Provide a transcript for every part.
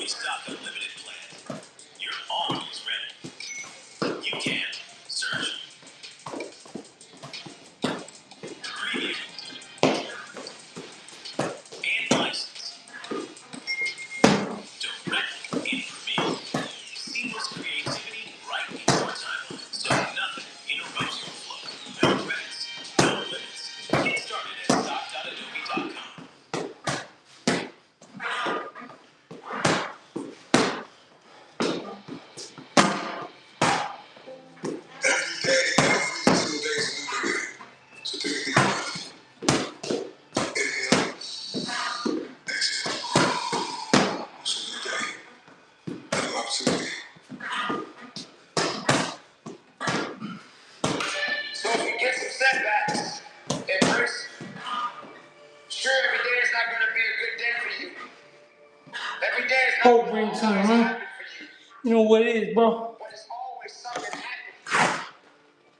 restock unlimited plan, you're always ready. You can search, preview, and license directly in Premiere. Seamless creativity right in your timeline, so nothing interrupts your flow. No credits, no limits. Get started at stock.adobe.com. So take a deep breath. Inhale, exhale. It's a new day, a new opportunity. So if you get some setbacks, embrace it. Sure, every day is not going to be a good day for you. Every day is not going to always happen for you. You know what it is, bro. But it's always something happening.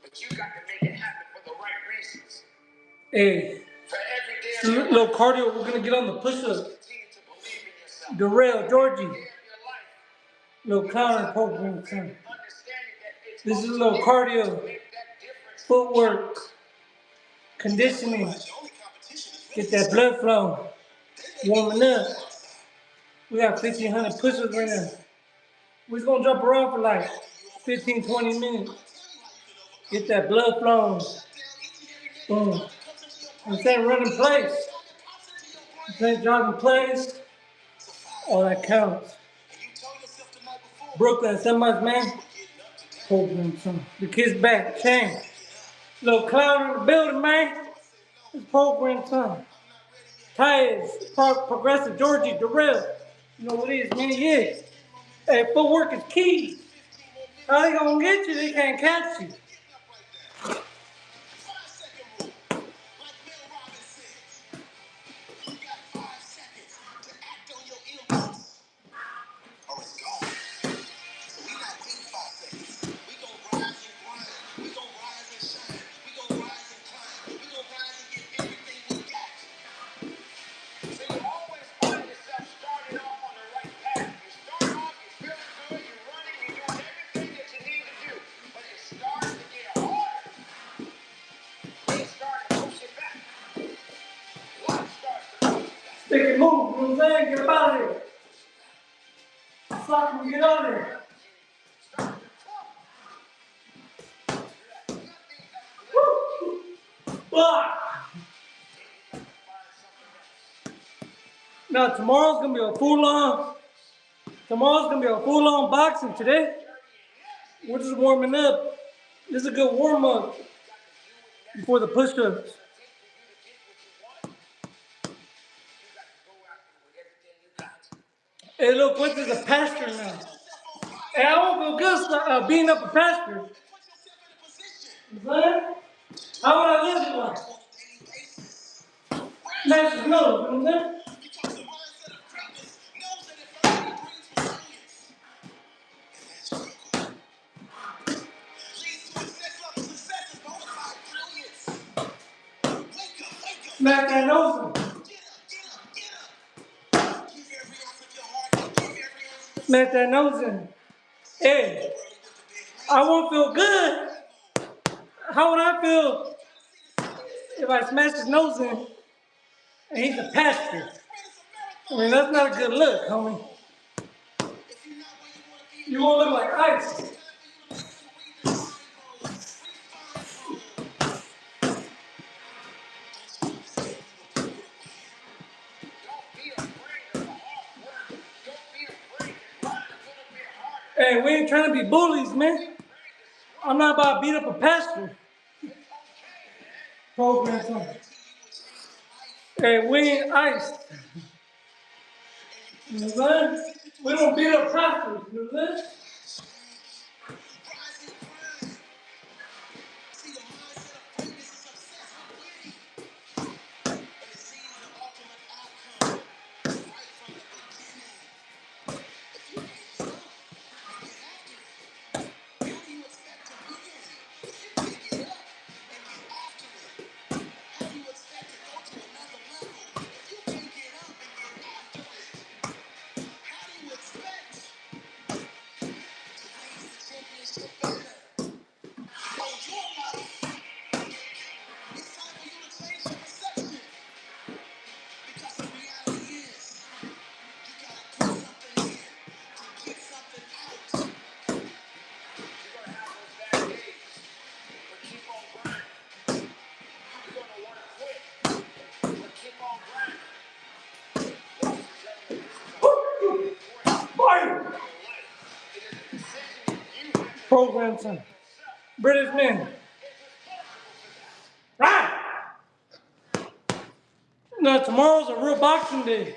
But you got to make it happen for the right reasons. Hey. For every day. Little cardio, we're going to get on the push-ups. Darrell, Georgie. Little clown program, son. This is a little cardio. Footwork. Conditioning. Get that blood flow. Warming up. We got 1,500 push-ups right now. We're just gonna jump around for like 15, 20 minutes. Get that blood flowing. Boom. Instead of running place. Instead of jogging place. All that counts. Brooklyn, so much, man. Program, son. The kids back. Change. Little clown in the building, man. This program, son. Tires, Progressive, Georgie, Darrell. You know what it is, man? Yeah. Hey, footwork is key. How they gonna get you? They can't catch you. Stick and move, you know what I'm saying? Get up out of here. Fuck, we get out of there. Now tomorrow's gonna be a full-on. Tomorrow's gonna be a full-on boxing. Today, we're just warming up. This is a good warm-up before the push-ups. Hey, look, what is a pasture now? Hey, I won't feel good being up a pasture. What? How would I live in life? Master's nose, you know what I'm saying? Smack that nose in. Smack that nose in. Hey, I won't feel good. How would I feel if I smashed his nose in and he's a pastor? I mean, that's not a good look, homie. You won't look like ice. Hey, we ain't trying to be bullies, man. I'm not about to beat up a pastor. Program time. Hey, we ain't iced. You know what I'm saying? We don't beat up pastors, you know what I'm saying? Program time. British men. Right. No, tomorrow's a real boxing day.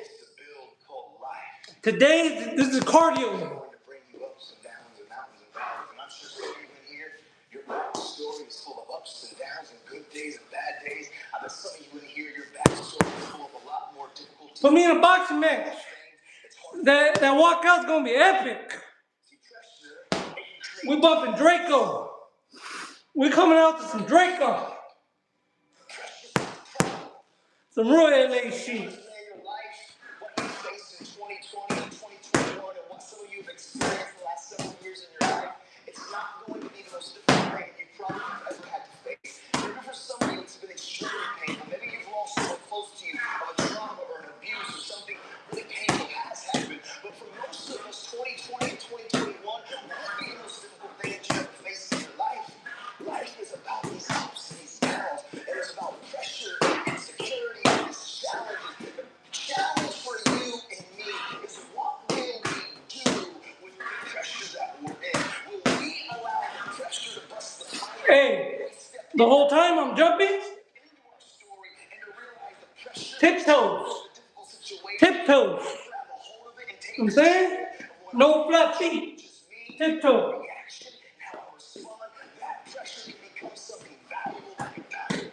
Today, this is cardio. Your backstory is full of ups and downs and good days and bad days. I bet some of you in here, your backstory is full of a lot more difficulties. Put me in a boxing match. That walkout's gonna be epic. We bumping Draco. We're coming out to some Draco. Some real LA shit. What you faced in 2020 and 2021 and what some of you have experienced the last several years in your life, it's not going to be the most difficult thing you probably have ever had to face. Maybe for some of you it's been extremely painful. Maybe you've lost someone close to you of a trauma or an abuse or something really painful has happened. But for most of us, 2020 and 2021 won't be the most difficult thing that you ever faced in your life. Life is about these ups and these downs, and it's about pressure and insecurity and these challenges. The challenge for you and me is what will we do with the pressure that we're in? Will we allow the pressure to bust the fire? Hey, the whole time I'm jumping? Tiptoes. Tiptoes. I'm saying? No flat feet. Tiptoes. That pressure can become something valuable that can value.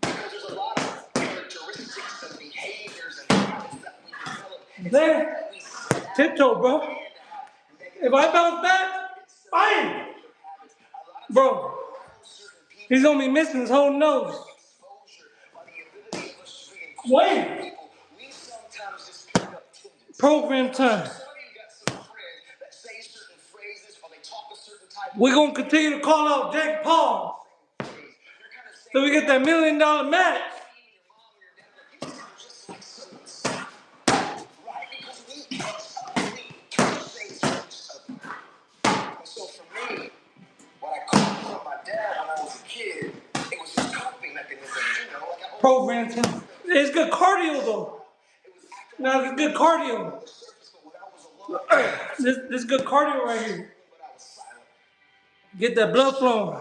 Because there's a lot of characteristics and behaviors and habits that we develop. There. Tiptoe, bro. If I bounce back, fine. Bro, he's gonna be missing his whole nose. Wait. Program time. We're gonna continue to call out Jake Paul. So we get that $1 million match. So for me, what I caught from my dad when I was a kid, it was his coping mechanism, you know, like program time. It's good cardio though. No, it's good cardio. This is good cardio right here. Get that blood flowing.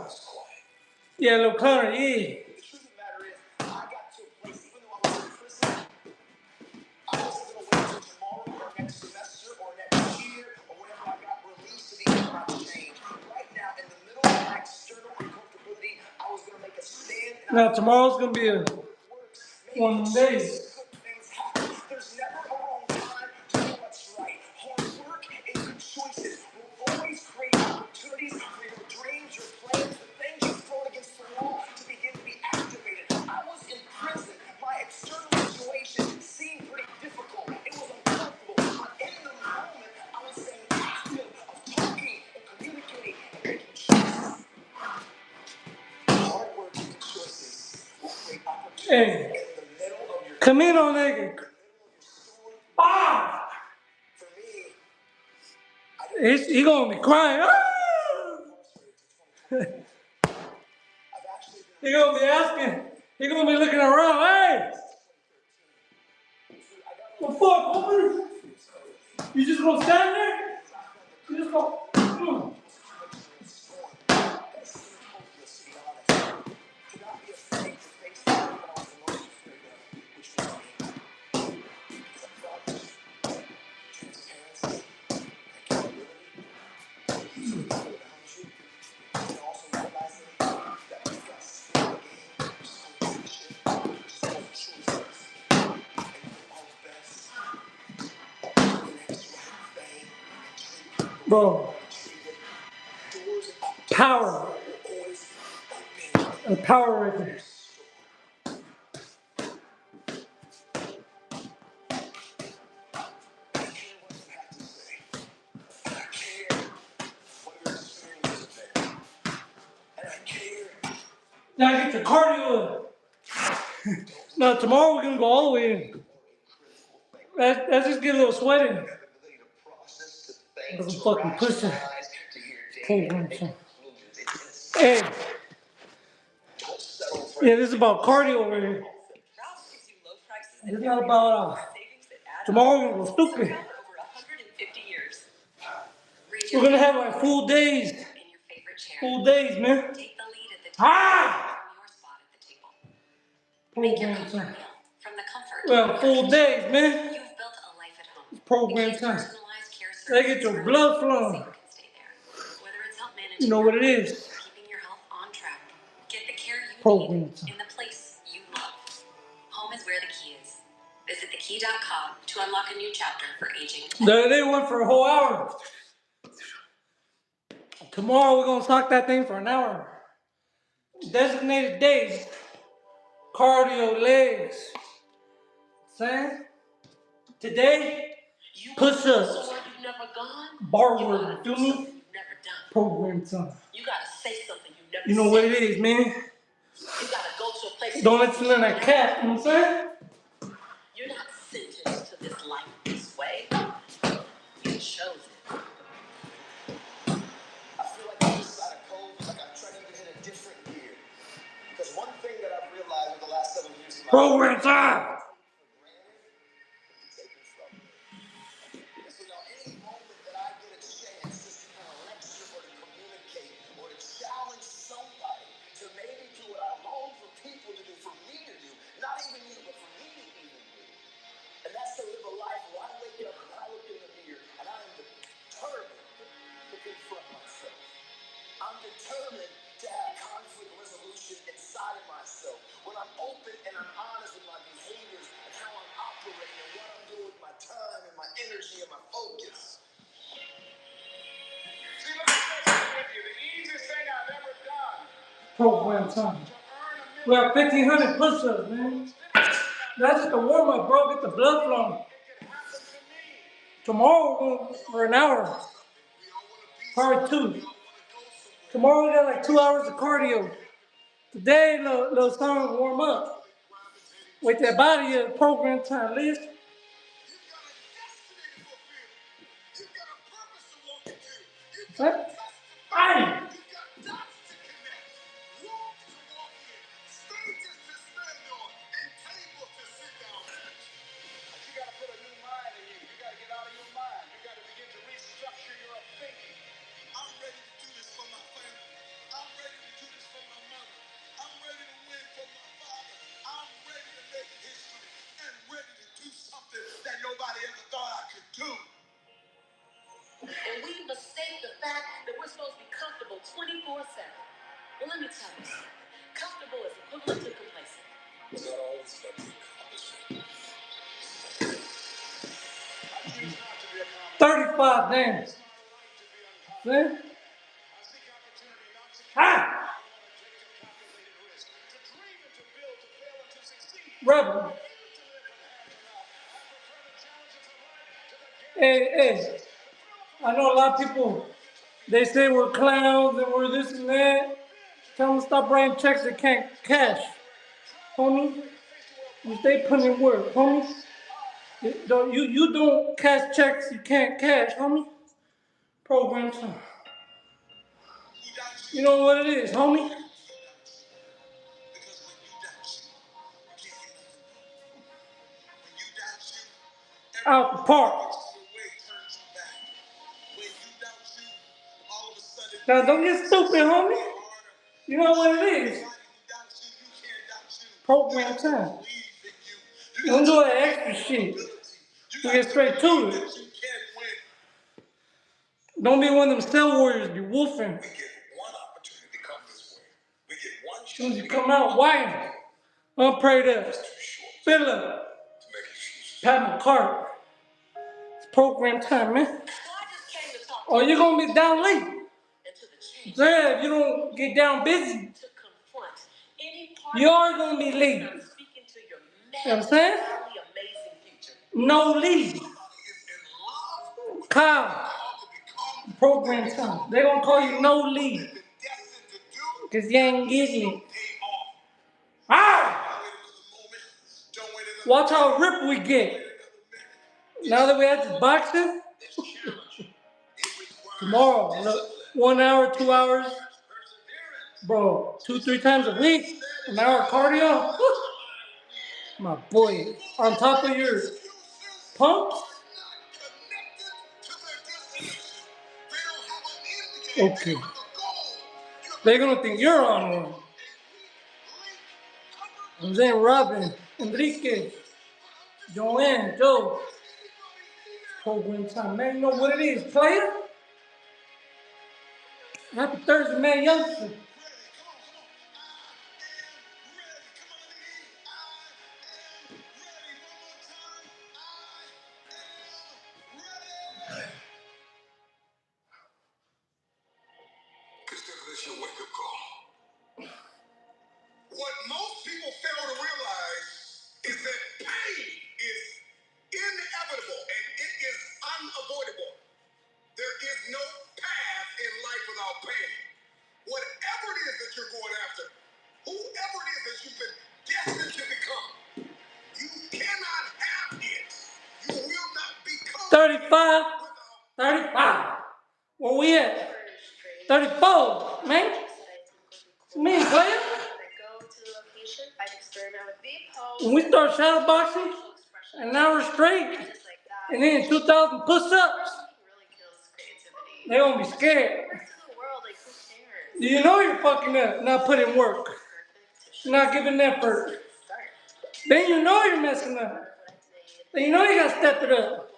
Yeah, a little clarity, yeah. The truth of the matter is, I got to a place, even though I was in prison, I wasn't going to wait until tomorrow or next semester or next year or whenever I got released to begin my change. Right now, in the middle of my external uncomfortability, I was going to make a stand. Now, tomorrow's going to be one of the days. There's never a wrong time to do what's right. Hard work and good choices will always create opportunities for your dreams, your plans, the things you've thrown against the wall to begin to be activated. I was in prison. My external situation seemed pretty difficult. It was uncomfortable. But in the moment, I was staying active of talking and communicating and making choices. Hard work and good choices will create opportunities in the middle of your come in on that. Ah! He's gonna be crying. He's gonna be asking. He's gonna be looking around. Hey, the fuck, woman? You just gonna stand there? You just gonna. Bro, power. A power right there. Now get your cardio in. Now tomorrow we're gonna go all the way in. Let's just get a little sweating. Some fucking pussy. Hey. Yeah, this is about cardio over here. It's not about tomorrow we're gonna go stupid. We're gonna have like full days. Full days, man. Ah! Program time. Well, full days, man. It's program time. They get your blood flowing. You know what it is. Program time. Home is where the key is. Visit thekey.com to unlock a new chapter for aging. They went for a whole hour. Tomorrow we're gonna talk that thing for an hour. Designated days. Cardio, legs. Saying? Today, push-ups. Bar work. Do me? Program time. You gotta say something you never. You know what it is, man. You gotta go to a place. Don't listen to that cat. You know what I'm saying? You're not sentenced to this life this way. You chose it. I feel like I'm inside a cove, like I'm trying to hit a different gear. Because one thing that I've realized in the last 7 years of my program time. So now any moment that I get a chance just to kind of lecture or to communicate or to challenge somebody to maybe do what I long for people to do, for me to do, not even you, but for me to even do. And that's to live a life where I wake up and I look in the mirror and I am determined to confront myself. I'm determined to have conflict resolution inside of myself. When I'm open and I'm honest with my behaviors and how I'm operating and what I'm doing with my time and my energy and my focus. See, let me say something with you. The easiest thing I've ever done. Program time. We have 1,500 push-ups, man. That's just a warm-up, bro. Get the blood flowing. Tomorrow, for an hour. Probably 2. Tomorrow we got like 2 hours of cardio. Today, little song warm up. With that body of program time list. What? Aye. And we mistake the fact that we're supposed to be comfortable 24/7. Well, let me tell you something. Comfortable is equivalent to complacent. It's not always about the accomplishment. 35 damn. See? Ah! Rebel. Hey. I know a lot of people, they say we're clowns and we're this and that. Tell them stop writing checks that can't cash. Homie, you stay putting in work, homie. You don't cash checks you can't cash, homie. Program time. You know what it is, homie? Out the park. Now don't get stupid, homie. You know what it is? Program time. Don't do that extra shit. You get straight to it. Don't be one of them cell warriors, be woofing. As soon as you come out, whine. Unprayed up. Fill up. Pat my cart. It's program time, man. Or you're going to be down late. Yeah, if you don't get down busy, you are going to be late. You know what I'm saying? No leave. Kyle. Program time. They're going to call you no leave. Because you ain't getting it. Ah! Watch how ripped we get. Now that we had this boxing, tomorrow, look, 1 hour, 2 hours, bro, 2-3 times a week, an hour cardio. My boy, on top of your pumps. Okay. They're gonna think you're on one. I'm saying Robin, Enrique, Joanne, Joe. Program time, man. You know what it is, player? Happy Thursday, man, youngster. This your wake-up call. What most people fail to realize is that pain is inevitable and it is unavoidable. There is no path in life without pain. Whatever it is that you're going after, whoever it is that you've been destined to become, you cannot have it. You will not become 35. 35. Where we at? 34, man. Me, player. When we start shadow boxing, an hour straight, and then 2,000 push-ups, they won't be scared. You know you're fucking up, not putting work, not giving effort. Then you know you're messing up. Then you know you gotta step it up.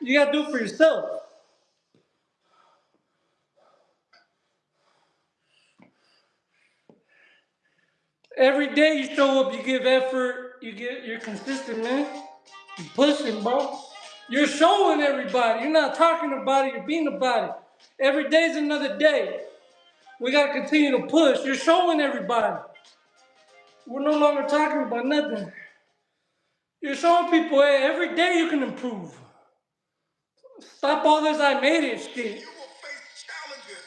You gotta do it for yourself. Every day you show up, you give effort, you're consistent, man. You're pushing, bro. You're showing everybody. You're not talking about it, you're being about it. Every day's another day. We gotta continue to push. You're showing everybody. We're no longer talking about nothing. You're showing people, hey, every day you can improve. Stop all this I made it shit. You will face challenges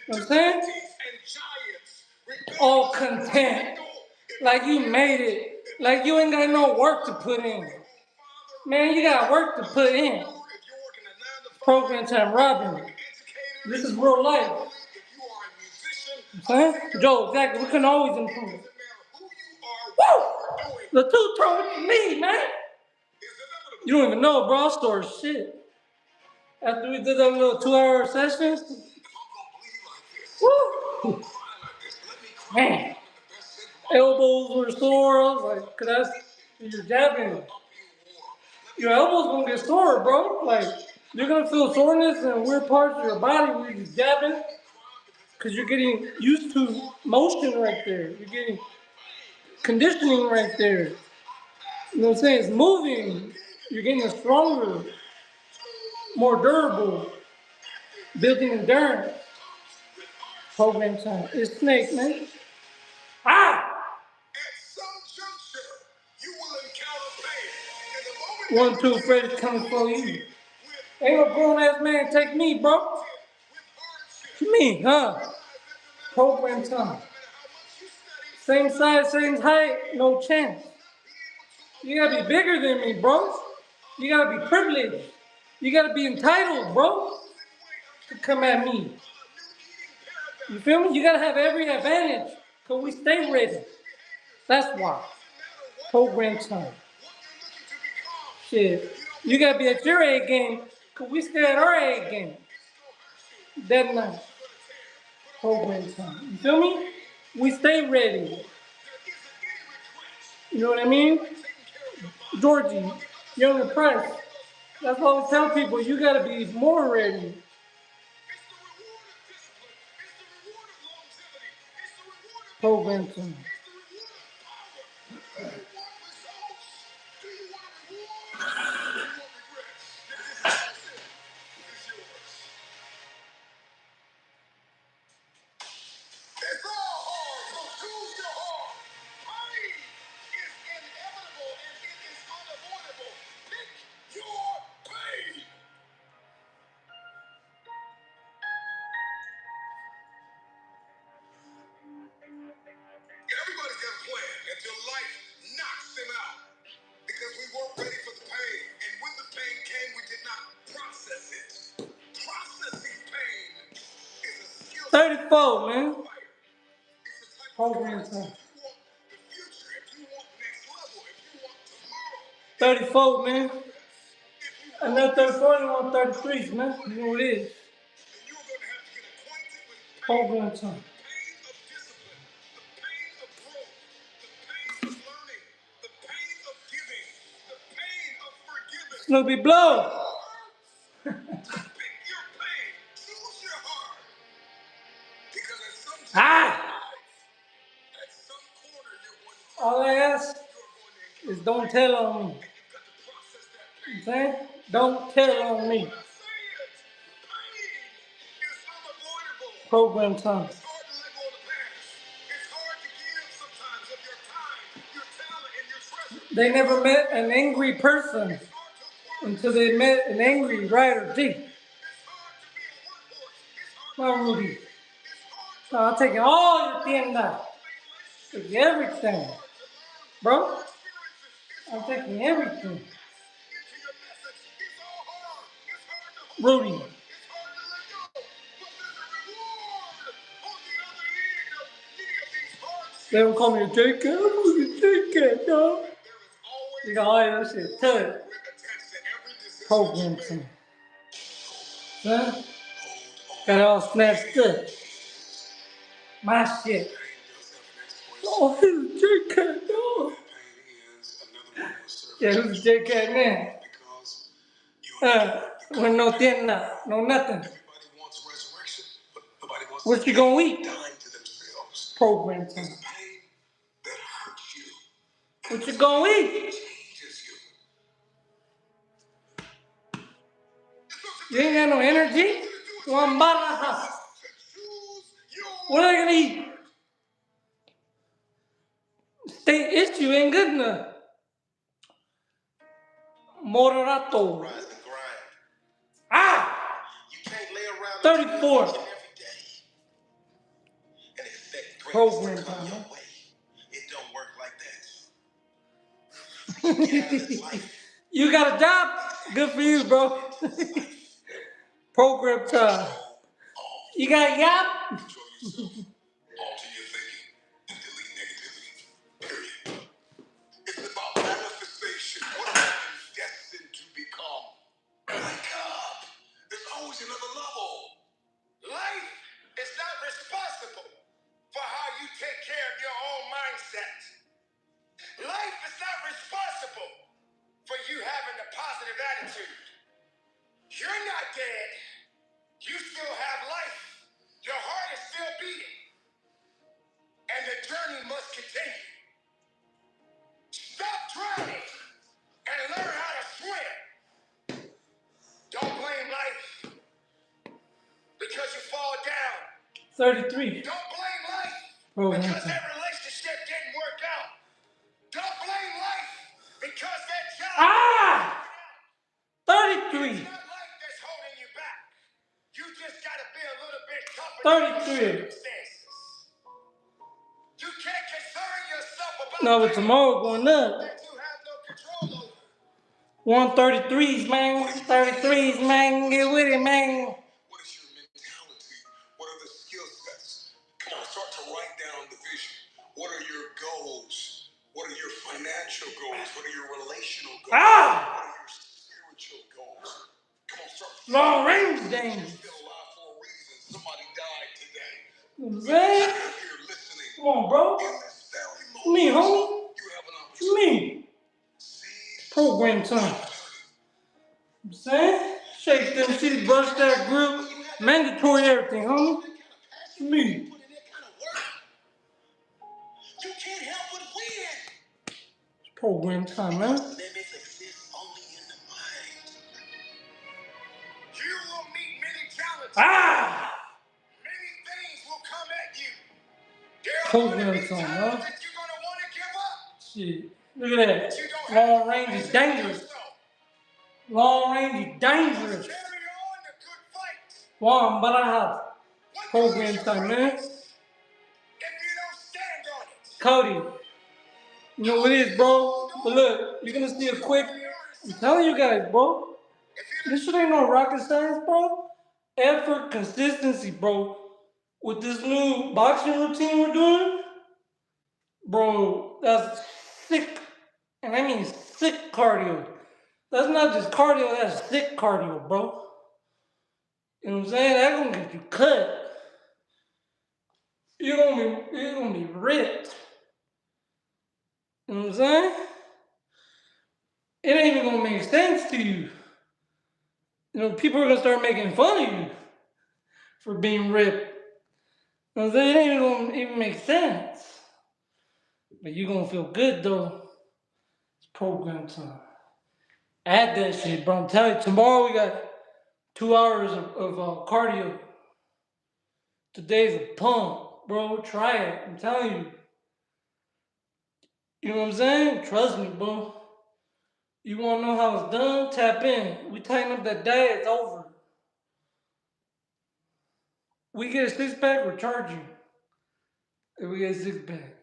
and difficulties and giants. All content. Like you made it. Like you ain't got no work to put in. Man, you got work to put in. Program time, Robin. This is real life. Huh? Joe, exactly. We can always improve. Woo! The two-tone me, man. You don't even know, bro. I store shit. After we did that little 2-hour session, woo! Man. Elbows were sore. I was like, cause that's you're jabbing. Your elbows gonna get sore, bro. Like you're gonna feel soreness in weird parts of your body when you're jabbing, cause you're getting used to motion right there. You're getting conditioning right there. You know what I'm saying? It's moving. You're getting stronger, more durable, building endurance. Program time. It's snake, man. Ah! One, two, Freddy's coming for you. Ain't no grown ass man take me, bro. What you mean, huh? Program time. Same size, same height, no chance. You gotta be bigger than me, bro. You gotta be privileged. You gotta be entitled, bro, to come at me. You feel me? You gotta have every advantage, cause we stay ready. That's why. Program time. Shit. You gotta be at your A game, cause we stay at our A game. That night. Program time. You feel me? We stay ready. You know what I mean? Georgie, Young and Price. That's why we tell people you gotta be more ready. Program time. Everybody's got a plan until life knocks them out. Because we weren't ready for the pain. And when the pain came, we did not process it. Processing pain is a skill. 34, man. Program time. 34, man. Another 34, you want 33s, man. You know what it is. Program time. Snoopy blow. Ah! All I ask is don't tell on me. You saying? Don't tell on me. Program time. They never met an angry person until they met an angry rider G. No, Rudy. So I'm taking all your tienda. Taking everything. Bro, I'm taking everything. Rudy. They don't call me a J-Cat. I'm a J-Cat, dog. You got all that shit. Tell it. Program time. Son, got it all snatched up. My shit. Oh, who's a J-Cat, dog? Yeah, who's a J-Cat now? When no tienda, no nothing. What you gonna eat? Program time. What you gonna eat? You ain't got no energy? One barajas. What are you gonna eat? State issue ain't good enough. Moderato. Ah! 34. Program time, man. It don't work like that. You got a job? Good for you, bro. Program time. You got a job? It's about manifestation. What am I destined to become? Wake up. There's always another level. Life is not responsible for how you take care of your own mindset. Life is not responsible for you having a positive attitude. You're not dead. You still have life. Your heart is still beating. And the journey must continue. Stop drowning and learn how to swim. Don't blame life because you fall down. 33. Don't blame life because that relationship didn't work out. Don't blame life because that job. 33. It's not life that's holding you back. You just got to be a little bit tougher. 33. You can't concern yourself about. No, but tomorrow going up. That you have no control over. 133s, man. 33s, man. Get with it, man. What is your mentality? What are the skill sets? Come on, start to write down the vision. What are your goals? What are your financial goals? What are your relational goals? What are your spiritual goals? Come on, start. Long range games. You're still alive for a reason. Somebody died today. You know what I'm saying? You're listening. Come on, bro. Me, homie. You have an opportunity. Me. Program time. I'm saying? Shake them shit, brush that grip. Mandatory everything, homie. Me. You can't help but win. Program time, man. Limits exist only in the mind. You will meet many challenges. Many things will come at you. There are going to be times that you're going to want to give up. Shit. Look at that. Long range is dangerous. Long range is dangerous. One, but I have program time, man. Cody, you know what it is, bro? But look, you're gonna see a quick. I'm telling you guys, bro. This shit ain't no rocket science, bro. Effort, consistency, bro. With this new boxing routine we're doing, bro, that's sick. And I mean sick cardio. That's not just cardio, that's sick cardio, bro. You know what I'm saying? That's gonna get you cut. you're gonna be ripped. You know what I'm saying? It ain't even gonna make sense to you. You know, people are gonna start making fun of you for being ripped. You know what I'm saying? It ain't even gonna even make sense. But you're gonna feel good though. It's program time. Add that shit, bro. I'm telling you, tomorrow we got 2 hours of cardio. Today's a pump, bro. Try it. I'm telling you. You know what I'm saying? Trust me, bro. You wanna know how it's done? Tap in. We tighten up that diet, it's over. We get a 6-pack, we're charging. If we get a 6-pack.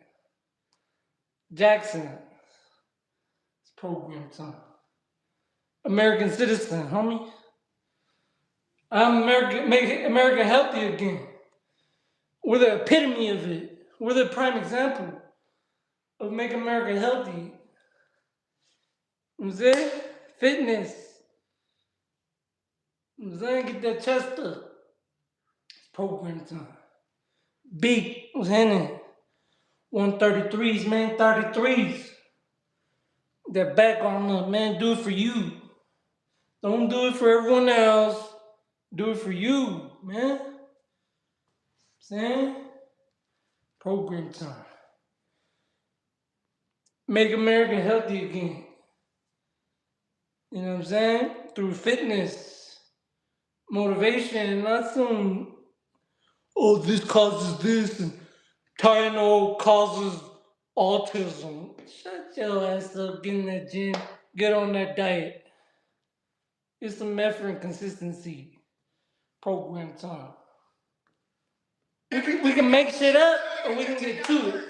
Jackson. It's program time. American citizen, homie. I'm American, make America healthy again. We're the epitome of it. We're the prime example of making America healthy. You know what I'm saying? Fitness. You know what I'm saying? Get that chest up. It's program time. Big was hitting 133s, man, 33s. That back arm up, man. Do it for you. Don't do it for everyone else. Do it for you, man. Saying? Program time. Make America healthy again. You know what I'm saying? Through fitness, motivation, not some, oh, this causes this, and Tylenol causes autism. Shut your ass up, get in that gym, get on that diet. It's some effort and consistency. Program time. We can make shit up, or we can get to it.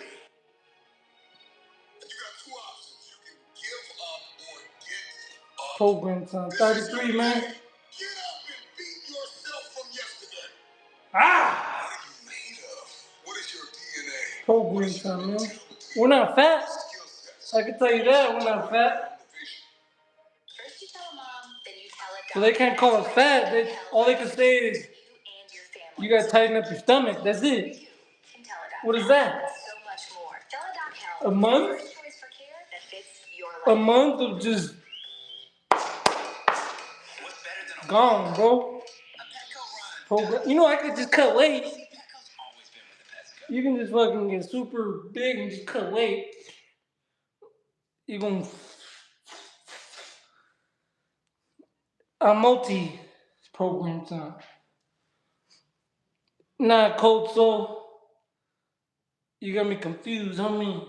Program time. 33, man. Get up and beat yourself from yesterday. Ah! What are you made of? What is your DNA? Program time, man. We're not fat. I can tell you that. We're not fat. First you tell mom, then you tell it. So they can't call us fat. All they can say is, you gotta tighten up your stomach. That's it. What is that? A month? A month of just gone, bro. You know, I could just cut weight. You can just fucking get super big and just cut weight. You're gonna. I'm multi program time. Nah, cold soul. You got me confused, homie.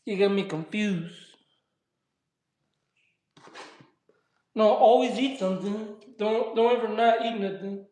You got me confused. No, always eat something. Don't ever not eat nothing.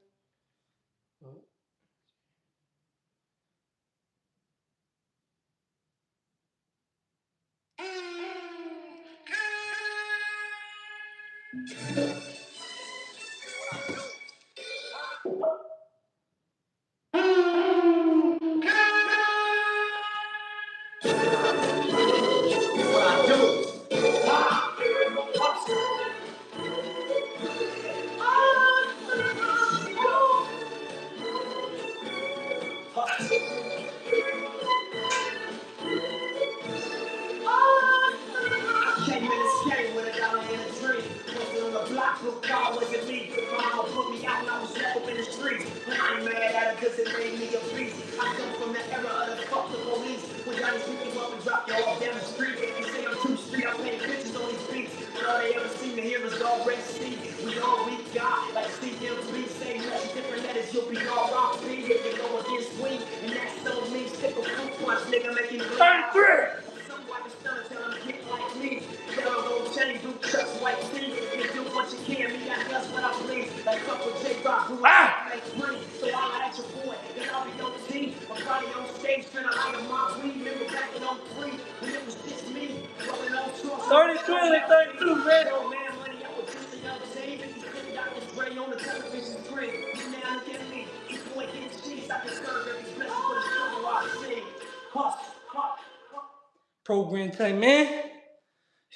Program time, man.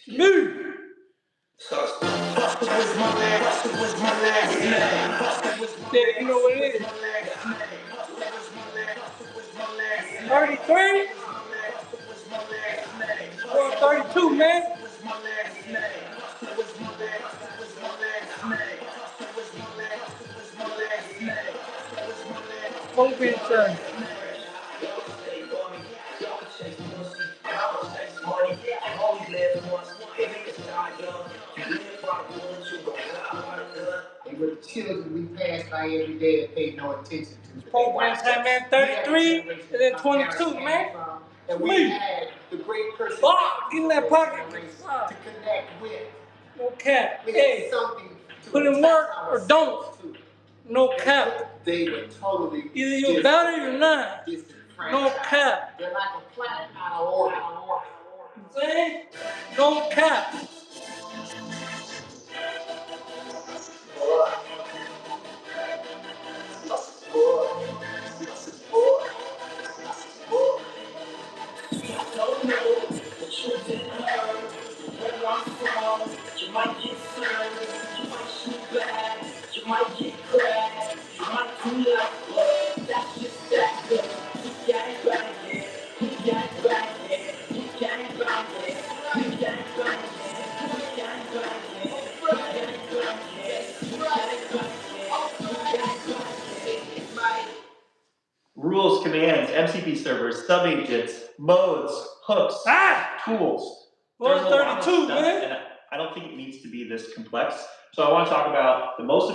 Move. Yeah, you know what it is. 33? Or 32, man. Open, sir. And with the children we pass by every day and pay no attention to. Program time, man, 33 and then 22, man. And we had the great person get in that pocket to connect with. No cap. Hey, put in work or don't. No cap. They were totally either you're about it or not. No cap. They're like a planet out of order. See? No cap. Don't know the truth in her. Where I'm from, you might get served, you might shoot back, you might get cracked, you might do like blood. That's just that good. We got it right here, we got it right here, we got it right here, we got it right here, we got it right here, we got it right here, we got it right here, we got it right here. Rules, commands, MCP servers, subagents, modes, hooks, tools. There's a lot of stuff, man. And I don't think it needs to be this complex. So I want to talk about the most.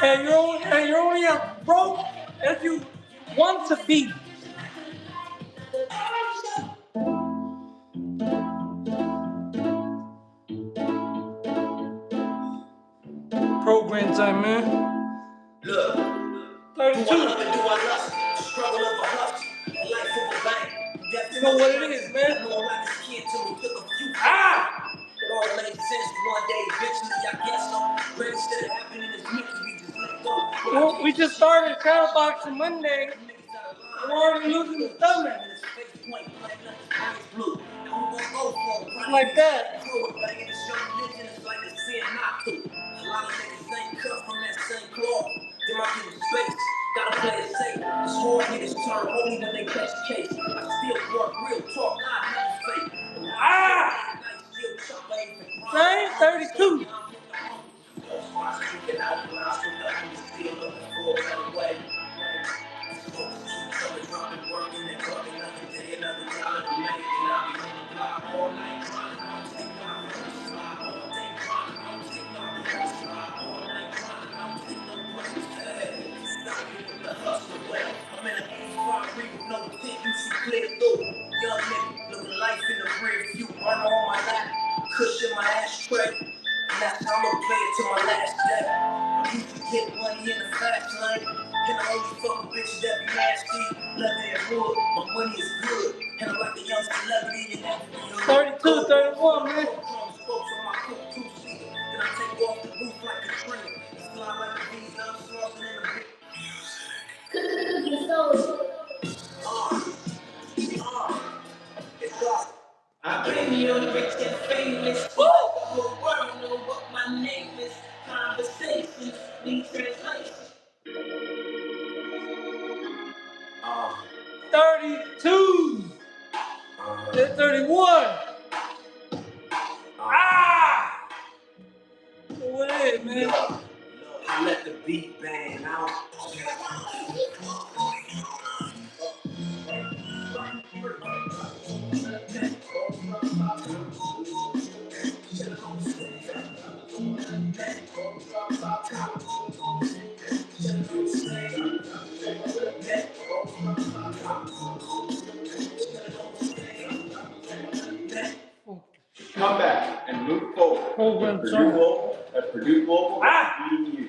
And you're only broke if you want to be. Program time, man. Look, 32. Do I lust? Struggle of a hustle, life of a bank. You know what it is, man. But all that made sense one day. Eventually, I guess so. Greatest that happened in this mix, we just let go. Well, we just started Crown Boxing Monday. We're already losing the stomach. Like that. A lot of niggas ain't cut from that same cloth. Then my people space, gotta play it safe. This hard niggas turn holy when they catch the case. I still work real talk, not never fake. Same 32. Young nigga, living life in the rear view, run on my lap, cushion my ashtray, and that's how I'ma play it to my last day. I'm used to getting money in the fast lane, and I only fuck with bitches that be nasty, leather and wood, my money is good, and I'm like a young celebrity in that 32, 31, man. Then I take off the roof like a train, and fly like a bee, I'm flossing in the big I bring you on rich and famous. Woo! The whole world know what my name is. Conversations need translation. 32. 31. What is it, man? I let the beat bang out. Come back and move forward. Purdue Global feeding you.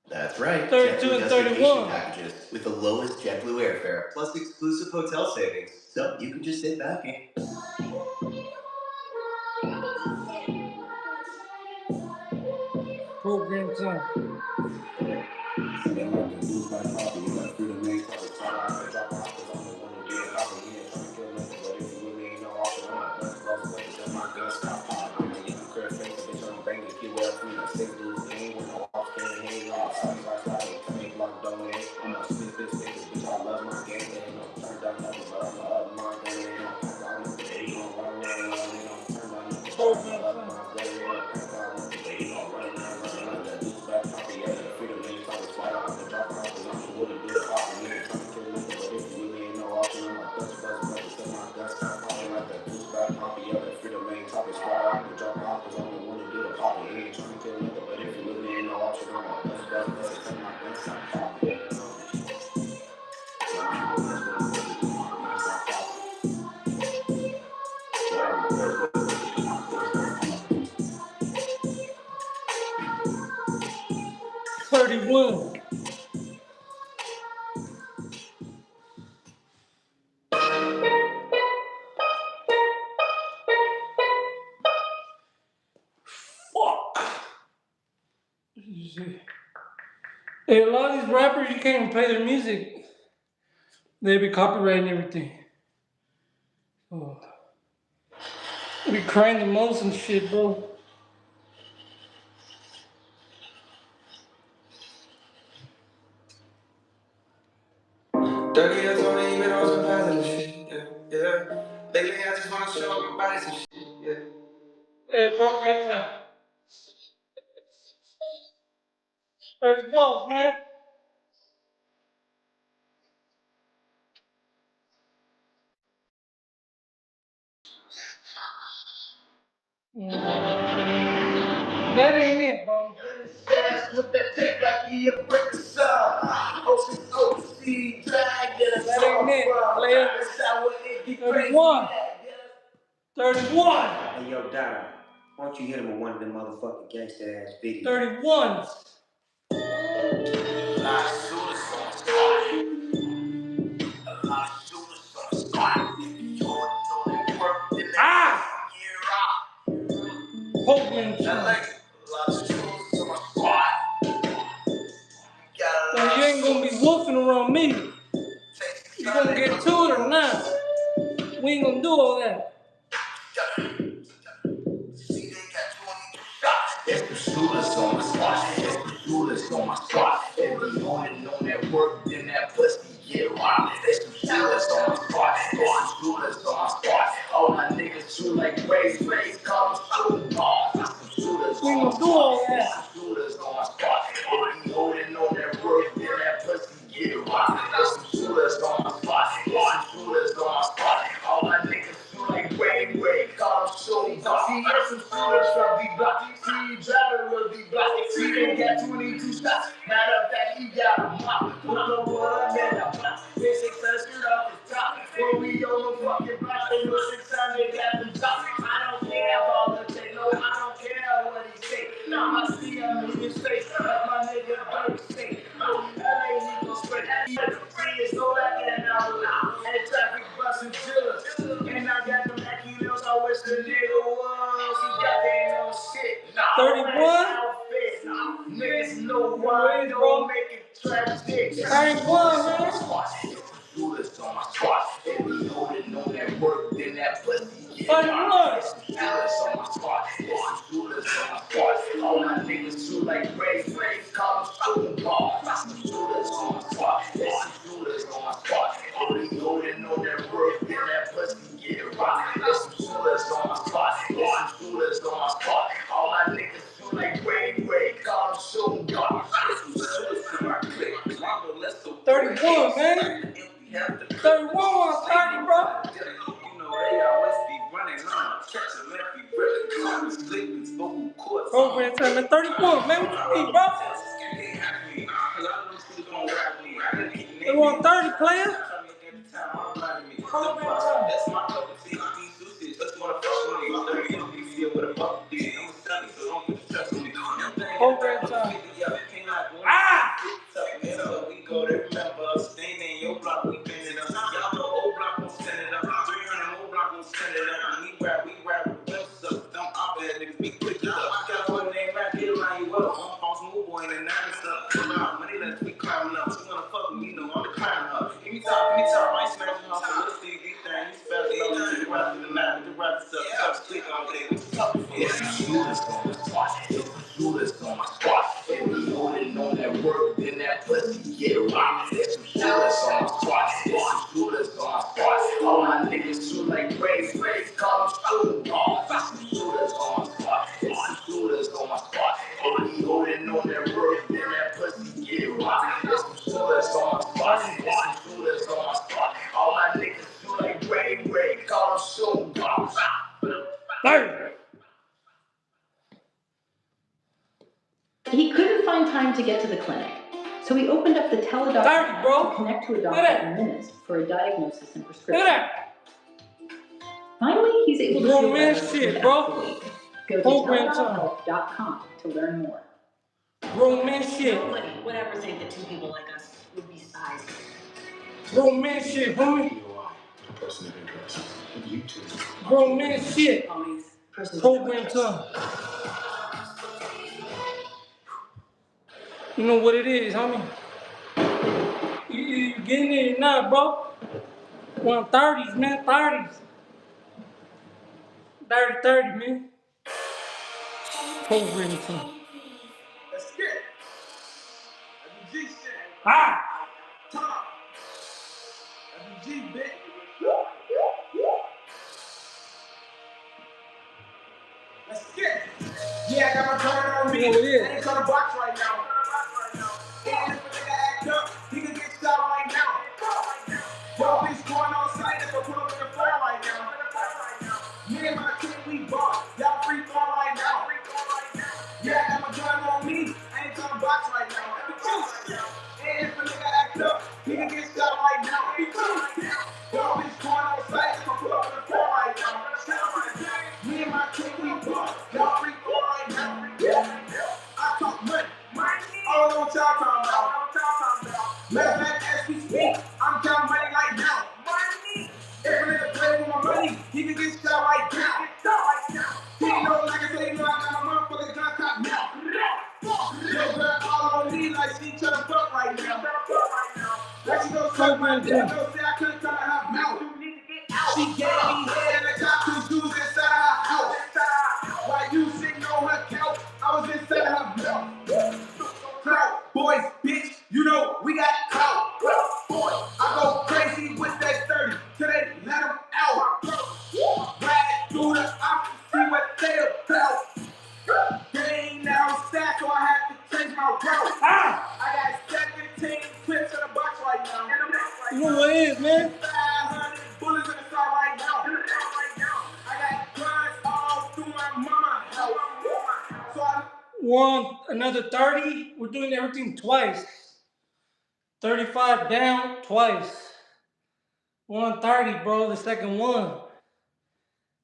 That's right. 32 and 31 packages with the lowest JetBlue airfare plus exclusive hotel savings. So you can just sit back and program time. 31. Fuck. Hey, a lot of these rappers, you can't even play their music. They be copyrighting everything. Oh. They be crying the most and shit, bro. Dirty years on me, been on some positive shit, yeah. Lately I just wanna show my body some shit, yeah. Hey, bro, man. There's both, man. That ain't it, bro. With that tape like you break the sun. Ocean, drag, get us That ain't it, player. That's how it get crazy. 31. 31. Hey, yo, Dada, why don't you hit him with one of them motherfucking gangsta ass videos? 31. Ah! Hogan. So you ain't gonna be wolfing around me. You gonna get to it or not? We ain't gonna do all that. It's the shooters on my spot. It's the shooters on my spot. If we on that work, then that pussy get rocked. It's the shooters on my spot. It's the shooters on my spot. All my niggas shoot like race. Call them shooting balls. It's the shooters We on ain't my gonna do all spot. that. It's the shooters on my spot. If we on that work, then that pussy get rocked. It's the shooters on my spot. It's the shooters on my spot. All my niggas shoot like Ray. Call them shooting balls. See, there's some shooters from the block. See, driver will be block. See, they got 22 shots. Matter of fact, he got a mop. Put the water in the pot. They 600 shoot off his top. When we on the fucking block, they look 600 got them top. I don't care about the take, no, I don't care what he say. Now I see him in his face. Let my nigga Bird say, oh, LA, he gon' straight. See, it's so like an outlaw. And traffic bustin' chillers. And I got them Aquilos, I wish the nigga was. He got they no shit. 31? Niggas know why don't make it tragic. 31, man. Shooters on my squad. If we holding on that work, then that pussy get 31. shooters on my squad. Shooters on my squad. All my niggas shoot like race. Call them shooting balls. Shooters on my squad. Shooters on my squad. If we holding on that work, then that pussy get rocked. Shooters on my squad. Shooters on my squad. All my niggas shoot like Ray. Call them shooting balls. Shooters in my clique. 31, man. 31 on 30, bro. You know they always be running on catching lefty really sleeping vocal cords. Program time at 31, man. What you mean, bro? They want 30, player. Program time. That's my cup of tea. These sushi just wanna fuck with me. 30 on with a fuck with me. I'm a stunning, so don't put the trust in me. Program time. Ah! We go to remember, staying in your block, we been it up. Y'all know old block gon' send it up. 300 old block gon' send it up. We rap with belts up. Them op ass niggas be quick it up. Got one name rap, get around you up. One false move boy in the 90s up. Come out, money left, we climbing up. She wanna fuck with me, know I'm the climbing up. Give me top, I ain't smashing off. So let's see these things. You spell it over to the rest of the night. The rest of the stuff, stick all day. What you talking for? It's the shooters on my squad. It's the shooters on my squad. If we holding on that work, then that pussy get rocked. It's some shooters on my squad. It's some shooters on my squad. All my niggas shoot like race. Call them shooting balls. It's some shooters on my squad. It's some shooters on my squad. If we holding on that work, then that pussy get rocked. It's some shooters on my squad. It's some shooters on my squad. All my niggas shoot like Ray. Call them shooting balls. 30. He couldn't find time to get to the clinic, so he opened up the teledoctor 30, app bro. to connect to a Look doctor at in minutes for a diagnosis and Look prescription. at that. Finally, he's able to Grown feel man better shit, without bro. the wait. Go to Program time. teledochealth.com to learn more. Grown man shit. Nobody would ever think that two people like us would be size. Grown man shit, homie. Person of interest. You two. Grown man shit. Program time. You know what it is, homie. You getting it now, bro. 130s, man, 30s. 30, man. Program time. Let's get it. WG shit. Ah! Tom. WG, bitch. Let's get it. Yeah, I got my gun on me. You know what it is. I ain't gonna box right now. And if a nigga act up, he can get shot right now. Y'all bitch going on site if I pull up in the floor right now. Me and my team, we bought. Y'all free throw right now. Yeah, I got my gun on me. I ain't gonna box right now. And if a nigga act up, he can get shot right now. Y'all bitch going on site if I pull up in the floor right now. Me and my team, we bought. Y'all free throw right now. I talk money. I don't know what y'all talking about. Matter of fact, as we speak, I'm counting money right now. If a nigga play with my money, he can get shot right now. He know, like I said, he know I got my motherfucking gun cocked now. Yo, girl, all on me like she tryna fuck right now. Like she gon' suck my dick, go say I couldn't come out her mouth. She gave me head and I got 2 shoes inside her house. While you sitting on her couch, I was inside her mouth. Clout, boys, bitch, you know we got clout. Boy, I go crazy with that 30 till they let them out. Ride through the office, see what they about. They ain't now stacked, so I have to change my route. I got 17 clips in the box right now. You know what it is, man. 500 bullets in the car right now. I got guns all through my mama's house. So I Want another 30? We're doing everything twice. 35 down twice. 130, bro, the second one.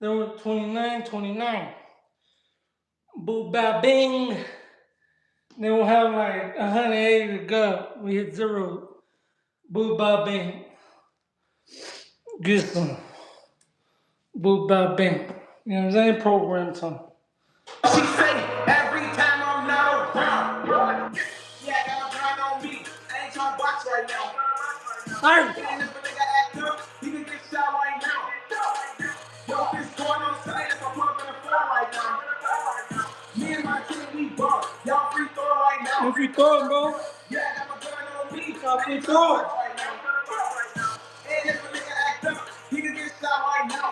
There were 29. Boo ba bing. Then we'll have like 180 to go. We hit 0. Boo ba bing. Get some. Boo ba bing. You know what I'm saying? Program time. She say every time I'm not around. Yeah, I got a gun on me. I ain't trying to box right now. Alright. And if a nigga act up, he can get shot right now. Yo, bitch going on site if I put up in the floor right now. Me and my team, we bought. Y'all free throw right now. If you throw it, bro. Yeah, I got my gun on me. Y'all I free ain't throw trying it. to box right now. And if a nigga act up, he can get shot right now.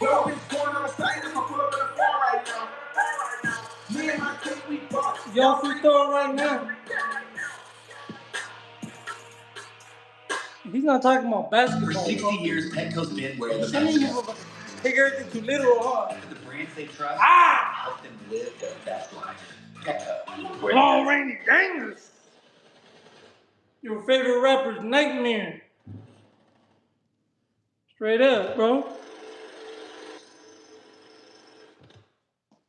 Yo, bitch going on site if I put up in the floor right now. Me and my team, we bought. Y'all free throw it right now. He's not talking about basketball. For 60 years, Petco's been where the Some of you take everything too literal, huh? the brands they trust Ah! help them live their best life. Petco. Long Range Dangerous. Your favorite rapper's Nightmare. Straight up, bro.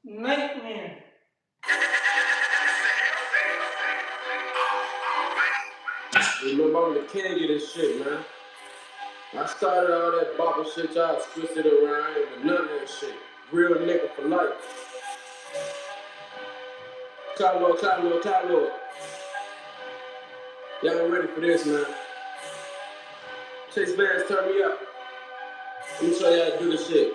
Nightmare. Remember, I'm the king of this shit, man. I started all that bopper shit, y'all twisted around with none of that shit. Real nigga for life. Tyler. Y'all ain't ready for this, man. Chase Bands, turn me up. Let me show you how to do this shit.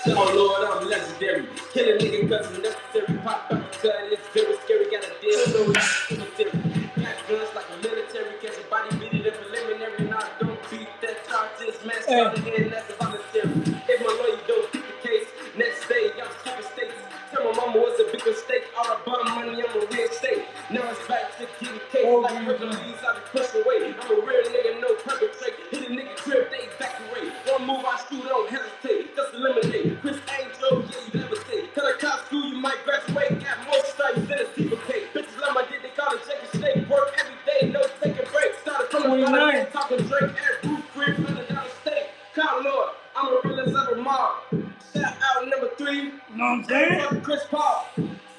Oh Lord, I'm legendary. Kill a nigga cause it's necessary. Pop up the gun, it's very scary. Got a deal, so it's cemetery. Got guns like a military. Catch a body, beat it in preliminary. Nah, don't beat that charge. This man started here and that's a volunteer. If my lawyer don't beat the case, next day I'm skipping states. Tell my mama was a big mistake. All the bum money, I'm a real estate. Now it's back to getting cake like Hercules out of push away. I'm a real nigga, no perpetrate. Hit a nigga crib, they evacuate. One move, I shoot, don't hesitate. Just eliminate. Chris Angel, yeah, you levitate. Tell a cop school, you might graduate. Got more stripes than a steeple cake. Bitches love my dick, they call it Jake and Snake. Work every day, no taking breaks. Started from the bottom, talking Drake. Air roof, $300 steak. Call Lord, I'm a real as ever mob. Shout out number 3. You know what I'm saying? Chris Paul.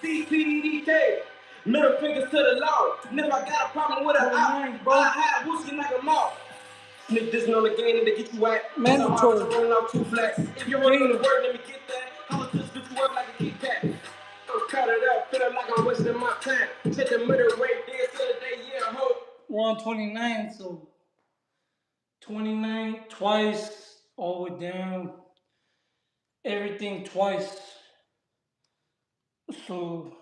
CE, with a eye. I had Wooski like a mouth. Sneak this on the game and they get you at. Mandatory. I'm running out too flat. If you're running the word, let me get that. I'ma just spit you up like a Kit Kat. I'm cut it up, feel like I'm wasting my time. Check the middle rate, dead still a day, yeah, hope. We're on 29, so 29 twice, all the way down. Everything twice. So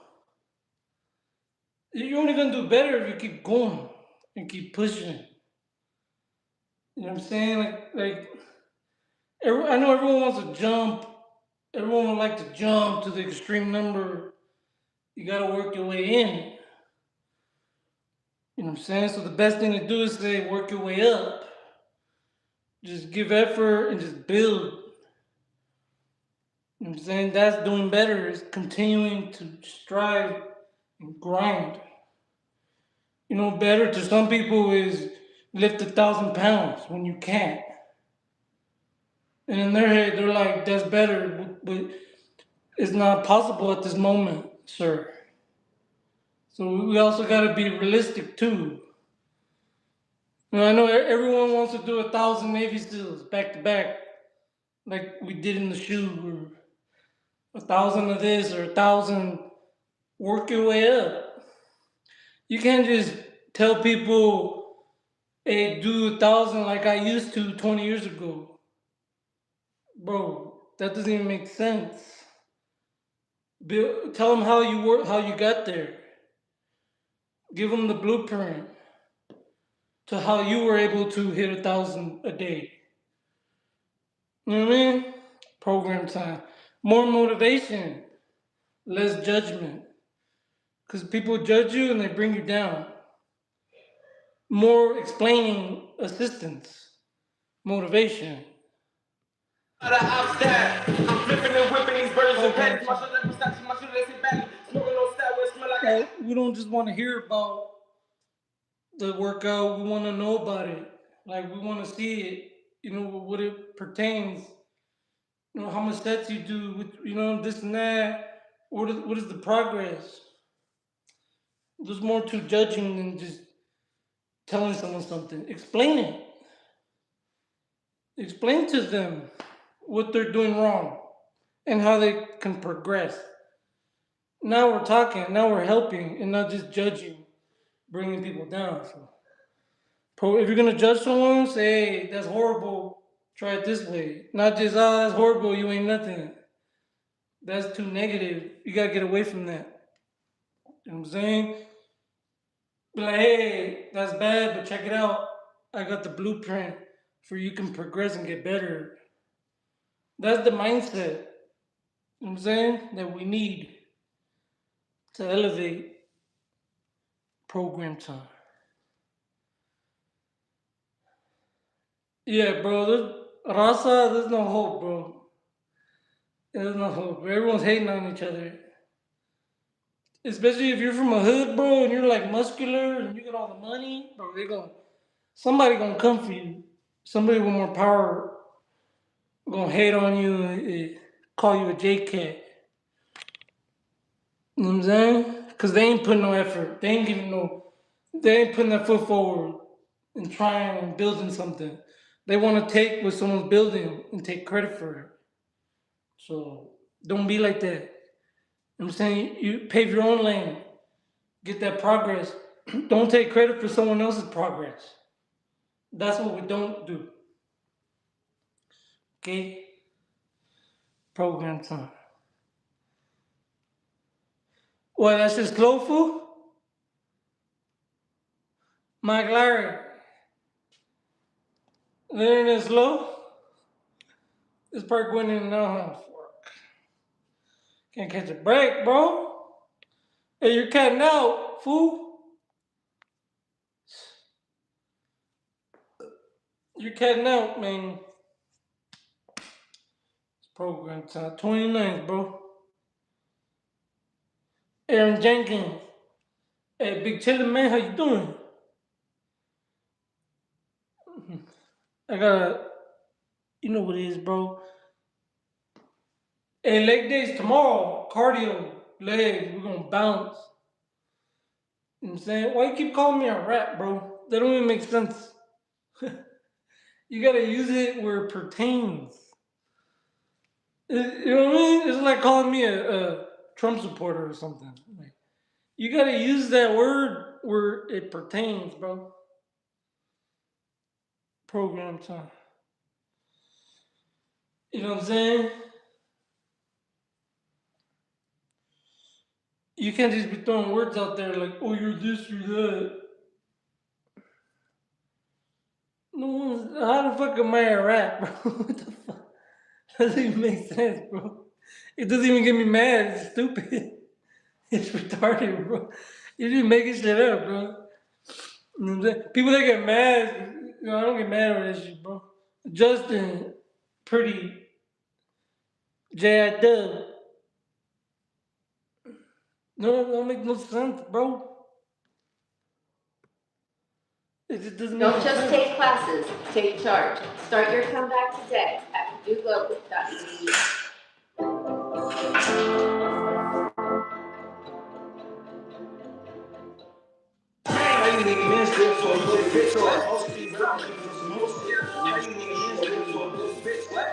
you're only gonna do better if you keep going and keep pushing. You know what I'm saying? I know everyone wants to jump. Everyone would like to jump to the extreme number. You gotta work your way in. You know what I'm saying? So the best thing to do is say work your way up. Just give effort and just build. You know what I'm saying? That's doing better, is continuing to strive and grind. You know, better to some people is lift 1,000 pounds when you can't. And in their head, they're like, that's better, but it's not possible at this moment, sir. So we also got to be realistic too. You know, I know everyone wants to do 1,000 Navy SEALs back to back, like we did in the shoe, or 1,000 of this, or 1,000. Work your way up. You can't just tell people, hey, do 1,000 like I used to 20 years ago. Bro, that doesn't even make sense. Tell them how you work, how you got there. Give them the blueprint to how you were able to hit 1,000 a day. You know what I mean? Program time. More motivation, less judgment. Because people judge you and they bring you down. More explaining assistance, motivation. I'm flipping and whipping these birds and patties. My shoulder, my shoulder, they say badly. Smoking on style where it smell like We don't just want to hear about the workout, we want to know about it. Like, we want to see it, you know, what it pertains, you know, how much sets you do, you know, this and that. What is the progress? There's more to judging than just telling someone something. Explain it. Explain to them what they're doing wrong and how they can progress. Now we're talking, now we're helping, and not just judging, bringing people down. So, if you're gonna judge someone, say, hey, that's horrible, try it this way. Not just, oh, that's horrible, you ain't nothing. That's too negative. You gotta get away from that. You know what I'm saying? Be like, hey, that's bad, but check it out. I got the blueprint for you can progress and get better. That's the mindset, you know what I'm saying, that we need to elevate program time. Yeah, bro, there's no hope, bro. There's no hope. Everyone's hating on each other. Especially if you're from a hood, bro, and you're like muscular and you got all the money, bro, somebody gonna come for you. Somebody with more power gonna hate on you and call you a J-cat. You know what I'm saying? Cause they ain't putting no effort. They ain't putting that foot forward and trying and building something. They wanna take what someone's building and take credit for it. So don't be like that. You know what I'm saying? You pave your own lane. Get that progress. Don't take credit for someone else's progress. That's what we don't do. Okay? Program time. Well, that's just slow food? Mike Larry. Learning is slow? This part going in and out. Can't catch a break, bro. Hey, you're cutting out, fool. You're cutting out, man. It's program time. 29th, bro. Aaron Jenkins. Hey, Big Chillin', man, how you doing? I gotta, you know what it is, bro. Hey, leg days tomorrow. Cardio, legs, we're gonna bounce. You know what I'm saying? Why you keep calling me a rat, bro? That don't even make sense. You gotta use it where it pertains. You know what I mean? It's like calling me a Trump supporter or something. Like, you gotta use that word where it pertains, bro. Program time. You know what I'm saying? You can't just be throwing words out there like, oh, you're this, you're that. No one's. How the fuck am I a rat, bro? What the fuck? Doesn't even make sense, bro. It doesn't even get me mad. It's stupid. It's retarded, bro. You're just making shit up, bro. You know what I'm saying? People that get mad, I don't get mad over that shit, bro. Justin, pretty, J.I. Dub. No, it don't make no sense, bro. It just doesn't make Don't no just sense. take classes, take charge. Start your comeback today at PurdueGlobal.edu.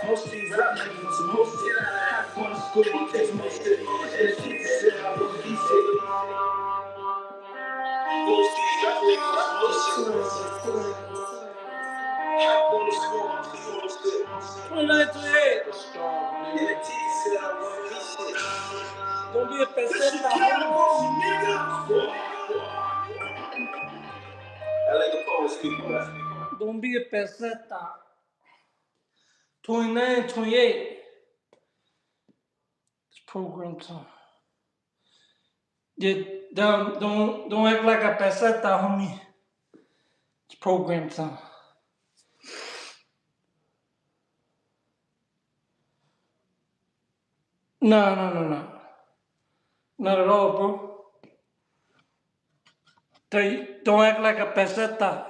Most of these rap niggas on some hoes shit. Half on the school, he takes most of it. And the teacher said I was decent. Most of these rap niggas on some hoes shit. Half on the school, he takes most of it. 29 to 8. And the teacher said I was decent. Don't be a peseta. I like the poem speaking, man. Don't be a peseta. 29, 28. It's program time. Yeah, don't act like a peseta, homie. It's program time. No. Not at all, bro. Don't act like a peseta.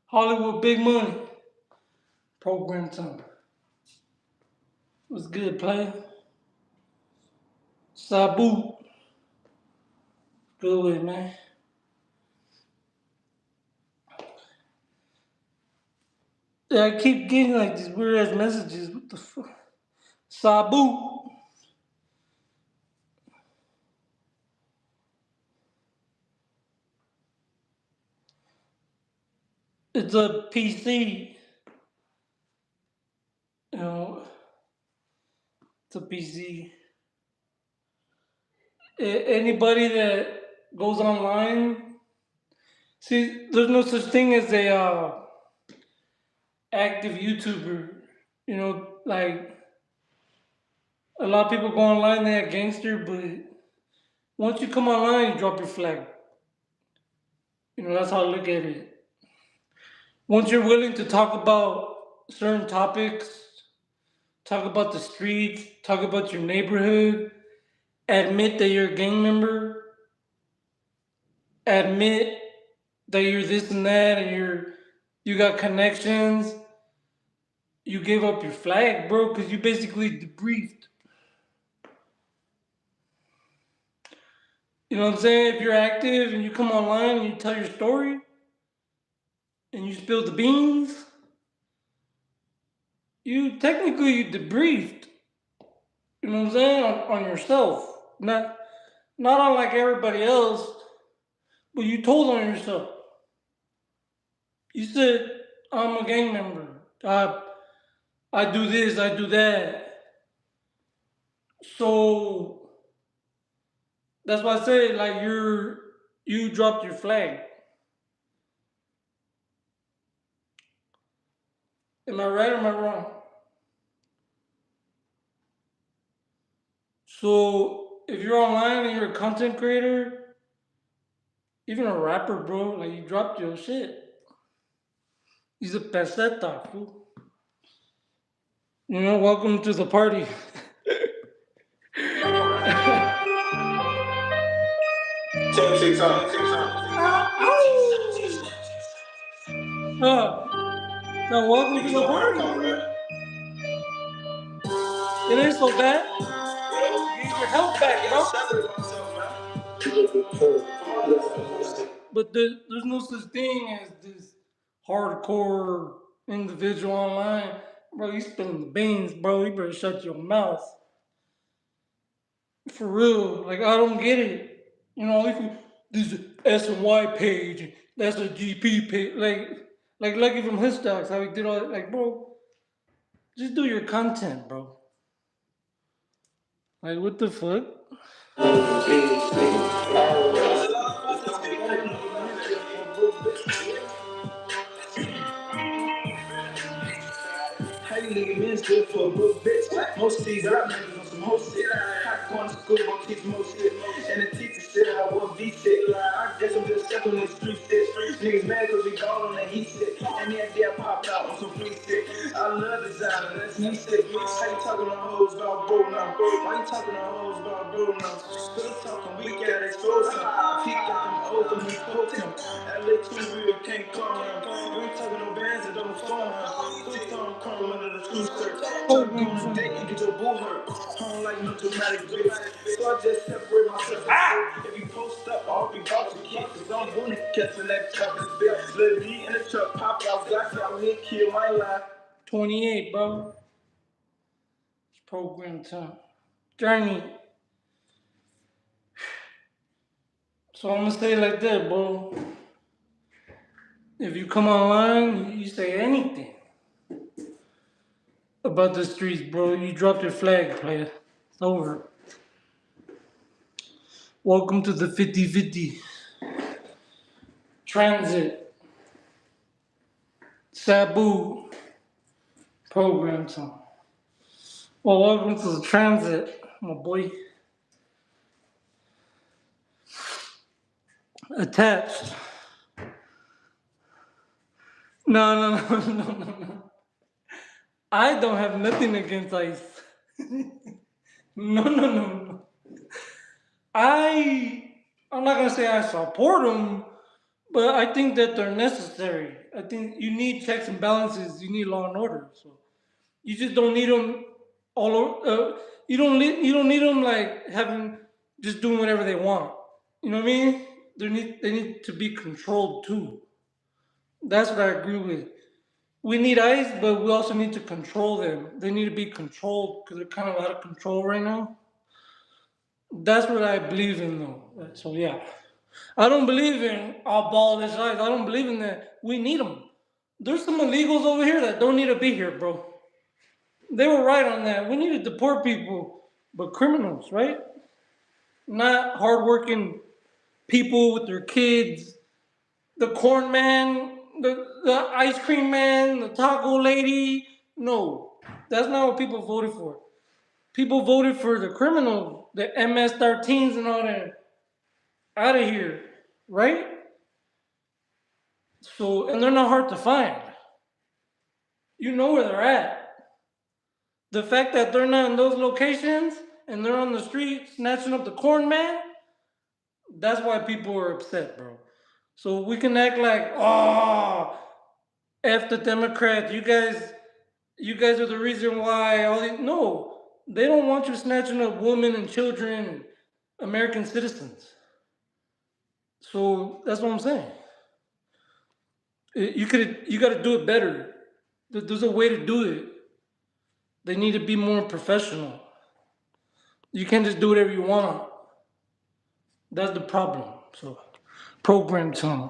Hollywood big money. Program time. What's good, player? Sabu. Good way, man. Yeah, I keep getting like these weird ass messages. What the fuck? Sabu. It's a PC. You know, it's a PC. Anybody that goes online, see, there's no such thing as a active YouTuber. You know, like a lot of people go online, they are gangster, but once you come online, you drop your flag. You know, that's how I look at it. Once you're willing to talk about certain topics, talk about the streets, talk about your neighborhood, admit that you're a gang member, admit that you're this and that, and you got connections, you gave up your flag, bro, because you basically debriefed. You know what I'm saying? If you're active and you come online and you tell your story and you spill the beans, you debriefed. You know what I'm saying? On yourself. Not on like everybody else, but you told on yourself. You said, I'm a gang member. I do this, I do that. So that's why I say like you dropped your flag. Am I right or am I wrong? So if you're online and you're a content creator, even a rapper, bro, like you dropped your shit. He's a peseta, fool. You know, welcome to the party. Now welcome to the party. It ain't so bad. Get your health back, bro. But there's no such thing as this hardcore individual online. Bro, you spilling the beans, bro. You better shut your mouth. For real. Like, I don't get it. You know, if you, this S and Y page, that's a GP page. Like Lucky from his stocks, how he did all that. Like, bro, just do your content, bro. Like, what the fuck? How you nigga men good for a good bitch? Most of these rap niggas on some whole shit. I go to school, gon' teach more shit. And the teacher said I was V shit. I guess I'm just stuck on the street shit. Niggas mad cause we gone on the heat shit. And that day I popped out on some free shit. I love designer, that's me shit. How you talking on hoes about bro now? Why you talking on hoes about bro now? Still talking, we gotta expose him. If he got them O's, then we poke him. LA too real, can't call him. You ain't talking no bands that don't phone him. Please don't come under the true shirt. Talk on a date and get your boo hurt. I don't like no dramatic bitch. So I just separate myself. If you post up, I'll be about your kid. Cause I'm going to catch the next chocolate bitch. Let me in the truck, pop out, glass out here, kill my life. 28, bro. It's program time. Journey. So I'm gonna say it like that, bro. If you come online, you say anything about the streets, bro. You dropped your flag, player. It's over. Welcome to the 50-50 transit Sabu program time. Well, welcome to the transit, my boy. Attached. No. I don't have nothing against ICE. No. I'm not gonna say I support them, but I think that they're necessary. I think you need checks and balances. You need law and order. So you just don't need them all over. You don't need them like having just doing whatever they want. You know what I mean? They need to be controlled too. That's what I agree with. We need ICE, but we also need to control them. They need to be controlled because they're kind of out of control right now. That's what I believe in, though. So yeah, I don't believe in abolish ICE. I don't believe in that. We need them. There's some illegals over here that don't need to be here, bro. They were right on that. We need to deport people, but criminals, right? Not hardworking people with their kids. The corn man, the ice cream man, the taco lady. No, that's not what people voted for. People voted for the criminals, the MS-13s and all that. Out of here, right? So, and they're not hard to find. You know where they're at. The fact that they're not in those locations and they're on the street snatching up the corn man, that's why people are upset, bro. So we can act like, oh, F the Democrats, you guys are the reason why all these. No, they don't want you snatching up women and children and American citizens. So that's what I'm saying. You got to do it better. There's a way to do it. They need to be more professional. You can't just do whatever you want. That's the problem. So, program time.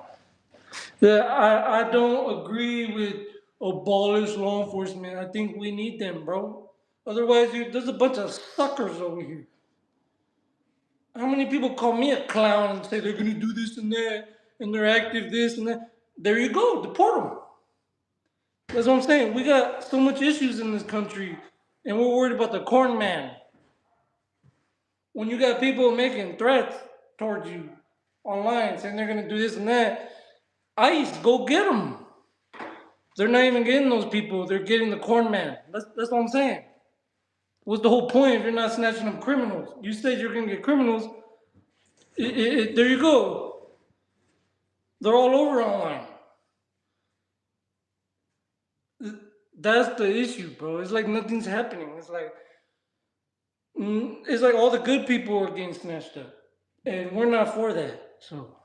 Yeah, I don't agree with abolish law enforcement. I think we need them, bro. Otherwise, there's a bunch of suckers over here. How many people call me a clown and say they're gonna do this and that, and they're active this and that? There you go, deport them. That's what I'm saying. We got so much issues in this country, and we're worried about the corn man. When you got people making threats towards you online, saying they're gonna do this and that, ICE, go get them. They're not even getting those people. They're getting the corn man. That's what I'm saying. What's the whole point if you're not snatching up criminals? You said you're gonna get criminals. There you go. They're all over online. That's the issue, bro. It's like nothing's happening. It's like all the good people are getting snatched up, and we're not for that. So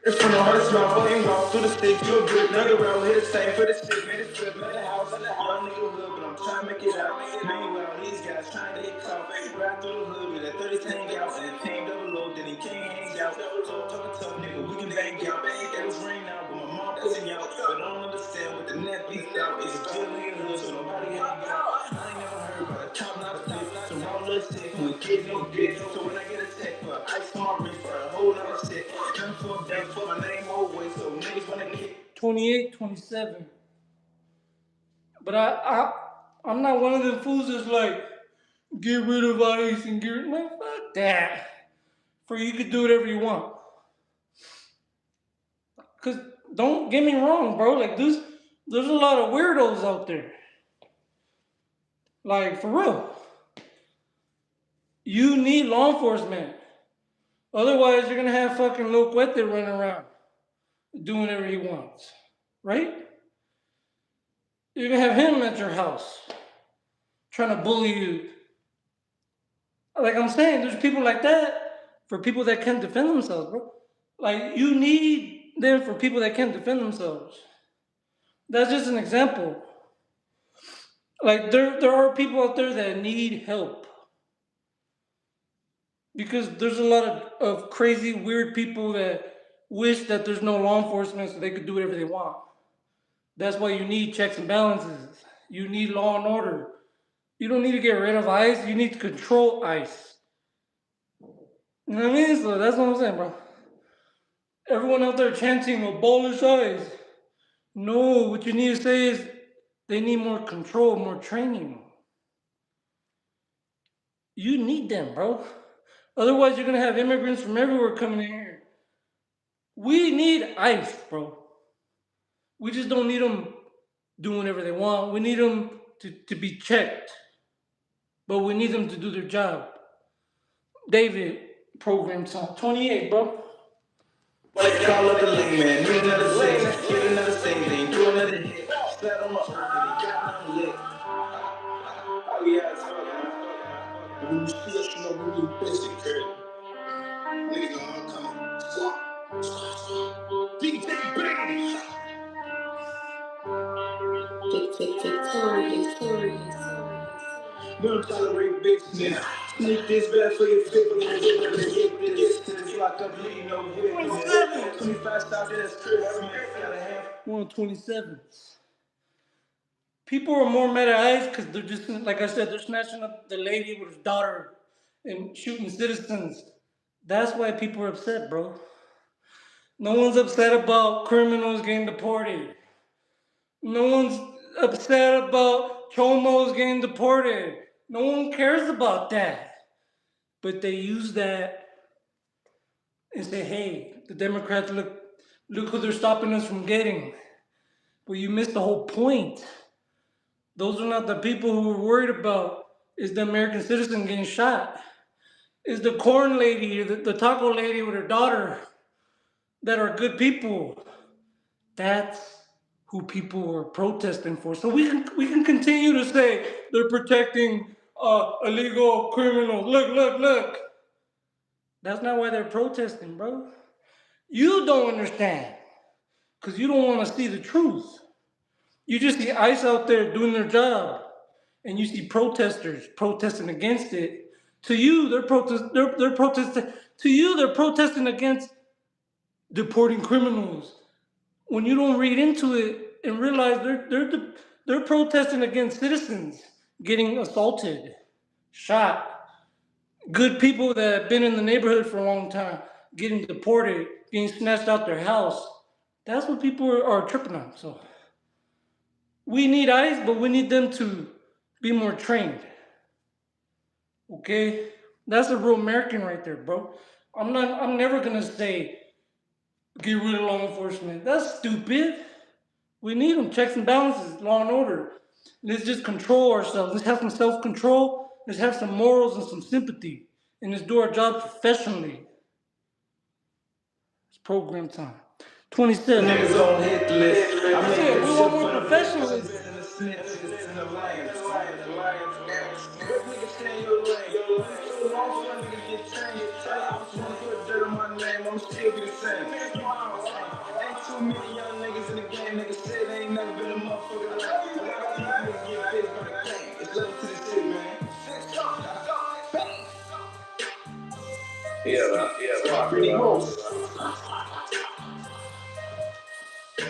It's from the hearse, my flame walk through the stick, you a grip, nugget round, hit the same for the stick, made it flip, let the house, young nigga hood, but I'm trying to make it out. Meanwhile, these guys trying to get caught, ride through the hood with a 30 tank out, and the team double low, then he can't hang out. Tough nigga, we can bang out. It was rain out, but my mom pulling out, but I don't understand what the net leaked out. It's a jail in the hood, so nobody hang out. I ain't never heard about a top not a flip, so my little sick when kids no dick. So when I get a check for ice on my wrist for a whole lot of shit, come for a day for my name always, so niggas wanna kick. 28, 27. But I'm not one of them fools that's like, get rid of ICE and get rid of, man, fuck that. For you could do whatever you want. Cause don't get me wrong, bro. Like there's a lot of weirdos out there. Like for real. You need law enforcement. Otherwise, you're gonna have fucking Lil Cuete running around doing whatever he wants, right? You're gonna have him at your house trying to bully you. Like I'm saying, there's people like that for people that can't defend themselves, bro. Like you need them for people that can't defend themselves. That's just an example. Like there are people out there that need help. Because there's a lot of crazy, weird people that wish that there's no law enforcement so they could do whatever they want. That's why you need checks and balances. You need law and order. You don't need to get rid of ICE. You need to control ICE. You know what I mean? So that's what I'm saying, bro. Everyone out there chanting abolish ICE. No, what you need to say is they need more control, more training. You need them, bro. Otherwise, you're going to have immigrants from everywhere coming in here. We need ICE, bro. We just don't need them doing whatever they want. We need them to be checked. But we need them to do their job. David, program time. 28, bro. Like call up the link, man. Need another six, get another thing, then do another hit. Sat on my open, got nothing lit. Oh yeah, it's fucking. When you see us, you know we really busy, Kurt. Nigga, I'm coming. Squad. DJ Bang. Victorious. We don't tolerate bitches. Sneak this back for your fit, but you don't get this. It's lock up, leave no witness. 25 stops, that's Christmas. Gotta have 127. People are more mad at ICE because they're just, like I said, they're snatching up the lady with his daughter and shooting citizens. That's why people are upset, bro. No one's upset about criminals getting deported. No one's upset about chomos getting deported. No one cares about that. But they use that and say, hey, the Democrats, look who they're stopping us from getting. But you missed the whole point. Those are not the people who we're worried about. Is the American citizen getting shot? Is the corn lady, the taco lady with her daughter that are good people? That's who people are protesting for. So we can continue to say they're protecting illegal criminals. Look. That's not why they're protesting, bro. You don't understand because you don't want to see the truth. You just see ICE out there doing their job, and you see protesters protesting against it. To you, they're protesting. To you, they're protesting against deporting criminals. When you don't read into it and realize they're protesting against citizens getting assaulted, shot, good people that have been in the neighborhood for a long time getting deported, getting snatched out their house. That's what people are tripping on. So we need ICE, but we need them to be more trained. Okay? That's a real American right there, bro. I'm never gonna say get rid of law enforcement. That's stupid. We need them. Checks and balances, law and order. Let's just control ourselves. Let's have some self-control. Let's have some morals and some sympathy. And let's do our job professionally. It's program time. 27. niggas on hit list. I'm We want more professionals. in the snitches and the lions. Niggas stay in your lane. long as niggas get trained. I just wanna put dirt on my name, I'ma still be the same. Ain't too many young niggas in the game, niggas say they ain't never been a motherfucker like. A lot of these niggas get bitched by the game. It's level to the shit, man. Yeah, pretty close.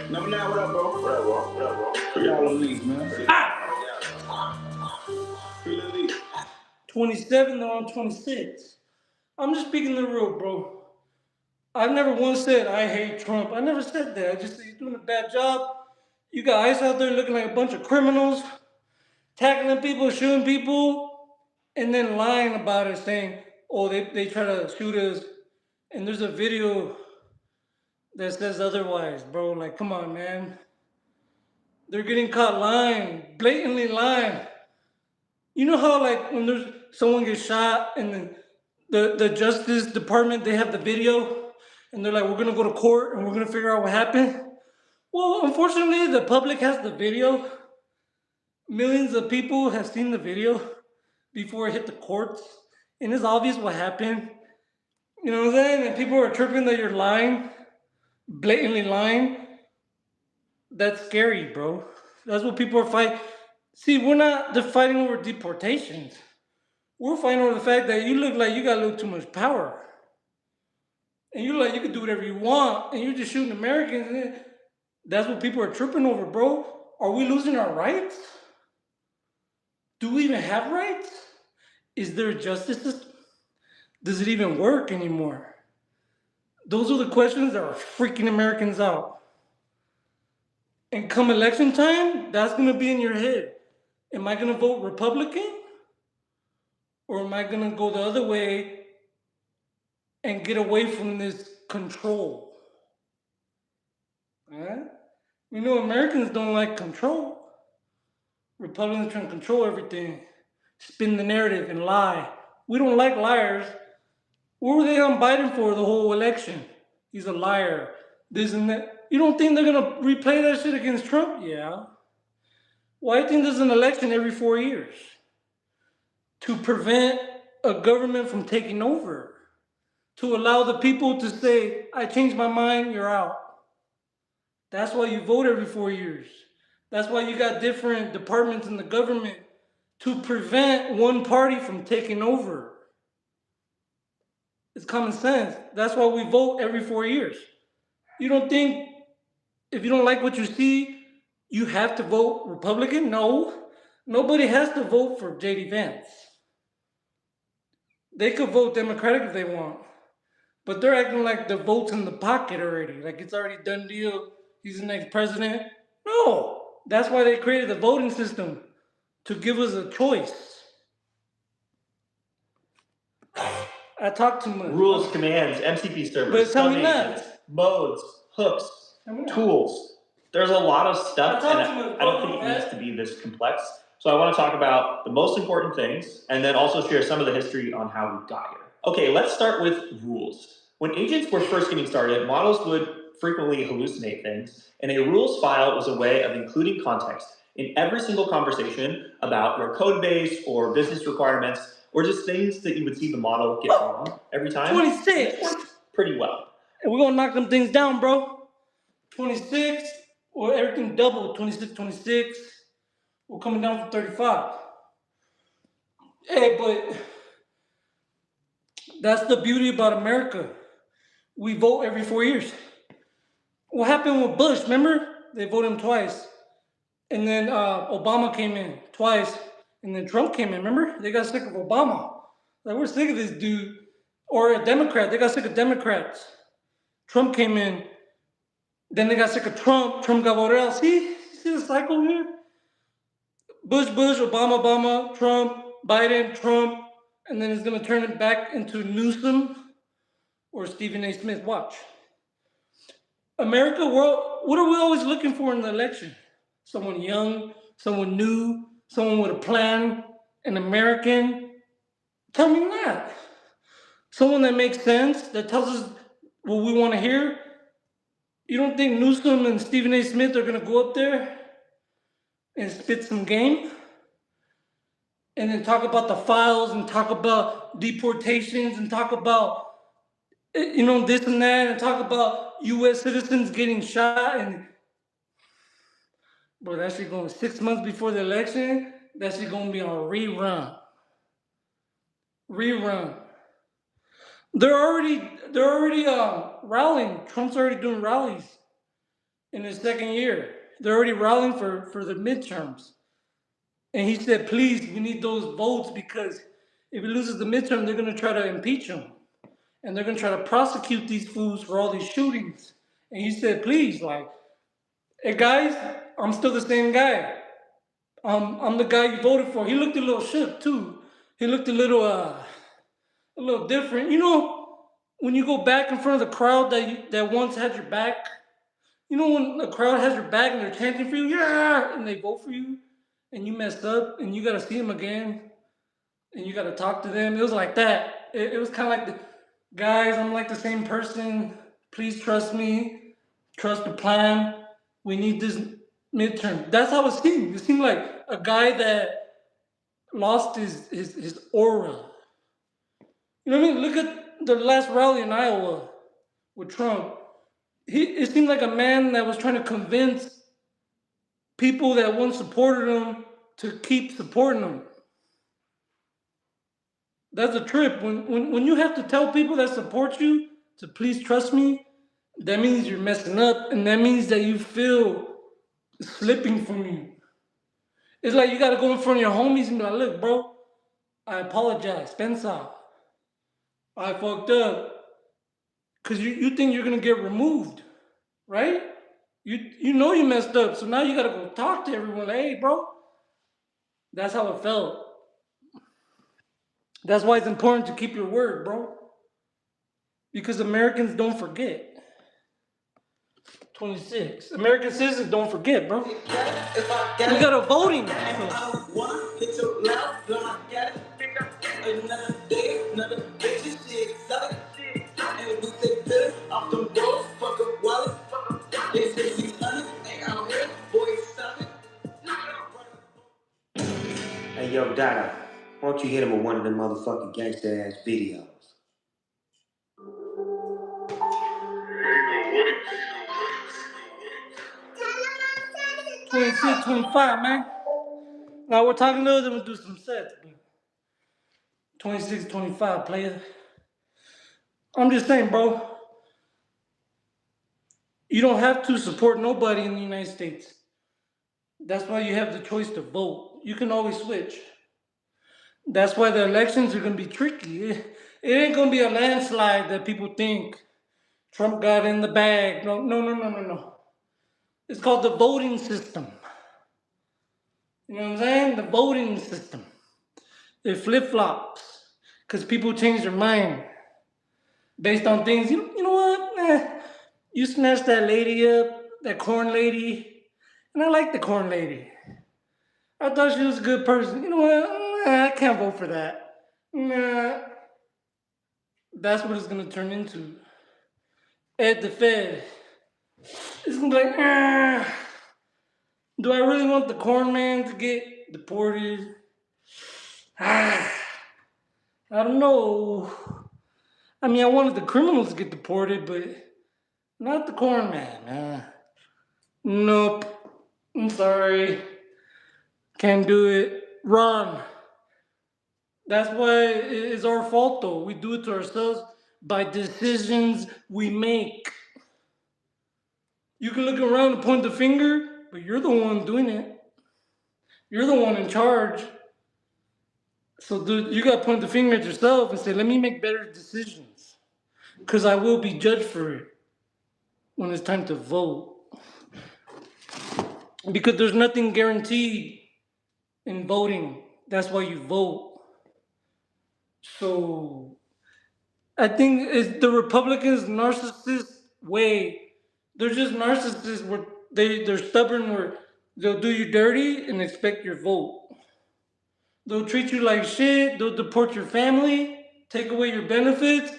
Number 9, what up, bro? Free all them leagues, man. Free the league. 27, they're on 26. I'm just speaking the real, bro. I've never once said I hate Trump. I never said that. I just said he's doing a bad job. You got ICE out there looking like a bunch of criminals, tackling people, shooting people, and then lying about it, saying, oh, they try to shoot us. And there's a video that says otherwise, bro. Like, come on, man. They're getting caught lying, blatantly lying. You know how, like, when there's someone gets shot and then the Justice Department, they have the video, and they're like, we're gonna go to court and we're gonna figure out what happened. Well, unfortunately, the public has the video. Millions of people have seen the video before it hit the courts, and it's obvious what happened. You know what I'm saying? And people are tripping that you're lying, blatantly lying. That's scary, bro. That's what people are fighting. See, we're not just fighting over deportations. We're fighting over the fact that you look like you got a little too much power. And you look like you can do whatever you want, and you're just shooting Americans. That's what people are tripping over, bro. Are we losing our rights? Do we even have rights? Is there a justice system? Does it even work anymore? Those are the questions that are freaking Americans out. And come election time, that's going to be in your head. Am I going to vote Republican? Or am I going to go the other way and get away from this control? Right? You know, Americans don't like control. Republicans trying to control everything, spin the narrative and lie. We don't like liars. What were they on Biden for the whole election? He's a liar. This and that. You don't think they're going to replay that shit against Trump? Yeah. Why do you think there's an election every 4 years? To prevent a government from taking over. To allow the people to say, I changed my mind, you're out. That's why you vote every 4 years. That's why you got different departments in the government to prevent one party from taking over. It's common sense. That's why we vote every 4 years. You don't think if you don't like what you see, you have to vote Republican? No. Nobody has to vote for J.D. Vance. They could vote Democratic if they want. But they're acting like the vote's in the pocket already. Like it's already done deal. He's the next president. No. That's why they created the voting system. To give us a choice. I talk too much. Rules, commands, MCP servers, But tell me agents, that. modes, hooks, tools. There's a lot of stuff, and I don't think it needs to be this complex. So I want to talk about the most important things, and then also share some of the history on how we got here. Okay, let's start with rules. When agents were first getting started, models would frequently hallucinate things, and a rules file was a way of including context in every single conversation about your code base or business requirements, or just things that you would see the model get wrong every time. 26. It worked pretty well. And we're gonna knock them things down, bro. 26, or everything double, 26, 26. We're coming down from 35. Hey, but that's the beauty about America. We vote every 4 years. What happened with Bush, remember? They voted him twice. And then Obama came in twice. And then Trump came in, remember? They got sick of Obama. Like, we're sick of this dude. Or a Democrat, they got sick of Democrats. Trump came in. Then they got sick of Trump. Trump got voted out. See the cycle here? Bush, Obama, Trump, Biden, Trump. And then it's going to turn it back into Newsom or Stephen A. Smith. Watch. America, what are we always looking for in the election? Someone young, someone new, someone with a plan, an American. Tell me that. Someone that makes sense, that tells us what we want to hear. You don't think Newsom and Stephen A. Smith are going to go up there and spit some game? and then talk about the files and talk about deportations and talk about, this and that, and talk about U.S. citizens getting shot. And bro, that shit going 6 months before the election. That shit gonna be on rerun. Rerun. They're already rallying. Trump's already doing rallies in his second year. They're already rallying for the midterms. And he said, please, we need those votes because if he loses the midterm, they're gonna try to impeach him. And they're gonna try to prosecute these fools for all these shootings. And he said, please, like, hey guys, I'm still the same guy. I'm the guy you voted for. He looked a little shook too. He looked a little different. When you go back in front of the crowd that once had your back. When the crowd has your back and they're chanting for you, yeah, and they vote for you, and you messed up, and you gotta see them again, and you gotta talk to them. It was like that. It was kind of like guys, I'm like the same person. Please trust me. Trust the plan. We need this midterm. That's how it seemed. It seemed like a guy that lost his aura. You know what I mean? Look at the last rally in Iowa with Trump. It seemed like a man that was trying to convince people that once supported him to keep supporting him. That's a trip. When you have to tell people that support you to please trust me, that means you're messing up, and that means that you feel slipping from you. It's like you gotta go in front of your homies and be like, look, bro, I apologize, Spencer. I fucked up. Cause you think you're gonna get removed, right? You know you messed up, so now you gotta go talk to everyone. Like, hey, bro. That's how it felt. That's why it's important to keep your word, bro. Because Americans don't forget. 26. American citizens don't forget, bro. We got a voting. Hey, yo, Dada, why don't you hit him with one of them motherfucking gangster ass videos? 26, 25, man. Now we're talking to them and do some sets. 26, 25, player. I'm just saying, bro. You don't have to support nobody in the United States. That's why you have the choice to vote. You can always switch. That's why the elections are going to be tricky. It ain't going to be a landslide that people think Trump got in the bag. No. It's called the voting system. You know what I'm saying? The voting system. It flip-flops because people change their mind based on things. You know what? You snatched that lady up, that corn lady, and I like the corn lady. I thought she was a good person. You know what? I can't vote for that. Nah. That's what it's going to turn into. Ed the Fed. It's going to be like, do I really want the corn man to get deported? I don't know. I mean, I wanted the criminals to get deported, but not the corn man. Nope. I'm sorry. Can't do it. Run. That's why it's our fault, though. We do it to ourselves by decisions we make. You can look around and point the finger, but you're the one doing it. You're the one in charge. So, dude, you got to point the finger at yourself and say, let me make better decisions. Because I will be judged for it when it's time to vote. Because there's nothing guaranteed in voting. That's why you vote. So, I think it's the Republicans' narcissist way. They're just narcissists where they're stubborn where they'll do you dirty and expect your vote. They'll treat you like shit, they'll deport your family, take away your benefits,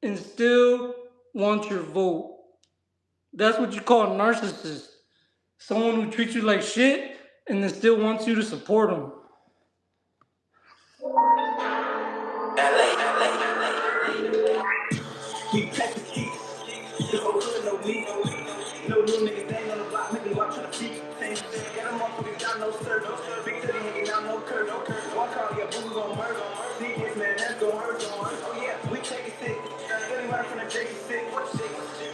and still want your vote. That's what you call a narcissist. Someone who treats you like shit and then still wants you to support them. block, make me walk to the feet. Got a motherfucker got no service. Big city hanging out, no curve. One call, yeah, boo gon' murder. See this man, that's gon' hurt. Oh yeah, we take it sick. Getting right from the Jason sick.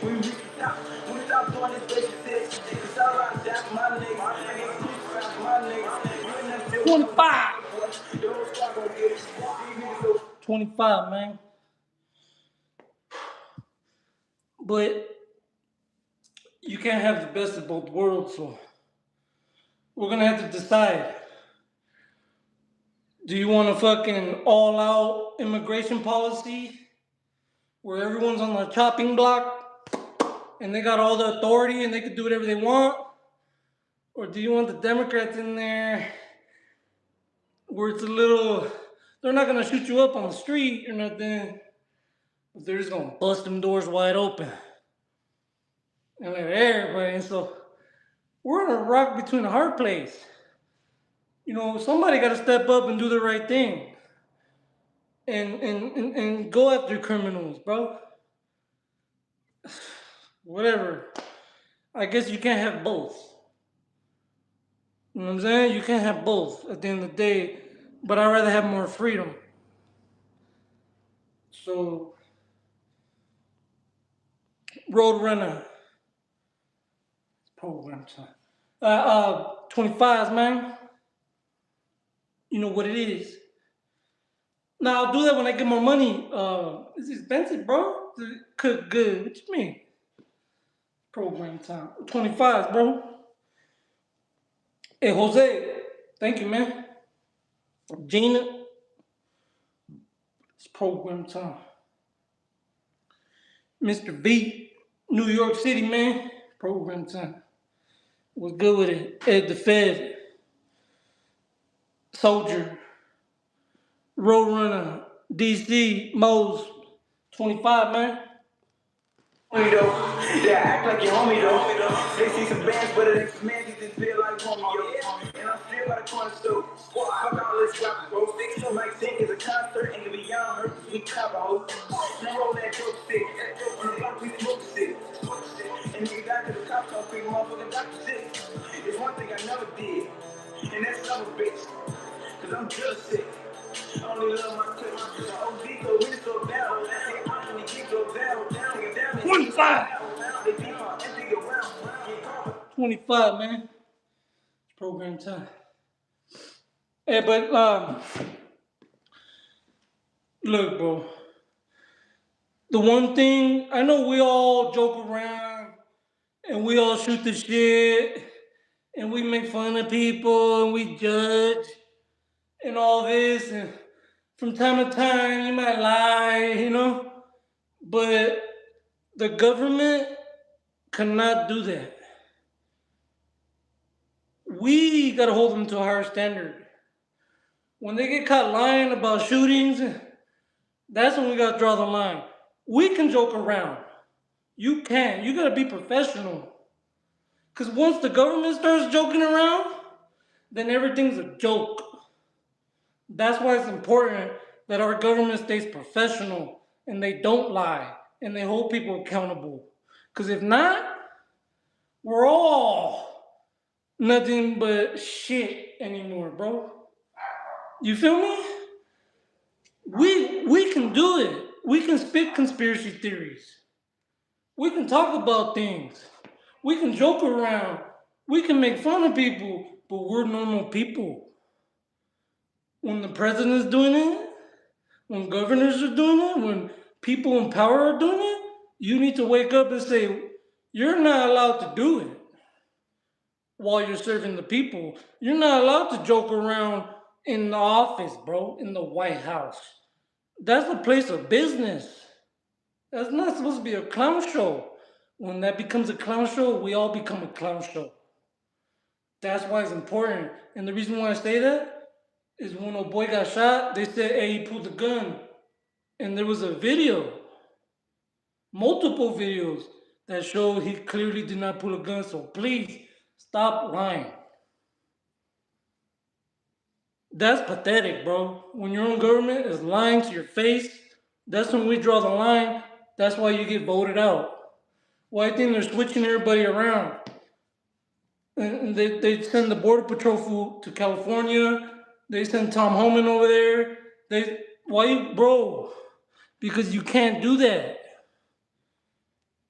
We reach the top. When we stop doing this basic shit, it's all about that my niggas. I get pushed my niggas. 25. 25, man. But you can't have the best of both worlds, so we're gonna have to decide. Do you want a fucking all-out immigration policy where everyone's on the chopping block and they got all the authority and they can do whatever they want? Or do you want the Democrats in there where it's a little, they're not gonna shoot you up on the street or nothing, but they're just gonna bust them doors wide open and let everybody in. So we're in a rock between a hard place. You know, somebody got to step up and do the right thing and go after criminals, bro. Whatever. I guess you can't have both. You know what I'm saying? You can't have both at the end of the day, but I'd rather have more freedom. So, Roadrunner program time. 25s, man. You know what it is. Now, I'll do that when I get more money. It's expensive, bro. To cook good. What you mean? Program time. 25s, bro. Hey, Jose. Thank you, man. Gina. It's program time. Mr. V. New York City, man. Program time. What's good with it? Ed the Fed. Soldier. Roadrunner. DC. Mose. 25, man. They act like your homie though. They see some bands, but it ain't semantics, just feel like Romeo. And I'm still by the corner store. Fuck all this rap, bro. So Mike think is a concert, and beyond her, we cover ho. Now roll that dope stick. On the block, we smoke shit. And niggas got to the cops, don't creep motherfucking doctor shit. It's one thing I never did, and that's love a bitch. Cause I'm just sick. I only love my clip. My OG go really so down. I'm gonna keep go down. 25. 25, man. It's program time. Hey, but look, bro. The one thing, I know we all joke around and we all shoot the shit and we make fun of people and we judge and all this, and from time to time you might lie, you know, but the government cannot do that. We gotta hold them to a higher standard. When they get caught lying about shootings, that's when we gotta draw the line. We can joke around. You can't. You gotta be professional. Because once the government starts joking around, then everything's a joke. That's why it's important that our government stays professional and they don't lie and they hold people accountable. Because if not, we're all nothing but shit anymore, bro. You feel me? We can do it. We can spit conspiracy theories. We can talk about things. We can joke around. We can make fun of people, but we're normal people. When the president's doing it, when governors are doing it, when people in power are doing it, you need to wake up and say, you're not allowed to do it while you're serving the people. You're not allowed to joke around in the office, bro, in the White House. That's a place of business. That's not supposed to be a clown show. When that becomes a clown show, we all become a clown show. That's why it's important. And the reason why I say that is when a boy got shot, they said, hey, he pulled the gun. And there was a video, multiple videos, that showed he clearly did not pull a gun. So please, stop lying. That's pathetic, bro. When your own government is lying to your face, that's when we draw the line. That's why you get voted out. Well, I think they're switching everybody around. And they send the Border Patrol to California. They send Tom Homan over there. Bro? Because you can't do that.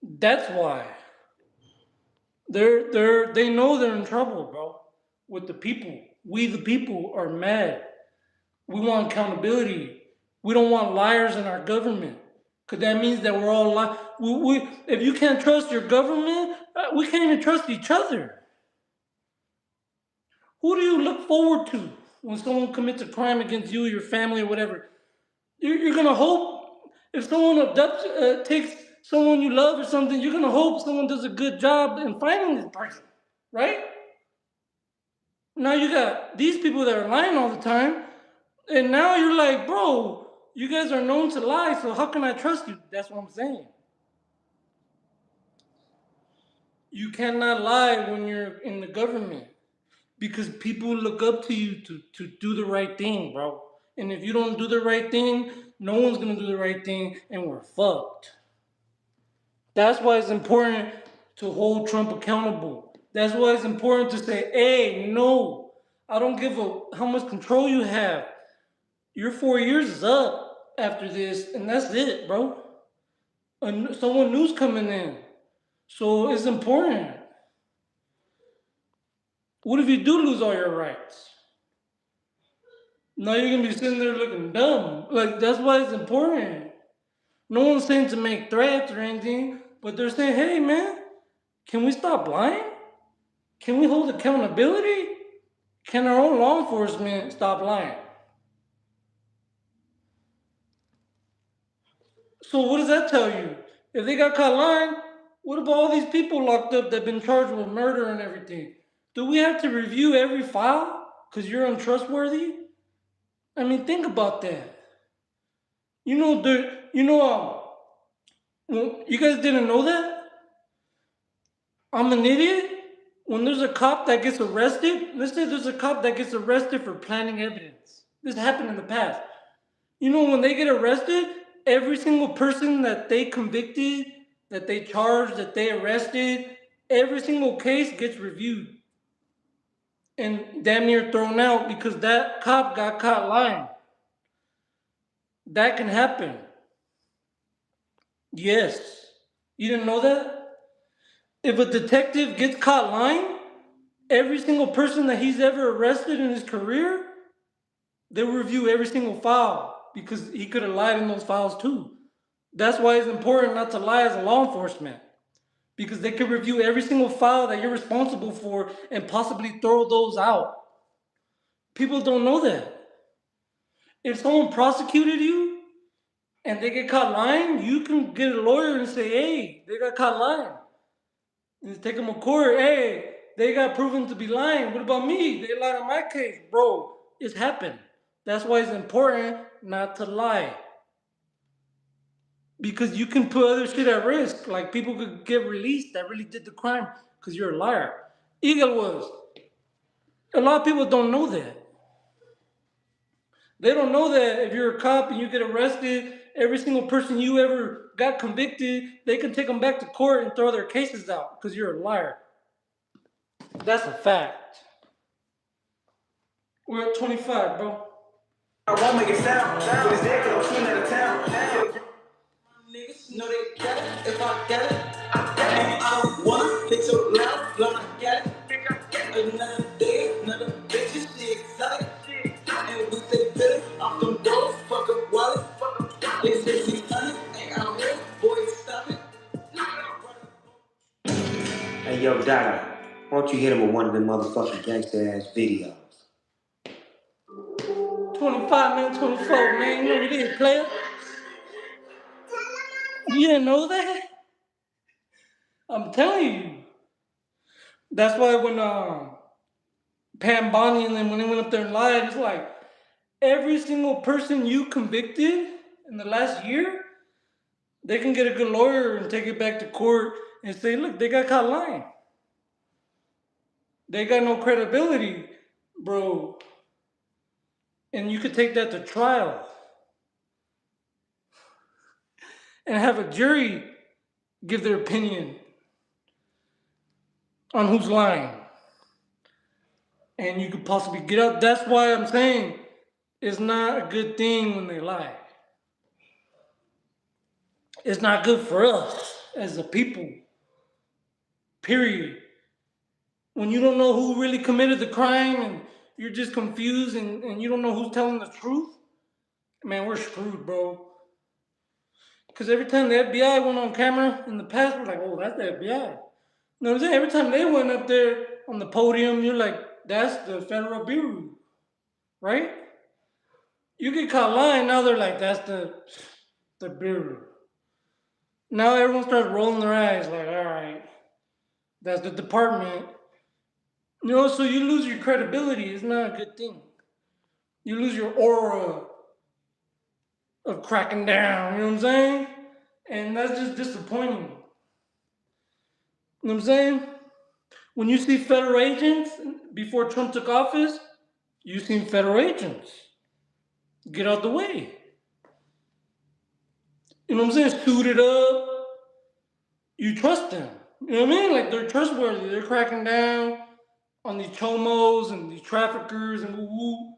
That's why. They know they're in trouble, bro. With the people. We the people are mad. We want accountability. We don't want liars in our government. Because that means that we're all if you can't trust your government, we can't even trust each other. Who do you look forward to when someone commits a crime against you, your family, or whatever? You're going to hope if someone takes someone you love or something, you're going to hope someone does a good job in finding this person, right? Now you got these people that are lying all the time, and now you're like, bro, you guys are known to lie, so how can I trust you? That's what I'm saying. You cannot lie when you're in the government because people look up to you to do the right thing, bro. And if you don't do the right thing, no one's gonna do the right thing, and we're fucked. That's why it's important to hold Trump accountable. That's why it's important to say, hey, no, I don't give a how much control you have. Your 4 years is up after this, and that's it, bro. Someone new's coming in. So it's important. What if you do lose all your rights? Now you're gonna be sitting there looking dumb. Like, that's why it's important. No one's saying to make threats or anything, but they're saying, hey man, can we stop lying? Can we hold accountability? Can our own law enforcement stop lying? So what does that tell you? If they got caught lying, what about all these people locked up that have been charged with murder and everything? Do we have to review every file because you're untrustworthy? I mean, think about that. You guys didn't know that? I'm an idiot. When there's a cop that gets arrested, let's say there's a cop that gets arrested for planting evidence. This happened in the past. When they get arrested, every single person that they convicted, that they charged, that they arrested, every single case gets reviewed and damn near thrown out because that cop got caught lying. That can happen. Yes. You didn't know that? If a detective gets caught lying, every single person that he's ever arrested in his career, they'll review every single file because he could have lied in those files too. That's why it's important not to lie as a law enforcement, because they can review every single file that you're responsible for and possibly throw those out. People don't know that. If someone prosecuted you and they get caught lying, you can get a lawyer and say, hey, they got caught lying. And take them to court. Hey, they got proven to be lying. What about me? They lied on my case. Bro, it's happened. That's why it's important not to lie. Because you can put other shit at risk. Like, people could get released that really did the crime because you're a liar. Eagle was. A lot of people don't know that. They don't know that if you're a cop and you get arrested, every single person you ever got convicted, they can take them back to court and throw their cases out because you're a liar. That's a fact. We're at 25, bro. I won't make it sound, but it's there because I'm shooting at a town. Niggas know they got it. If I got it, I don't wanna hit your loud, blow I got it. Another day, another bitch, she exotic. And we say Billy, off them doors, fuck up wallet. They say 600, ain't out here, boy, stop it. Hey, yo, Dada, why don't you hit him with one of them motherfucking gangster-ass videos? 25, man, 24, man. You know what it is, player? You didn't know that? I'm telling you. That's why when Pam Bondi and then when they went up there and lied, it's like every single person you convicted in the last year, they can get a good lawyer and take it back to court and say, look, they got caught lying. They got no credibility, bro. And you could take that to trial and have a jury give their opinion on who's lying. and you could possibly get out. That's why I'm saying it's not a good thing when they lie. It's not good for us as a people. Period. When you don't know who really committed the crime and you're just confused and you don't know who's telling the truth, man, we're screwed, bro. Because every time the FBI went on camera in the past, we're like, oh, that's the FBI. You know what I'm saying? Every time they went up there on the podium, you're like, that's the Federal Bureau, right? You get caught lying, now they're like, that's the Bureau. Now everyone starts rolling their eyes, like, all right, that's the department. You know, so you lose your credibility. It's not a good thing. You lose your aura of cracking down, you know what I'm saying? And that's just disappointing. You know what I'm saying? When you see federal agents before Trump took office, you seen federal agents. Get out the way. You know what I'm saying? Suited up. You trust them. You know what I mean? Like they're trustworthy. They're cracking down on these chomos and these traffickers and woo-woo.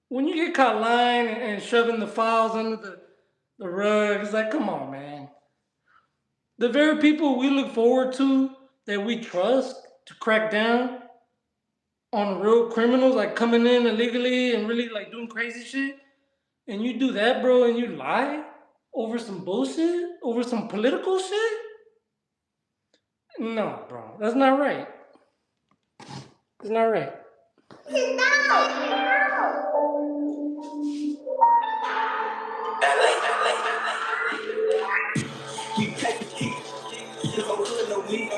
When you get caught lying and shoving the files under the rug, it's like, come on, man. The very people we look forward to, that we trust to crack down on real criminals, like coming in illegally and really like doing crazy shit, and you do that, bro, and you lie over some bullshit, over some political shit? No, bro, that's not right. It's not right. We take the key. The whole hood, no me.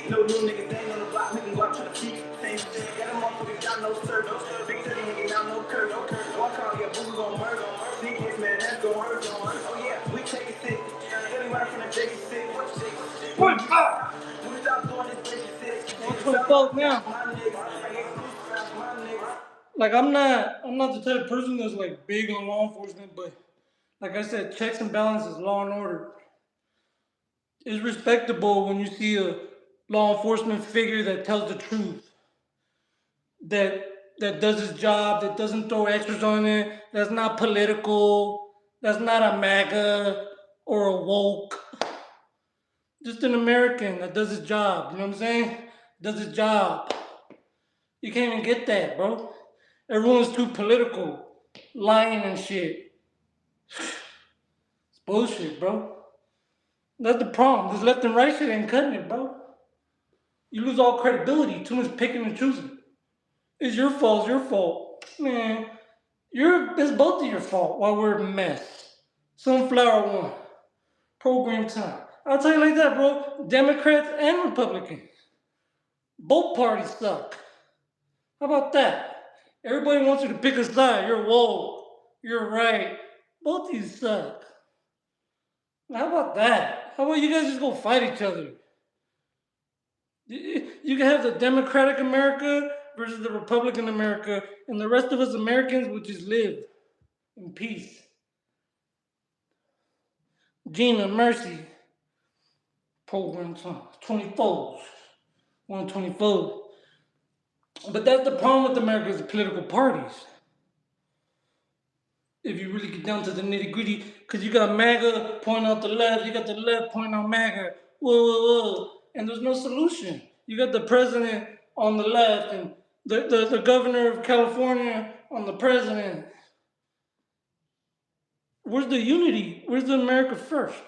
No new niggas ain't on the block. Niggas watch trying to keep things. Got a motherfucker got no serve. Big 30 nigga got no curve. One call, yeah, boo gon' murder. DKs, man, that's gon' hurt. Oh yeah, we take it sick. Really right from the Jason sick. What? We stop doing this Jason sick. 124 now. Like I'm not the type of person that's like big on law enforcement, but like I said, checks and balances, law and order. It's respectable when you see a law enforcement figure that tells the truth, that does his job, that doesn't throw extras on it, that's not political, that's not a MAGA or a woke. Just an American that does his job, you know what I'm saying? Does his job. You can't even get that, bro. Everyone's too political, lying and shit. It's bullshit, bro. That's the problem. This left and right shit ain't cutting it, bro. You lose all credibility. Too much picking and choosing. It's your fault. It's your fault. Man, it's both of your fault while we're a mess. Sunflower one. Program time. I'll tell you like that, bro. Democrats and Republicans. Both parties suck. How about that? Everybody wants you to pick a side. You're woke. You're right. Both of you suck. How about that? How about you guys just go fight each other? You can have the Democratic America versus the Republican America, and the rest of us Americans would just live in peace. Gina, Mercy, program time, 24s, 124. But that's the problem with America is the political parties. If you really get down to the nitty gritty, because you got MAGA pointing out the left, you got the left pointing out MAGA, whoa, and there's no solution. You got the president on the left and the governor of California on the president. Where's the unity? Where's the America first?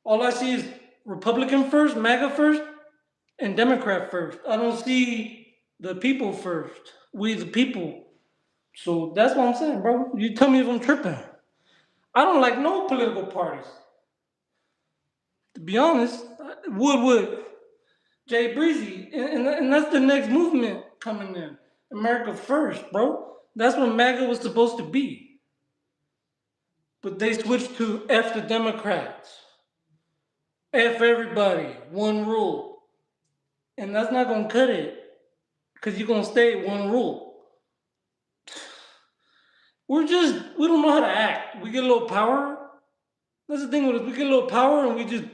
All I see is Republican first, MAGA first, and Democrat first. I don't see the people first. We the people. So that's what I'm saying, bro. You tell me if I'm tripping. I don't like no political parties. To be honest, Woodwood, Jay Breezy, and that's the next movement coming in. America first, bro. That's what MAGA was supposed to be. But they switched to F the Democrats. F everybody, one rule. And that's not gonna cut it. Because you're gonna stay at one rule. We don't know how to act. We get a little power. That's the thing with us. We get a little power and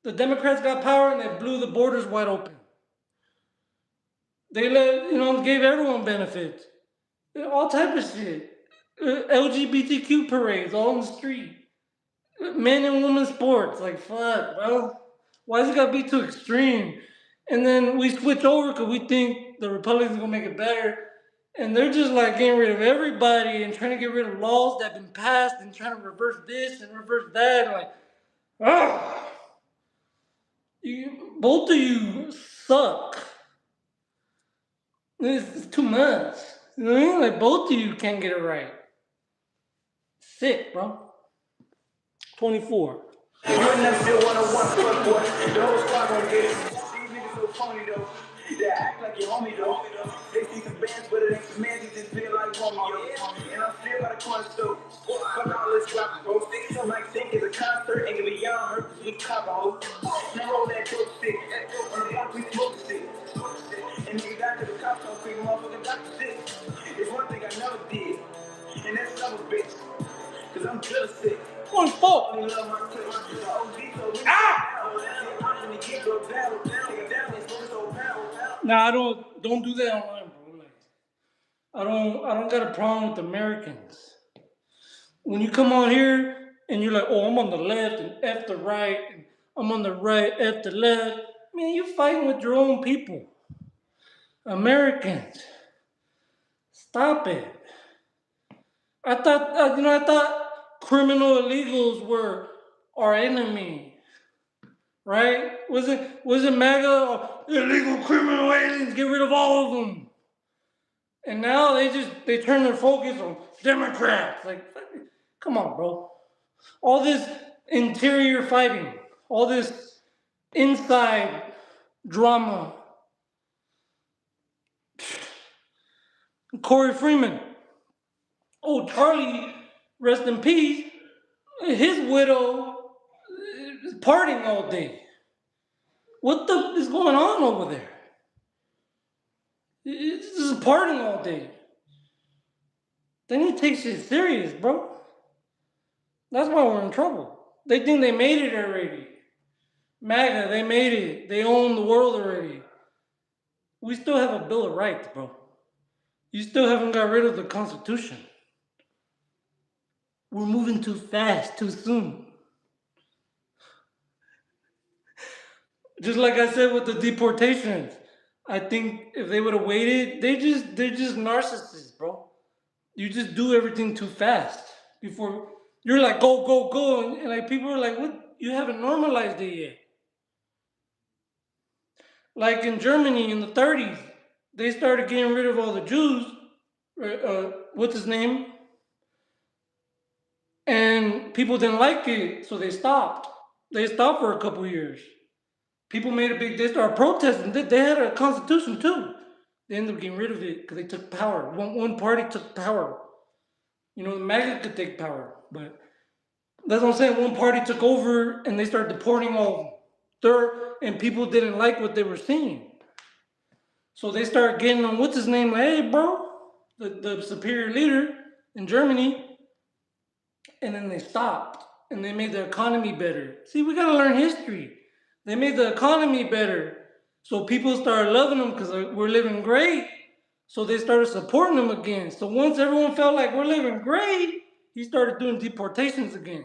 the Democrats got power and they blew the borders wide open. They gave everyone benefits. All type of shit. LGBTQ parades all in the street. Men and women sports. Like, fuck, bro. Why is it gotta be too extreme? And then we switch over because we think the Republicans are gonna make it better. And they're just like getting rid of everybody and trying to get rid of laws that have been passed and trying to reverse this and reverse that. And like, ah, both of you suck. It's too much. You know what I mean? Like, both of you can't get it right. Sick, bro. 24. When them still wanna one fuck boy, the whole squad gon' get it. These niggas so phony though. They act like your homie though. They see some bands, but it ain't some man. They just feel like Romeo. And I'm still by the corner store. Fuck all this rock, bro. Some like think it's a concert, ain't gonna be young, hurt 'cause we cop a hoe. Now roll that dope stick. On the block we smoke stick. And niggas got to the cops don't creep motherfucking doctor shit. It's one thing I never did, and that's love a bitch. Cause I'm just sick. One fuck. Nah, don't do that online, bro. Like, I don't got a problem with Americans. When you come on here and you're like, oh, I'm on the left and F the right, and I'm on the right, F the left. Man, you're fighting with your own people. Americans, stop it. I thought criminal illegals were our enemy, right? Was it MAGA or illegal criminal aliens? Get rid of all of them. And now they turn their focus on Democrats. Like, come on, bro. All this interior fighting, all this inside drama. Corey Freeman. Oh, Charlie, rest in peace. His widow is partying all day. What the is going on over there? It's just partying all day. They need to take shit serious, bro. That's why we're in trouble. They think they made it already. MAGA, they made it. They own the world already. We still have a Bill of Rights, bro. You still haven't got rid of the Constitution. We're moving too fast, too soon. Just like I said with the deportations. I think if they would have waited, they're just narcissists, bro. You just do everything too fast. Before you're like, go, go, go. And like people are like, what? You haven't normalized it yet. Like in Germany in the 30s, they started getting rid of all the Jews. What's his name? And people didn't like it, so they stopped. They stopped for a couple years. People made a big. They started protesting. They had a constitution too. They ended up getting rid of it because they took power. One party took power. You know, the MAGA could take power, but that's what I'm saying. One party took over and they started deporting all and people didn't like what they were seeing. So they started getting on what's his name? Like, hey, bro, the superior leader in Germany, and then they stopped and they made the economy better. See, we gotta learn history. They made the economy better, so people started loving them because we're living great. So they started supporting them again. So once everyone felt like we're living great, he started doing deportations again.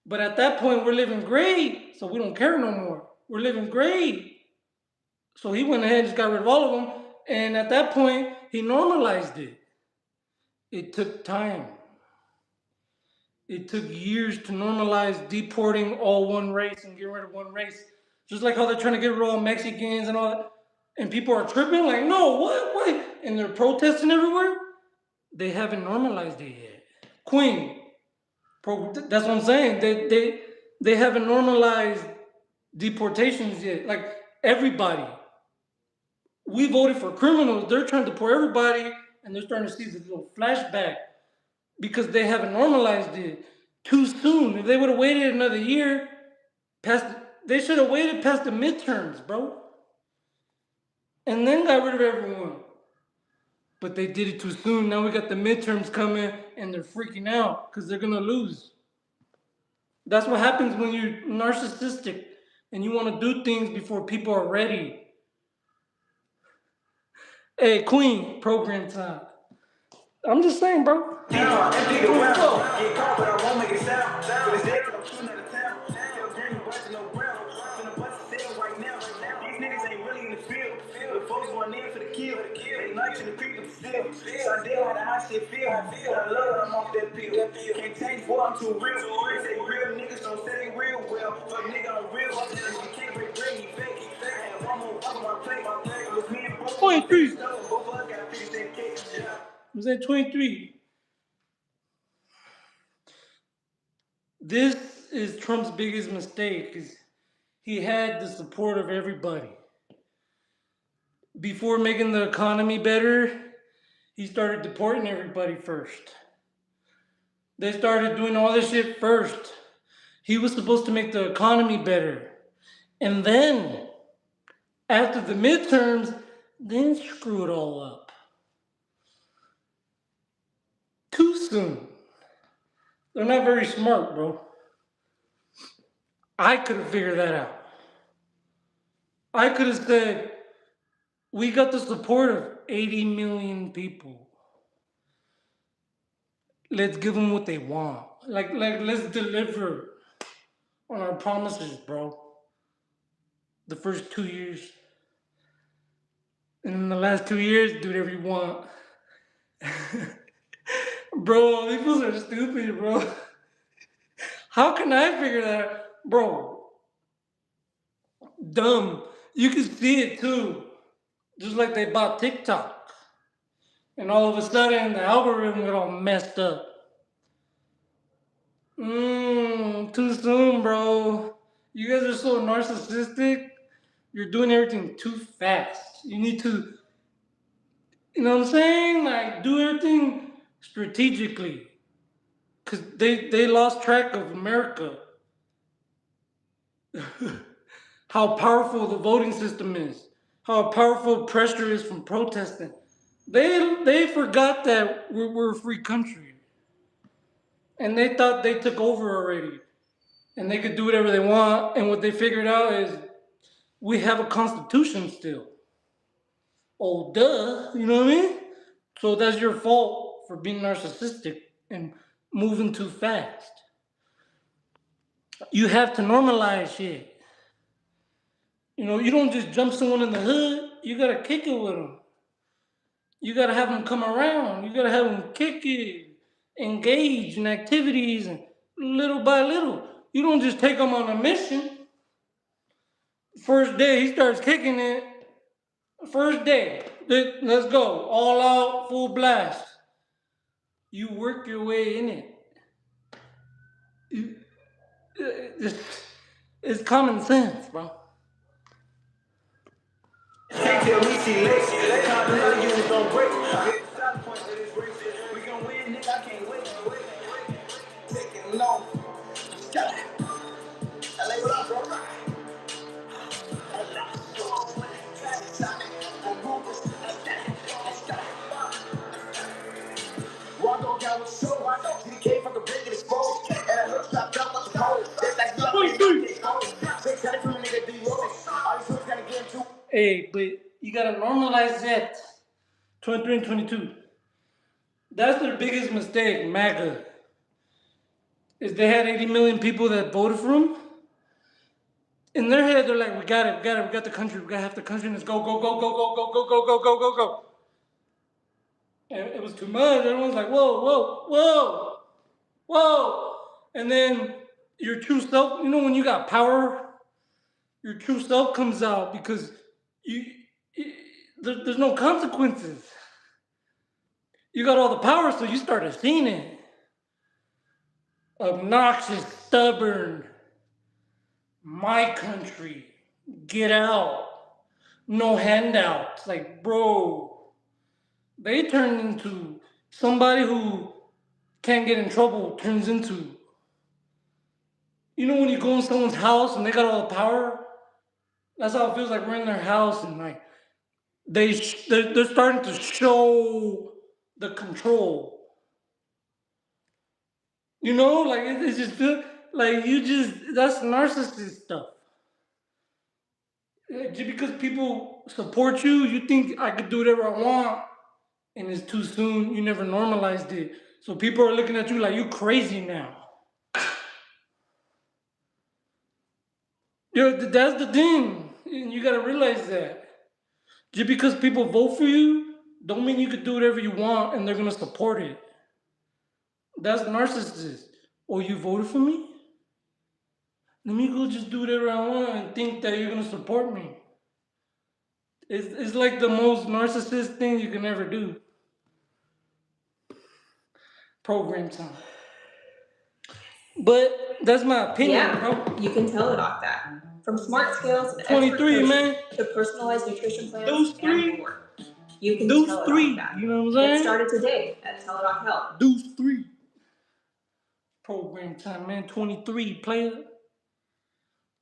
But at that point, we're living great, so we don't care no more. We're living great. So he went ahead and just got rid of all of them. And at that point, he normalized it. It took time. It took years to normalize deporting all one race and getting rid of one race. Just like how they're trying to get rid of all Mexicans and all that. And people are tripping like, no, what? And they're protesting everywhere. They haven't normalized it yet. Queen, that's what I'm saying. They haven't normalized deportations yet. Like everybody. We voted for criminals. They're trying to deport everybody, and they're starting to see this little flashback because they haven't normalized it too soon. If they would have waited another year, they should have waited past the midterms, bro. And then got rid of everyone. But they did it too soon. Now we got the midterms coming and they're freaking out because they're going to lose. That's what happens when you're narcissistic and you want to do things before people are ready. Hey, Queen, program time. I'm just saying, bro. Get caught, but I won't make it sound. But it's dead, 'cause I'm shooting out of town. Still green, busting no ground. Finna bust a sale right now. These niggas ain't really in the field. The folks going in for the kill. They nights in the creek with the steel. Sunday how the hot shit feel. But I love when I'm off that pill. Can't change, boy, I'm too real. They say real niggas don't say they real well. Fuck nigga, I'm real. If you can't break bread, he fake. I had one more up on my plate. It was me and both. 23. Both of us got 50 cent cakes. Was that 23? This is Trump's biggest mistake. Is he had the support of everybody. Before making the economy better, he started deporting everybody first. They started doing all this shit first. He was supposed to make the economy better. And then, after the midterms, then screw it all up. Too soon. They're not very smart, bro. I could have figured that out. I could have said, we got the support of 80 million people. Let's give them what they want. Like let's deliver on our promises, bro. The first 2 years. And in the last 2 years, do whatever you want. Bro, people are stupid, bro. How can I figure that out? Bro, dumb. You can see it too. Just like they bought TikTok. And all of a sudden, the algorithm got all messed up. Too soon, bro. You guys are so narcissistic. You're doing everything too fast. You need to, you know what I'm saying? Like, do everything strategically. Because they lost track of America. How powerful the voting system is. How powerful pressure is from protesting. They forgot that we're a free country. And they thought they took over already. And they could do whatever they want. And what they figured out is we have a constitution still. Oh, duh. You know what I mean? So that's your fault for being narcissistic and moving too fast. You have to normalize shit. You know, you don't just jump someone in the hood. You gotta kick it with them. You gotta have them come around. You gotta have them kick it, engage in activities, and little by little. You don't just take them on a mission. First day he starts kicking it. First day, let's go, all out, full blast. You work your way in it. It's common sense, bro. Can't tell me she late. Time to know you was gon' break. Stop point to this race. We gon' win, nigga. I can't wait. Taking long. LA, what up, bro? Walk on down with the show. GK from the big and exposed. And I look stopped up with the cold. That's nothing. 600 from a nigga D-Roll. All these hooks gotta get into. Hey, but you gotta normalize that. 23 and 22. That's their biggest mistake, MAGA. Is they had 80 million people that voted for him. In their head, they're like, we got it, we got the country, we got half the country, let's go, go, go, go, go, go, go, go, go, go, go, go. And it was too much. Everyone's like, whoa, whoa, whoa, whoa. And then your true self, you know, when you got power, your true self comes out because there's no consequences. You got all the power, so you started seeing it. Obnoxious, stubborn, my country, get out, no handouts. Like, bro, they turned into somebody who can't get in trouble, turns into, you know, when you go in someone's house and they got all the power, that's how it feels like we're in their house and like, they're starting to show the control. You know, like it just feel like that's narcissist stuff. Just because people support you, you think I could do whatever I want, and it's too soon. You never normalized it, so people are looking at you like you crazy now. That's the thing, and you gotta realize that. Just because people vote for you, don't mean you could do whatever you want and they're gonna support it. That's narcissist. Oh, you voted for me? Let me go just do whatever I want and think that you're gonna support me. It's like the most narcissist thing you can ever do. Program time. But that's my opinion, Yeah, bro. you can tell it off that. From smart skills and expert 23, coaching man. to personalized nutrition plans Deuce and 3. more. You can Deuce tell it 3. off that. You know what I'm saying? Get started today at Teladoc Health. Deuce 3. Program time, man. 23, player.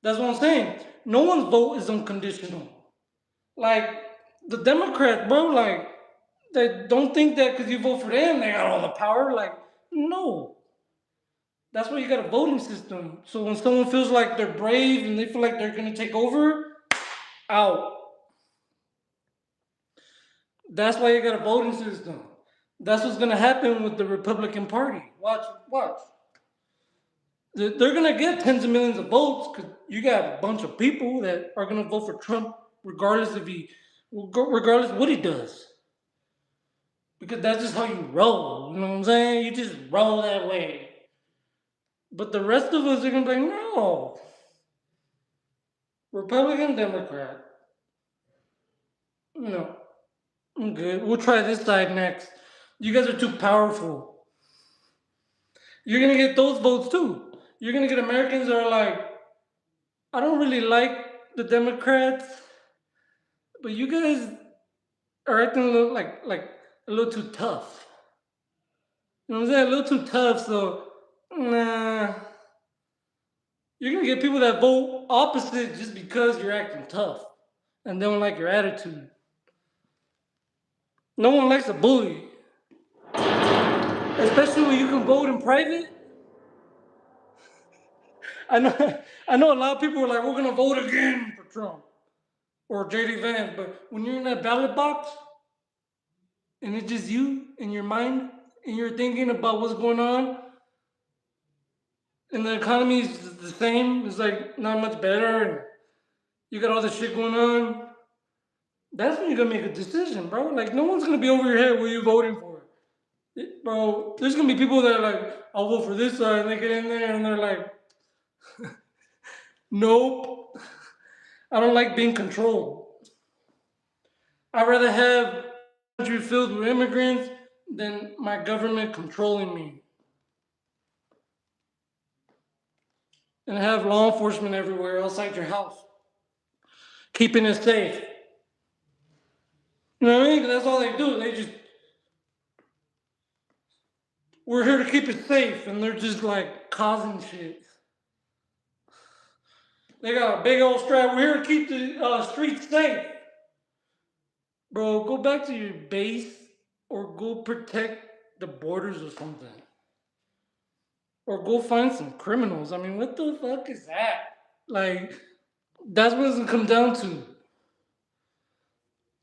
That's what I'm saying. No one's vote is unconditional. Like, the Democrats, bro, like, they don't think that because you vote for them, they got all the power. Like, no. That's why you got a voting system. So when someone feels like they're brave and they feel like they're going to take over, out. That's why you got a voting system. That's what's going to happen with the Republican Party. Watch. They're going to get tens of millions of votes because you got a bunch of people that are going to vote for Trump regardless regardless of what he does. Because that's just how you roll. You know what I'm saying? You just roll that way. But the rest of us are going to be like, no. Republican, Democrat. No. I'm good. We'll try this side next. You guys are too powerful. You're going to get those votes too. You're going to get Americans that are like, I don't really like the Democrats, but you guys are acting a little like a little too tough. You know what I'm saying? A little too tough, so nah. You're gonna get people that vote opposite just because you're acting tough and they don't like your attitude. No one likes a bully. Especially when you can vote in private. I know I know a lot of people are like, we're gonna vote again for Trump or JD Vance, but when you're in that ballot box and it's just you in your mind and you're thinking about what's going on and the economy is the same, it's like not much better and you got all this shit going on, that's when you're gonna make a decision, bro. Like no one's gonna be over your head what you voting for. Bro, there's gonna be people that are like, I'll vote for this side, and they get in there and they're like, nope, I don't like being controlled. I'd rather have a country filled with immigrants than my government controlling me. And have law enforcement everywhere outside your house, keeping it safe. You know what I mean? That's all they do. We're here to keep it safe, and they're just like causing shit. They got a big old strap. We're here to keep the streets safe. Bro, go back to your base or go protect the borders or something. Or go find some criminals. I mean, what the fuck is that? Like, that's what it's gonna come down to.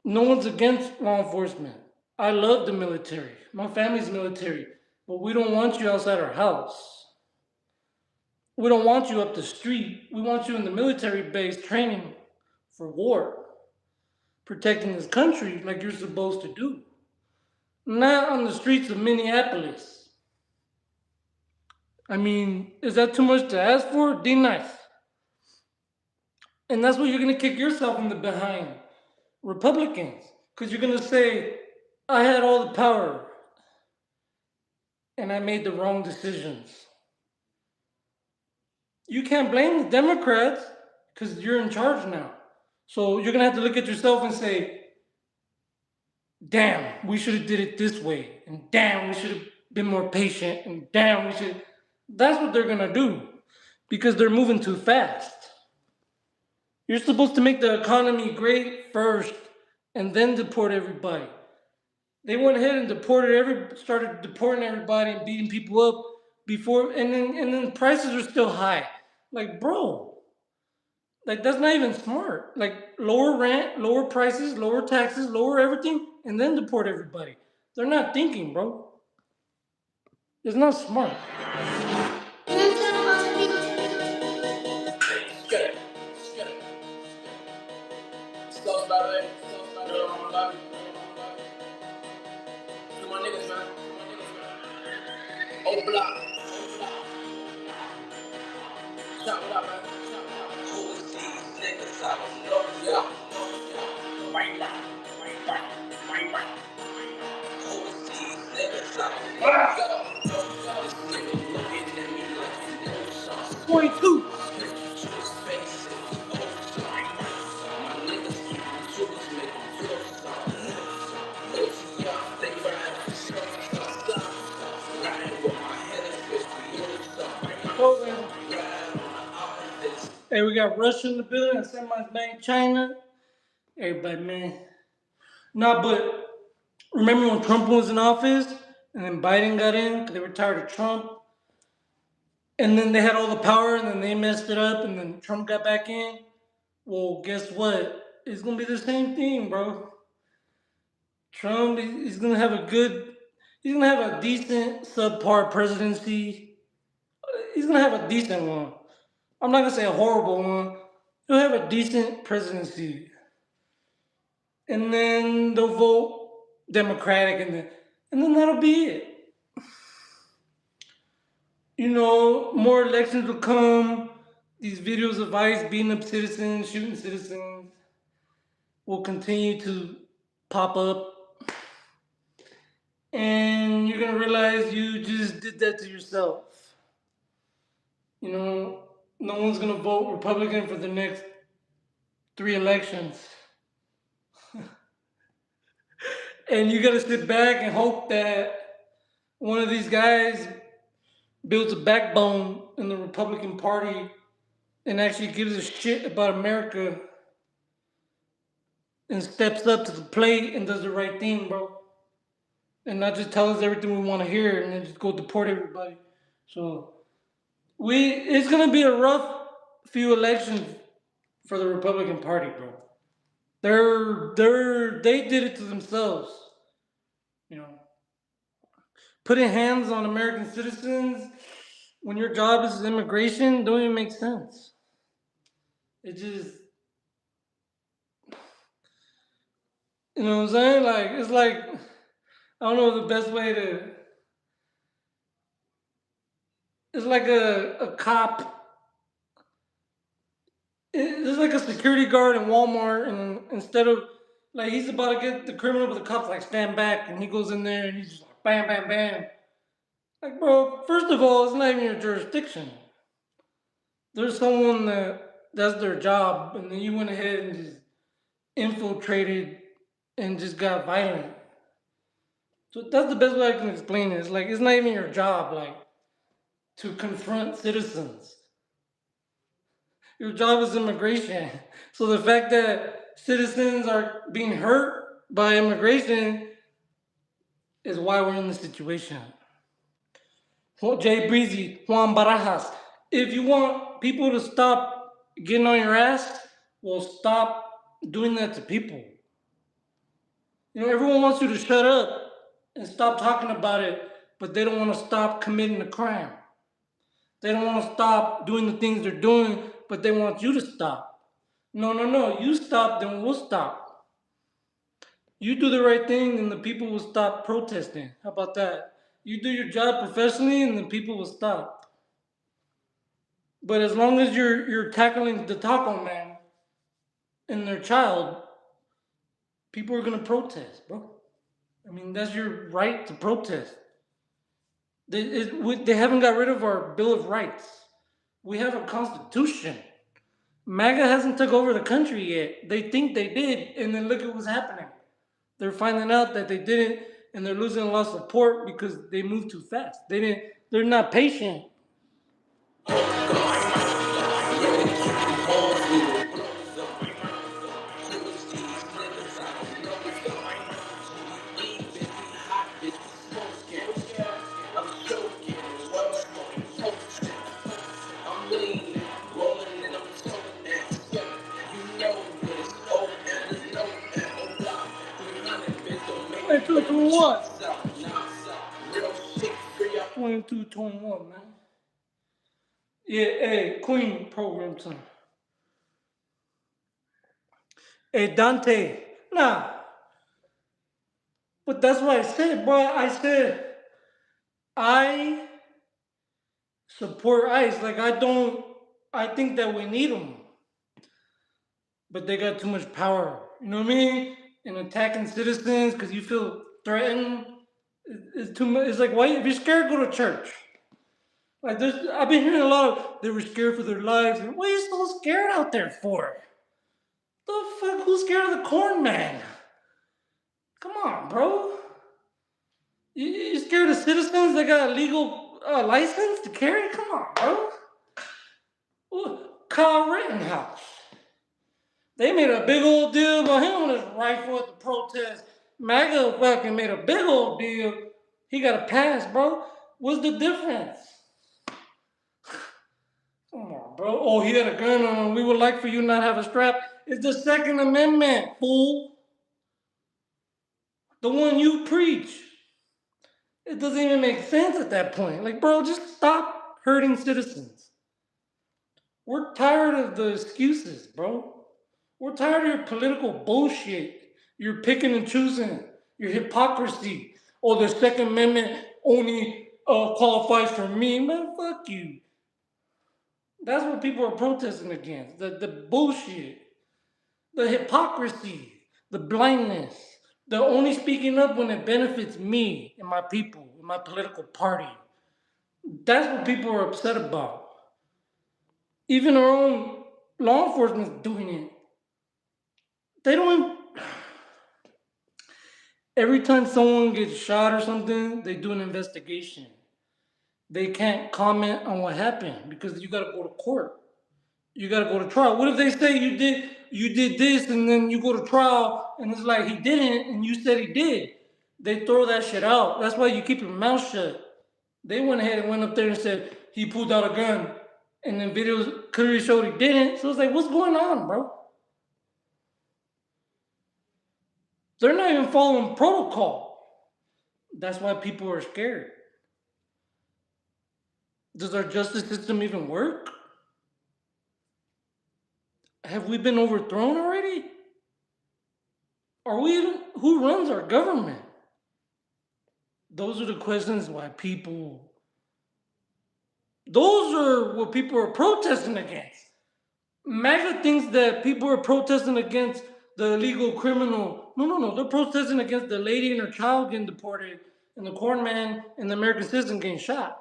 No one's against law enforcement. I love the military. My family's military. But we don't want you outside our house. We don't want you up the street. We want you in the military base training for war, protecting this country like you're supposed to do. Not on the streets of Minneapolis. I mean, is that too much to ask for? Be nice. And that's what you're going to kick yourself in the behind. Republicans. Because you're going to say, I had all the power and I made the wrong decisions. You can't blame the Democrats because you're in charge now. So you're going to have to look at yourself and say, damn, we should have did it this way. And damn, we should have been more patient. And damn, we should. That's what they're going to do because they're moving too fast. You're supposed to make the economy great first and then deport everybody. They went ahead and started deporting everybody and beating people up before, and then prices are still high. Like, bro, Like that's not even smart. Like lower rent, lower prices, lower taxes, lower everything, and then deport everybody. They're not thinking, bro. It's not smart. Oh, block. Shout it out, man. Who is these niggas? I don't know. Yeah. Right now. Right now. Who is these niggas? I don't know. This nigga looking at me like he knows something. 22. To his face, if he owes something. My niggas keep the tools, make him feel something. ATF, they ride for something. Riding with my head is bitch, we owe something. Hey, we got Russia in the building. I sent my bank China. Everybody, man. Nah, but remember when Trump was in office and then Biden got in because they were tired of Trump? And then they had all the power and then they messed it up and then Trump got back in? Well, guess what? It's going to be the same thing, bro. Trump is going to have he's going to have a decent subpar presidency. He's going to have a decent one. I'm not going to say a horrible one. He'll have a decent presidency. And then they'll vote Democratic and then that'll be it. You know, more elections will come. These videos of ICE beating up citizens, shooting citizens will continue to pop up. And you're gonna realize you just did that to yourself. You know, no one's gonna vote Republican for the next 3 elections. And you gotta sit back and hope that one of these guys builds a backbone in the Republican Party and actually gives a shit about America and steps up to the plate and does the right thing, bro. And not just tell us everything we want to hear and then just go deport everybody. So it's gonna be a rough few elections for the Republican Party, bro. They did it to themselves, you know. Putting hands on American citizens when your job is immigration don't even make sense. It just, you know what I'm saying? Like, it's like, I don't know the best way to, it's like a cop. It's like a security guard in Walmart, and instead of, like, he's about to get the criminal, but the cop's like, stand back, and he goes in there and he's just like, bam, bam, bam. Like, bro, first of all, it's not even your jurisdiction. There's someone that's their job, and then you went ahead and just infiltrated and just got violent. So that's the best way I can explain it. It's like, it's not even your job, like, to confront citizens. Your job is immigration. So the fact that citizens are being hurt by immigration is why we're in this situation. Jay Breezy, Juan Barajas. If you want people to stop getting on your ass, well, stop doing that to people. You know, everyone wants you to shut up and stop talking about it, but they don't want to stop committing a crime. They don't want to stop doing the things they're doing, but they want you to stop. No. You stop, then we'll stop. You do the right thing, and the people will stop protesting. How about that? You do your job professionally, and the people will stop. But as long as you're tackling the taco man and their child, people are gonna protest, bro. I mean, that's your right to protest. They haven't got rid of our Bill of Rights. We have a constitution. MAGA hasn't took over the country yet. They think they did, and then look at what's happening. They're finding out that they didn't, and they're losing a lot of support because they moved too fast. They're not patient. Hey, 21. 22, 21, man. Yeah, hey, Queen program time. Hey, Dante. Nah, but that's what I said, bro. I said I support ICE. Like, I think that we need them. But they got too much power. You know what I mean? And attacking citizens because you feel threatened. It's too much. It's like, why? If you're scared, go to church. Like, I've been hearing a lot of they were scared for their lives. And what are you so scared out there for? The fuck? Who's scared of the corn man? Come on, bro. You scared of citizens that got a legal license to carry? Come on, bro. Ooh, Kyle Rittenhouse. They made a big old deal about him with his rifle at the protest. MAGA fucking made a big old deal. He got a pass, bro. What's the difference? Come on, bro. Oh, he had a gun on him. We would like for you not have a strap. It's the Second Amendment, fool. The one you preach. It doesn't even make sense at that point. Like, bro, just stop hurting citizens. We're tired of the excuses, bro. We're tired of your political bullshit. You're picking and choosing. Your hypocrisy. Oh, the Second Amendment only qualifies for me. Man, fuck you. That's what people are protesting against. The bullshit. The hypocrisy. The blindness. The only speaking up when it benefits me and my people, and my political party. That's what people are upset about. Even our own law enforcement is doing it. They don't. Every time someone gets shot or something, they do an investigation. They can't comment on what happened because you gotta go to court. You gotta go to trial. What if they say you did this and then you go to trial and it's like he didn't and you said he did? They throw that shit out. That's why you keep your mouth shut. They went ahead and went up there and said he pulled out a gun. And then videos clearly showed he didn't. So it's like, what's going on, bro? They're not even following protocol. That's why people are scared. Does our justice system even work? Have we been overthrown already? Are we even, who runs our government? Those are the questions why people, those are what people are protesting against. MAGA thinks that people are protesting against the illegal criminal. No. They're protesting against the lady and her child getting deported and the corn man and the American citizen getting shot.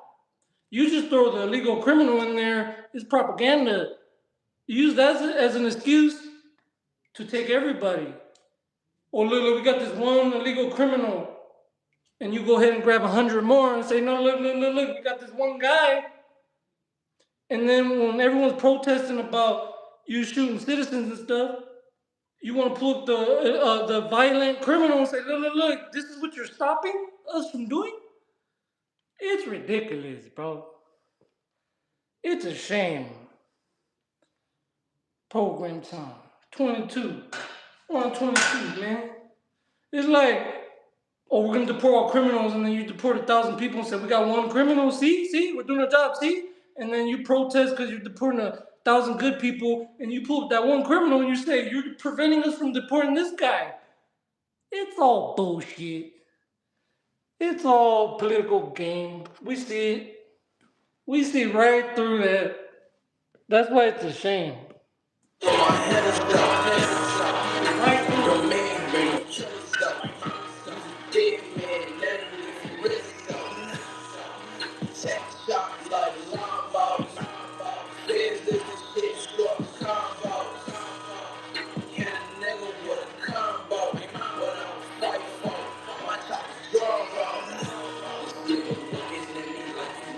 You just throw the illegal criminal in there, it's propaganda. You use that as an excuse to take everybody. Oh, look, we got this one illegal criminal. And you go ahead and grab 100 more and say, no, look, we got this one guy. And then when everyone's protesting about you shooting citizens and stuff, you want to pull up the violent criminal and say, look, this is what you're stopping us from doing? It's ridiculous, bro. It's a shame. Program time. 22. 122, man. It's like, oh, we're going to deport all criminals, and then you deport 1,000 people and say, we got one criminal. See, we're doing our job, see? And then you protest because you're deporting 1,000 good people, and you pull up that one criminal and you say, you're preventing us from deporting this guy. It's all bullshit. It's all political game. We see it. We see right through that. That's why it's a shame. Right through it.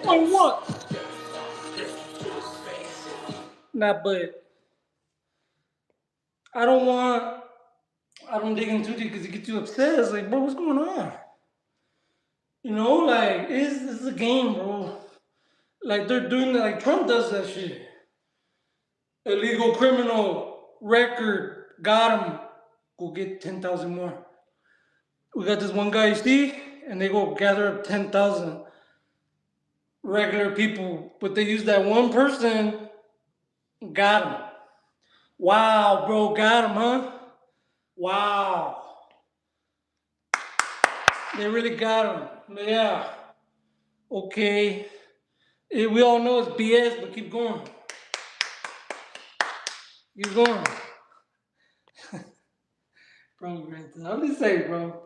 On what? Nah, but I don't dig into it because it gets you upset. It's like, bro, what's going on? You know, like, it's a game, bro. Like, they're doing that, like, Trump does that shit. Illegal criminal, record, got him. Go get 10,000 more. We got this one guy, you see, and they go gather up 10,000 regular people, but they use that one person, got him. Wow, bro, got him, huh? Wow. They really got him. Yeah. Okay. We all know it's BS, but keep going. Keep going. Bro, I'm just saying, bro.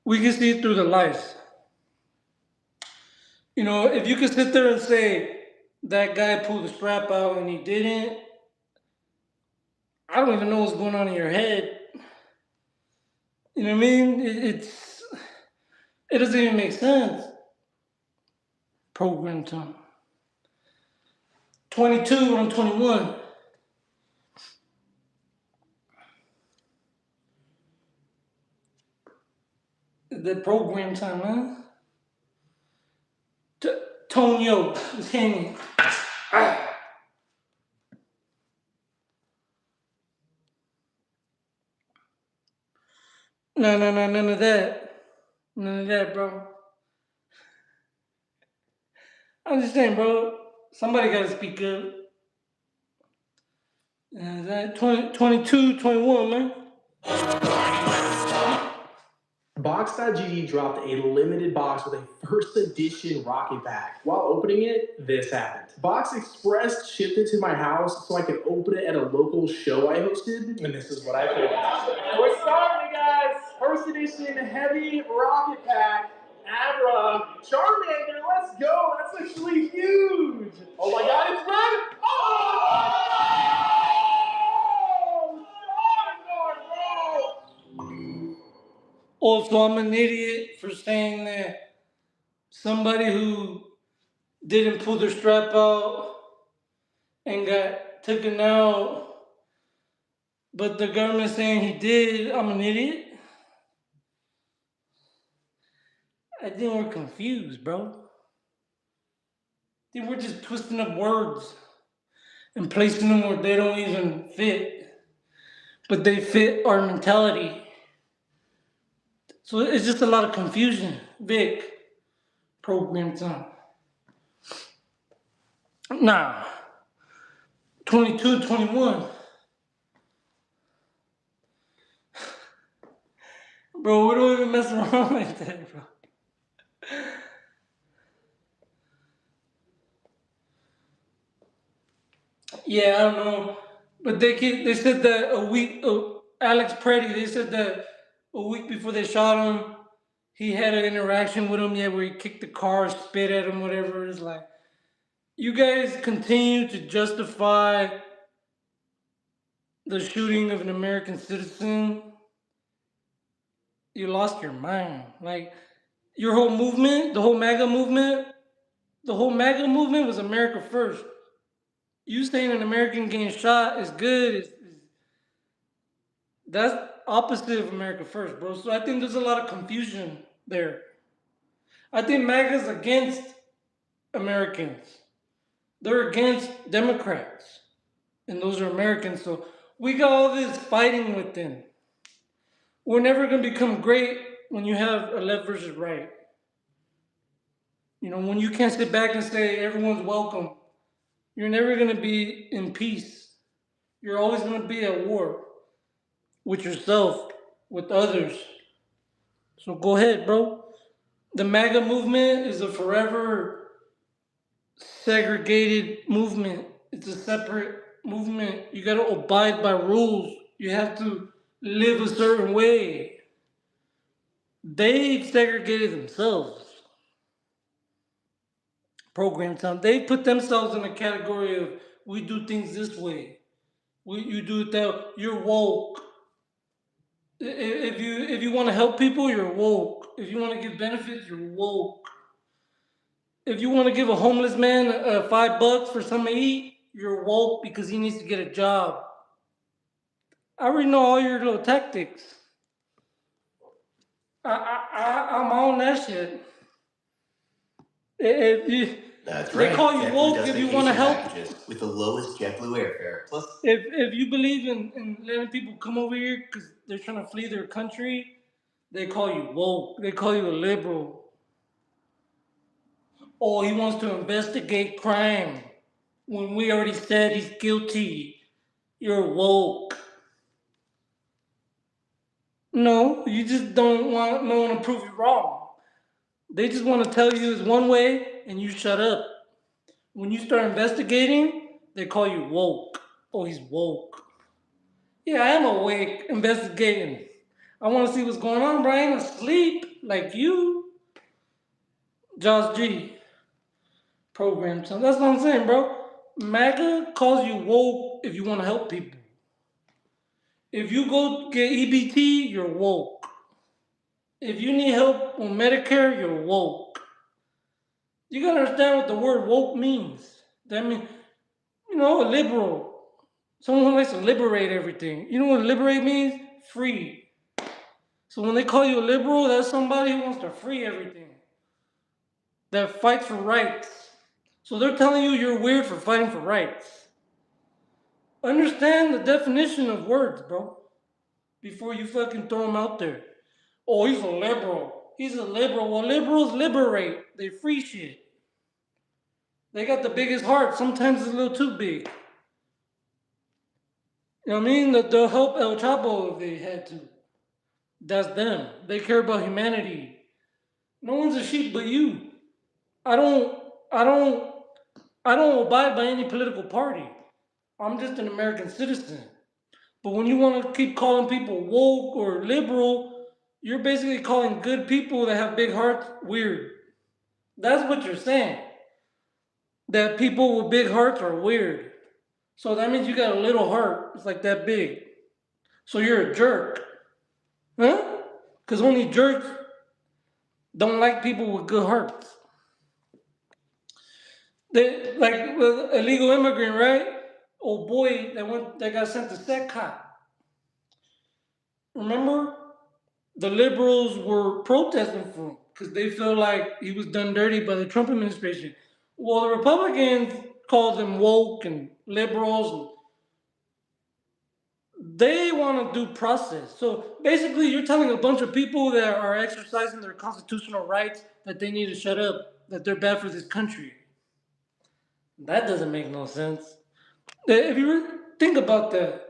We can see through the lies. You know, if you could sit there and say that guy pulled the strap out and he didn't, I don't even know what's going on in your head. You know what I mean? It doesn't even make sense. Program time. 22, I'm 21. The program time, man. Tonyo is hanging. No, none of that. None of that, bro. I'm just saying, bro. Somebody gotta speak up. That 22, 21, man. Box.gg dropped a limited box with a first edition rocket pack. While opening it, this happened. Box Express shipped it to my house so I could open it at a local show I hosted, and this is what I pulled. We're starting, guys. First edition heavy rocket pack. Abra, Charmander, let's go. That's actually huge. Oh my God, it's red. Oh! Also, I'm an idiot for saying that somebody who didn't pull their strap out and got taken out, but the government saying he did. I'm an idiot. I think we're confused, bro. I think we're just twisting up words and placing them where they don't even fit, but they fit our mentality. So it's just a lot of confusion. Vic, program time. Nah, 22, 21. Bro, we don't even mess around like that, bro. Yeah, I don't know. But they said that a week, Alex Preddy, they said that a week before they shot him, he had an interaction with him, yeah, where he kicked the car, spit at him, whatever. It's like, you guys continue to justify the shooting of an American citizen. You lost your mind. Like, your whole movement, the whole MAGA movement was America first. You saying an American getting shot is good, that's opposite of America first, bro. So I think there's a lot of confusion there. I think MAGA's against Americans. They're against Democrats. And those are Americans. So we got all this fighting within. We're never going to become great when you have a left versus right. You know, when you can't sit back and say everyone's welcome, you're never going to be in peace. You're always going to be at war with yourself, with others. So go ahead, bro. The MAGA movement is a forever segregated movement. It's a separate movement. You got to abide by rules. You have to live a certain way. They've segregated themselves. Program time. They put themselves in a category of we do things this way. You do it that. You're woke. If you want to help people, you're woke. If you want to give benefits, you're woke. If you want to give a homeless man $5 for something to eat, you're woke because he needs to get a job. I already know all your little tactics. I'm on that shit. If you, That's they right. call you JetBlue woke does if you want to vacation help. packages with the lowest JetBlue airfare. Plus, If you believe in letting people come over here because they're trying to flee their country, they call you woke. They call you a liberal. Oh, he wants to investigate crime. When we already said he's guilty, you're woke. No, you just don't want no one to prove you wrong. They just want to tell you it's one way and you shut up. When you start investigating, they call you woke. Oh, he's woke. Yeah, I am awake investigating. I want to see what's going on, Brian. Asleep like you. Josh G. Program. So that's what I'm saying, bro. MAGA calls you woke if you want to help people. If you go get EBT, you're woke. If you need help on Medicare, you're woke. You gotta understand what the word woke means. That means, a liberal. Someone who likes to liberate everything. You know what liberate means? Free. So when they call you a liberal, that's somebody who wants to free everything. That fights for rights. So they're telling you you're weird for fighting for rights. Understand the definition of words, bro. Before you fucking throw them out there. Oh, he's a liberal. He's a liberal. Well, liberals liberate. They free shit. They got the biggest heart. Sometimes it's a little too big. You know what I mean? They'll help El Chapo if they had to. That's them. They care about humanity. No one's a sheep but you. I don't abide by any political party. I'm just an American citizen. But when you want to keep calling people woke or liberal, you're basically calling good people that have big hearts weird. That's what you're saying. That people with big hearts are weird. So that means you got a little heart. It's like that big. So you're a jerk. Huh? Because only jerks don't like people with good hearts. They like illegal immigrant, right? Oh boy, that got sent to SECCOT. Remember? The liberals were protesting for him because they feel like he was done dirty by the Trump administration. Well, the Republicans called them woke and liberals. They want to do process. So basically, you're telling a bunch of people that are exercising their constitutional rights that they need to shut up, that they're bad for this country. That doesn't make no sense. If you think about that,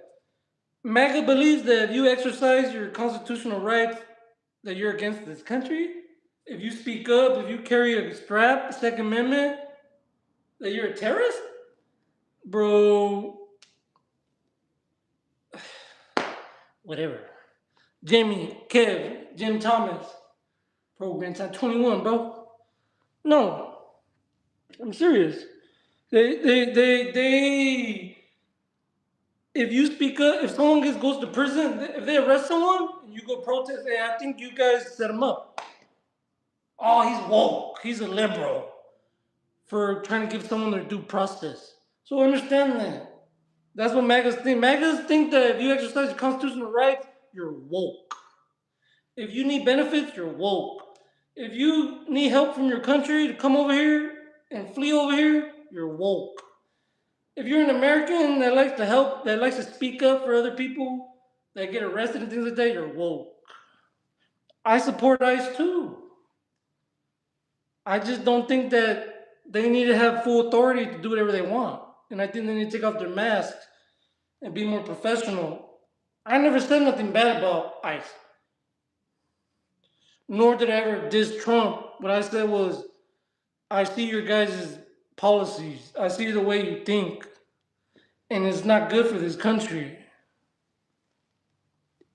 MAGA believes that if you exercise your constitutional rights, that you're against this country. If you speak up, if you carry a strap, Second Amendment, that you're a terrorist? Bro, whatever. Jimmy, Kev, Jim Thomas, program time 21, bro. No, I'm serious. They, if you speak up, if someone goes to prison, if they arrest someone and you go protest, hey, I think you guys set him up. Oh, he's woke. He's a liberal for trying to give someone their due process. So understand that. That's what MAGAs think. MAGAs think that if you exercise your constitutional rights, you're woke. If you need benefits, you're woke. If you need help from your country to come over here and flee over here, you're woke. If you're an American that likes to help, that likes to speak up for other people that get arrested and things like that, you're woke. I support ICE too. I just don't think that they need to have full authority to do whatever they want. And I think they need to take off their masks and be more professional. I never said nothing bad about ICE. Nor did I ever diss Trump. What I said was, I see your guys' policies. I see the way you think. And it's not good for this country.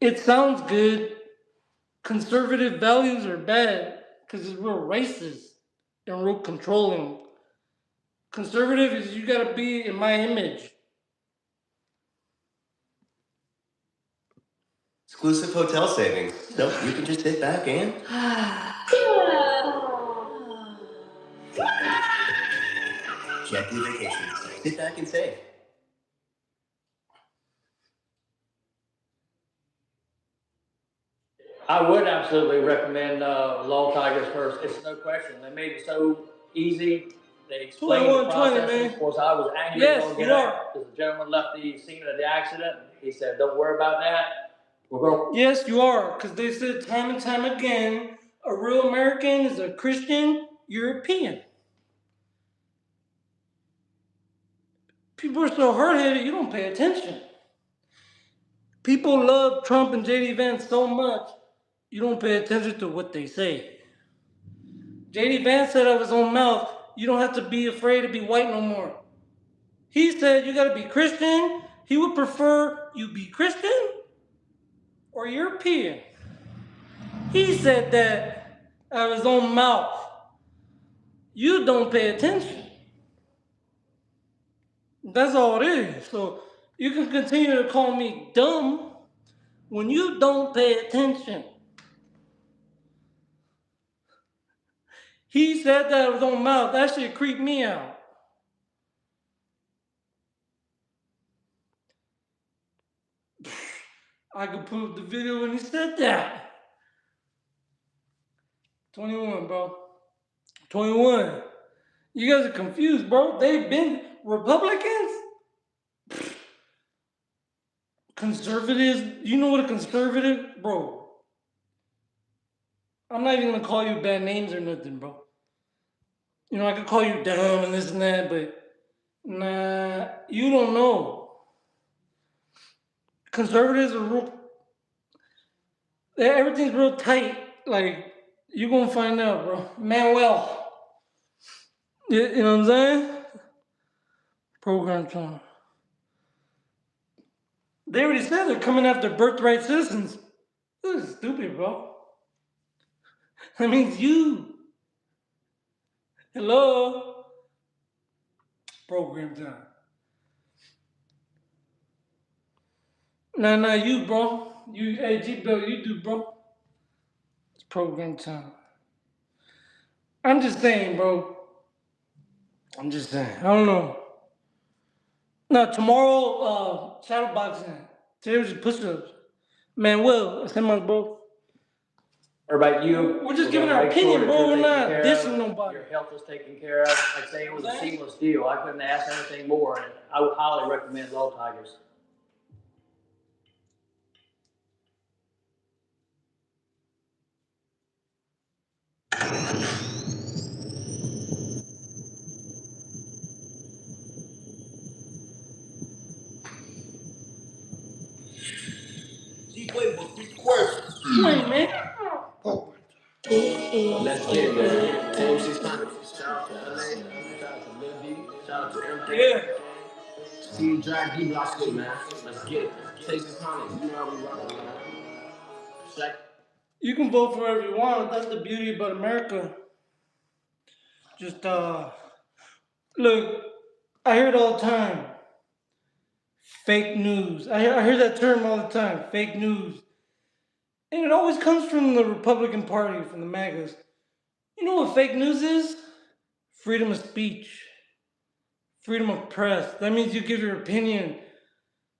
It sounds good. Conservative values are bad because it's real racist and real controlling. Conservative is you gotta be in my image. Exclusive hotel savings. So you can just sit back and JetBlue Vacations. Sit back and save. I would absolutely recommend Law Tigers first. It's no question. They made it so easy. They explained the process. Of course, I was angry. Yes, you are. Because the gentleman left the scene of the accident. He said, "Don't worry about that. Yes, you are, because they said time and time again, a real American is a Christian European. People are so hard-headed, you don't pay attention. People love Trump and J.D. Vance so much, you don't pay attention to what they say. J.D. Vance said out of his own mouth, you don't have to be afraid to be white no more. He said you gotta be Christian. He would prefer you be Christian or European. He said that out of his own mouth. You don't pay attention. That's all it is. So you can continue to call me dumb when you don't pay attention. He said that out of his own mouth. That shit creeped me out. I could pull up the video when he said that. 21, bro. 21. You guys are confused, bro. They've been Republicans? Conservatives? You know what a conservative? Bro. I'm not even gonna call you bad names or nothing, bro. You know, I could call you dumb and this and that, but nah, you don't know. Conservatives are real. Everything's real tight. Like, you're gonna find out, bro. Manuel. You know what I'm saying? Program time. They already said they're coming after birthright citizens. This is stupid, bro. That means you. Hello? Program time. Nah, you, bro. You, hey, G-Bill, you do, bro. It's program time. I'm just saying, bro. I'm just saying. I don't know. No, tomorrow, shadow boxing. Today was just push-ups. Man, Will, that's much, bro. Everybody, you. We're just giving our opinion, bro. We're not dissing nobody. Your health is taken care of. I'd say it was a seamless deal. I couldn't ask anything more, and I would highly recommend Low Tigers. Wait, man. Let's get it, man. TMC's fine. Shout out to LA. Shout out to Lil D. Shout out to everything. Yeah. Steve Drive, D Block School, man. Let's get it. Texas Comics. You know how we rock, man. Shaq. You can vote for whoever you want. That's the beauty about America. Just, look, I hear it all the time. Fake news. I hear that term all the time. Fake news. And it always comes from the Republican Party, from the MAGAs. You know what fake news is? Freedom of speech. Freedom of press. That means you give your opinion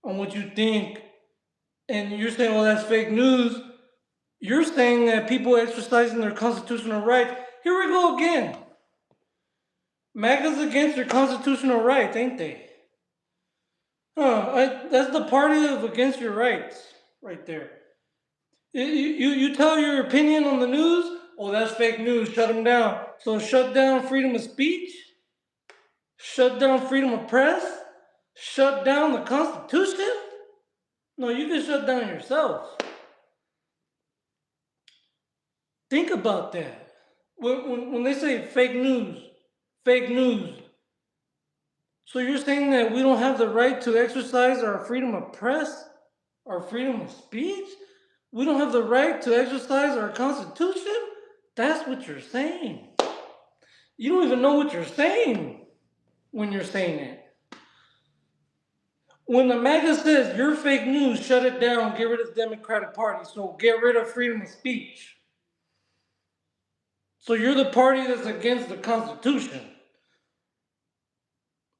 on what you think. And you're saying, well, that's fake news. You're saying that people exercising their constitutional rights. Here we go again. MAGA's against your constitutional rights, ain't they? That's the party of against your rights, right there. You tell your opinion on the news, oh, that's fake news, shut them down. So shut down freedom of speech, shut down freedom of press, shut down the Constitution? No, you can shut down yourself. Think about that. When they say fake news. So you're saying that we don't have the right to exercise our freedom of press, our freedom of speech? We don't have the right to exercise our Constitution? That's what you're saying. You don't even know what you're saying when you're saying it. When the MAGA says you're fake news, shut it down, get rid of the Democratic Party. So get rid of freedom of speech. So you're the party that's against the Constitution.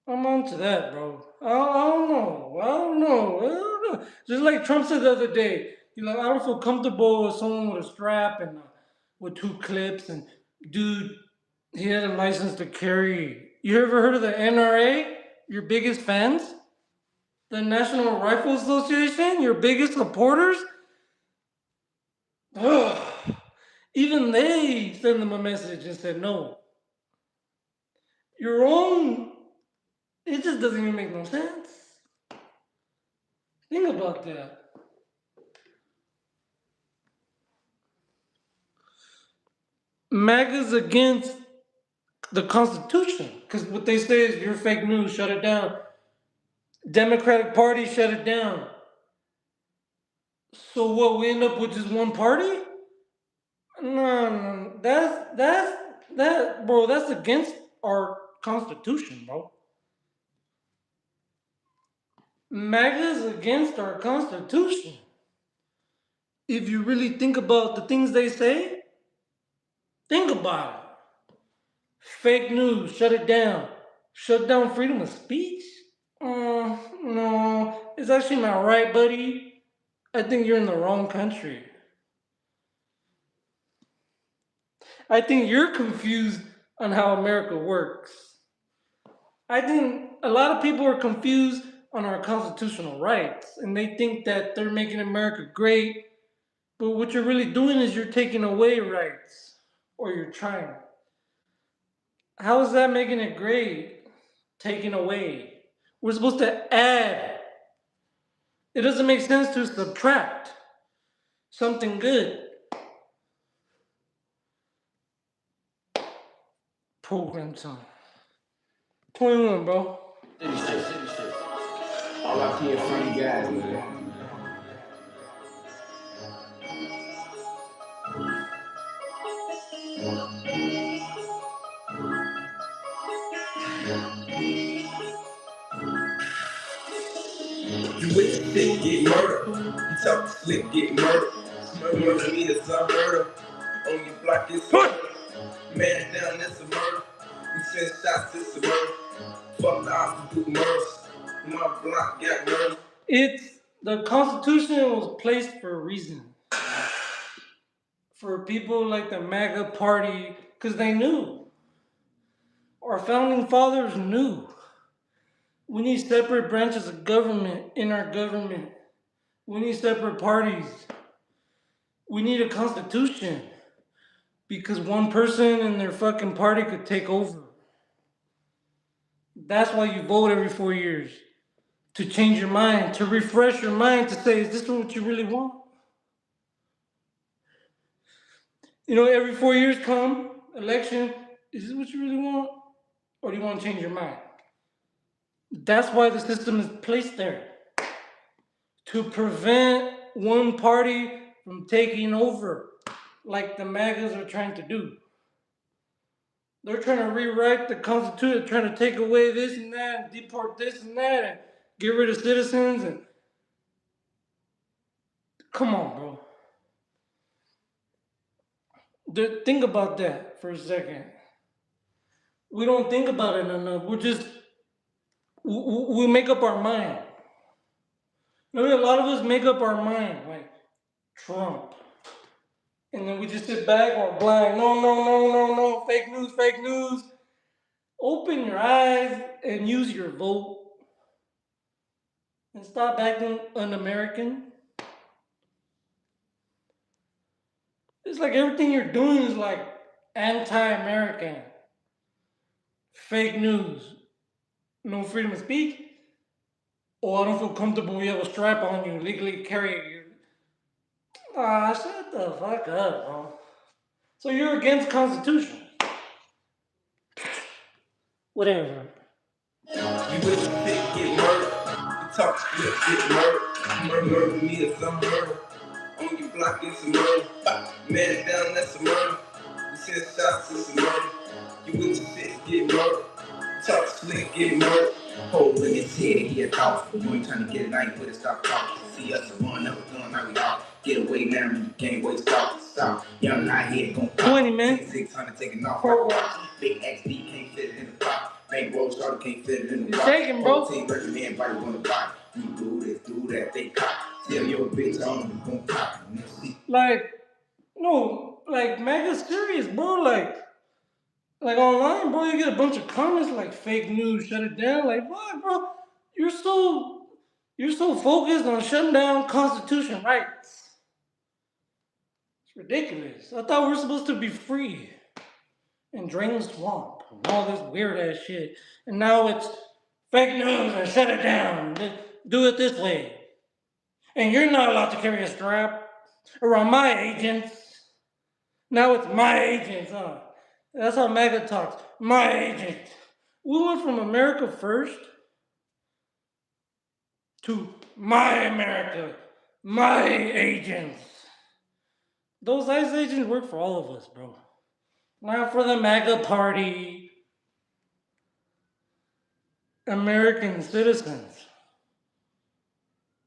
I'm on to that, bro. I don't know. Just like Trump said the other day, I don't feel comfortable with someone with a strap and with 2 clips. And dude, he had a license to carry. You ever heard of the NRA? Your biggest fans? The National Rifle Association? Your biggest supporters? Even they sent them a message and said, no. Your own, it just doesn't even make no sense. Think about that. MAGA's against the Constitution. Because what they say is you're fake news, shut it down. Democratic Party, shut it down. So what, we end up with just one party? No, bro, that's against our Constitution, bro. MAGA's against our Constitution. If you really think about the things they say, think about it. Fake news, shut it down. Shut down freedom of speech? No, it's actually not right, buddy. I think you're in the wrong country. I think you're confused on how America works. I think a lot of people are confused on our constitutional rights, and they think that they're making America great, but what you're really doing is you're taking away rights, or you're trying. How is that making it great? Taking away. We're supposed to add. It doesn't make sense to subtract something good. Program time. 21, bro. City shit. All our kids funny guys, man. You with the shit, get murdered. You talk slick, get murdered. Murder me is a murder. On your block, it's a murder. Man down, it's a murder. We send shots, it's a murder. Fuck the opposite, do murders. My block got murder. The Constitution was placed for a reason. For people like the MAGA party, because they knew. Our founding fathers knew. We need separate branches of government in our government. We need separate parties. We need a constitution. Because one person in their fucking party could take over. That's why you vote every 4 years. To change your mind, to refresh your mind, to say, is this what you really want? You know, every 4 years come, election, is this what you really want? Or do you want to change your mind? That's why the system is placed there. To prevent one party from taking over, like the MAGAs are trying to do. They're trying to rewrite the Constitution, trying to take away this and that, and deport this and that, and get rid of citizens. And come on, bro. Think about that for a second. We don't think about it enough. We make up our mind. I mean, a lot of us make up our mind, like Trump. And then we just sit back or blind. No. Fake news. Open your eyes and use your vote. And stop acting un-American. It's like everything you're doing is like anti-American. Fake news. No freedom of speech. Oh, I don't feel comfortable. We have a strap on you, legally carry you. Shut the fuck up, bro. So you're against Constitution. Whatever. You with the shit, get murdered. You talk shit, get murdered. Murder me is a murder. On your block, it's a murder. Man down, that's a murder. You send shots, it's a murder. You with the shit, get murdered. Talk slick, get murdered. Hole in his head, he a thought. You ain't trying to get it, I ain't with it, stop talking. See us a one, never done, now we out. Get away now, you can't wait, stop. Young out here, gon' pop. 20, man. 600 taking off. Big XD can't fit it in the pot. Bankroll starter can't fit it in the You're shaking, bro. Team recommend everybody wanna buy. You do this, do that, they cop. Tell your bitch I'm gonna pop. Like, no, like mega serious, bro. Like online, bro, you get a bunch of comments like fake news, shut it down. Like, what, bro? You're so focused on shutting down Constitution rights. It's ridiculous. I thought we were supposed to be free and drain the swamp and all this weird ass shit. And now it's fake news and shut it down. Do it this way. And you're not allowed to carry a strap around my agents. Now it's my agents, huh? That's how MAGA talks. My agent. We went from America first to my America, my agents. Those ICE agents work for all of us, bro. Not for the MAGA party. American citizens.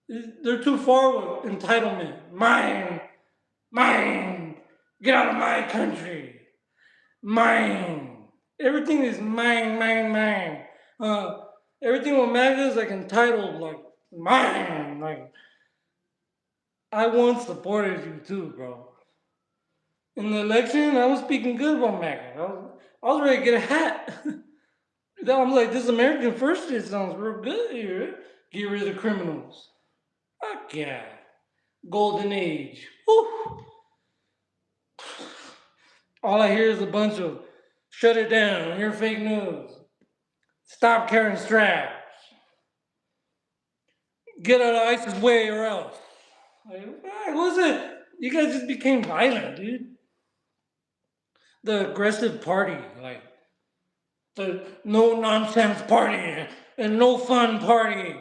They're too far with entitlement. Mine. Mine. Get out of my country. Mine. Everything is mine, mine, mine. Everything with MAGA is like entitled, like mine. Like I once supported you too, bro. In the election, I was speaking good about MAGA. I was ready to get a hat. I'm like, this American first shit sounds real good here. Get rid of the criminals. Fuck yeah. Golden age. Woo. All I hear is a bunch of shut it down, you're fake news. Stop carrying straps. Get out of ISIS way or else. Like, what's it? You guys just became violent, dude. The aggressive party, like the no nonsense party and no fun party.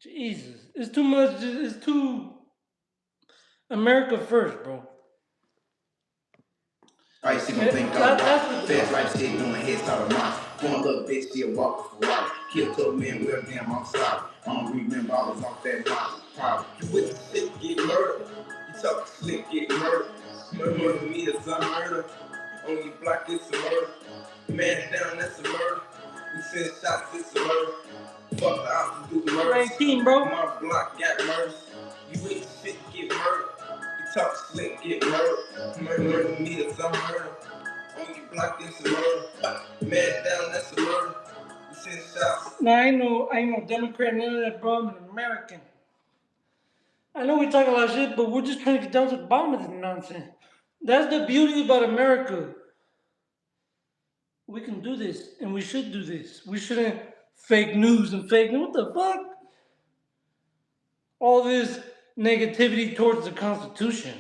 Jesus, it's too much. It's too America first, bro. Right, she gon' think I'm right. Fast right shit doing head start of mine. Going little bitch, she'll walk for right. Kill to a man, well damn, I'm sorry. I don't remember I was off that line. You with the shit, get murdered. You talk slick, get murdered. Murder me is a murder. On your block, it's a murder. Man down, that's a murder. We send shots, it's a murder. Fuck the options, do murder. 19, bro. My block got murder. You with the shit, get murdered. Talk slick, get murdered. Murder me is a murder. On your block, it's a murder. Man down, that's a murder. We send shots. Now I ain't no Democrat, none of that, bro. I'm an American. I know we talk a lot of shit, but we're just trying to get down to the bottom of this nonsense. That's the beauty about America. We can do this, and we should do this. We shouldn't fake news and fake news. What the fuck? All this negativity towards the Constitution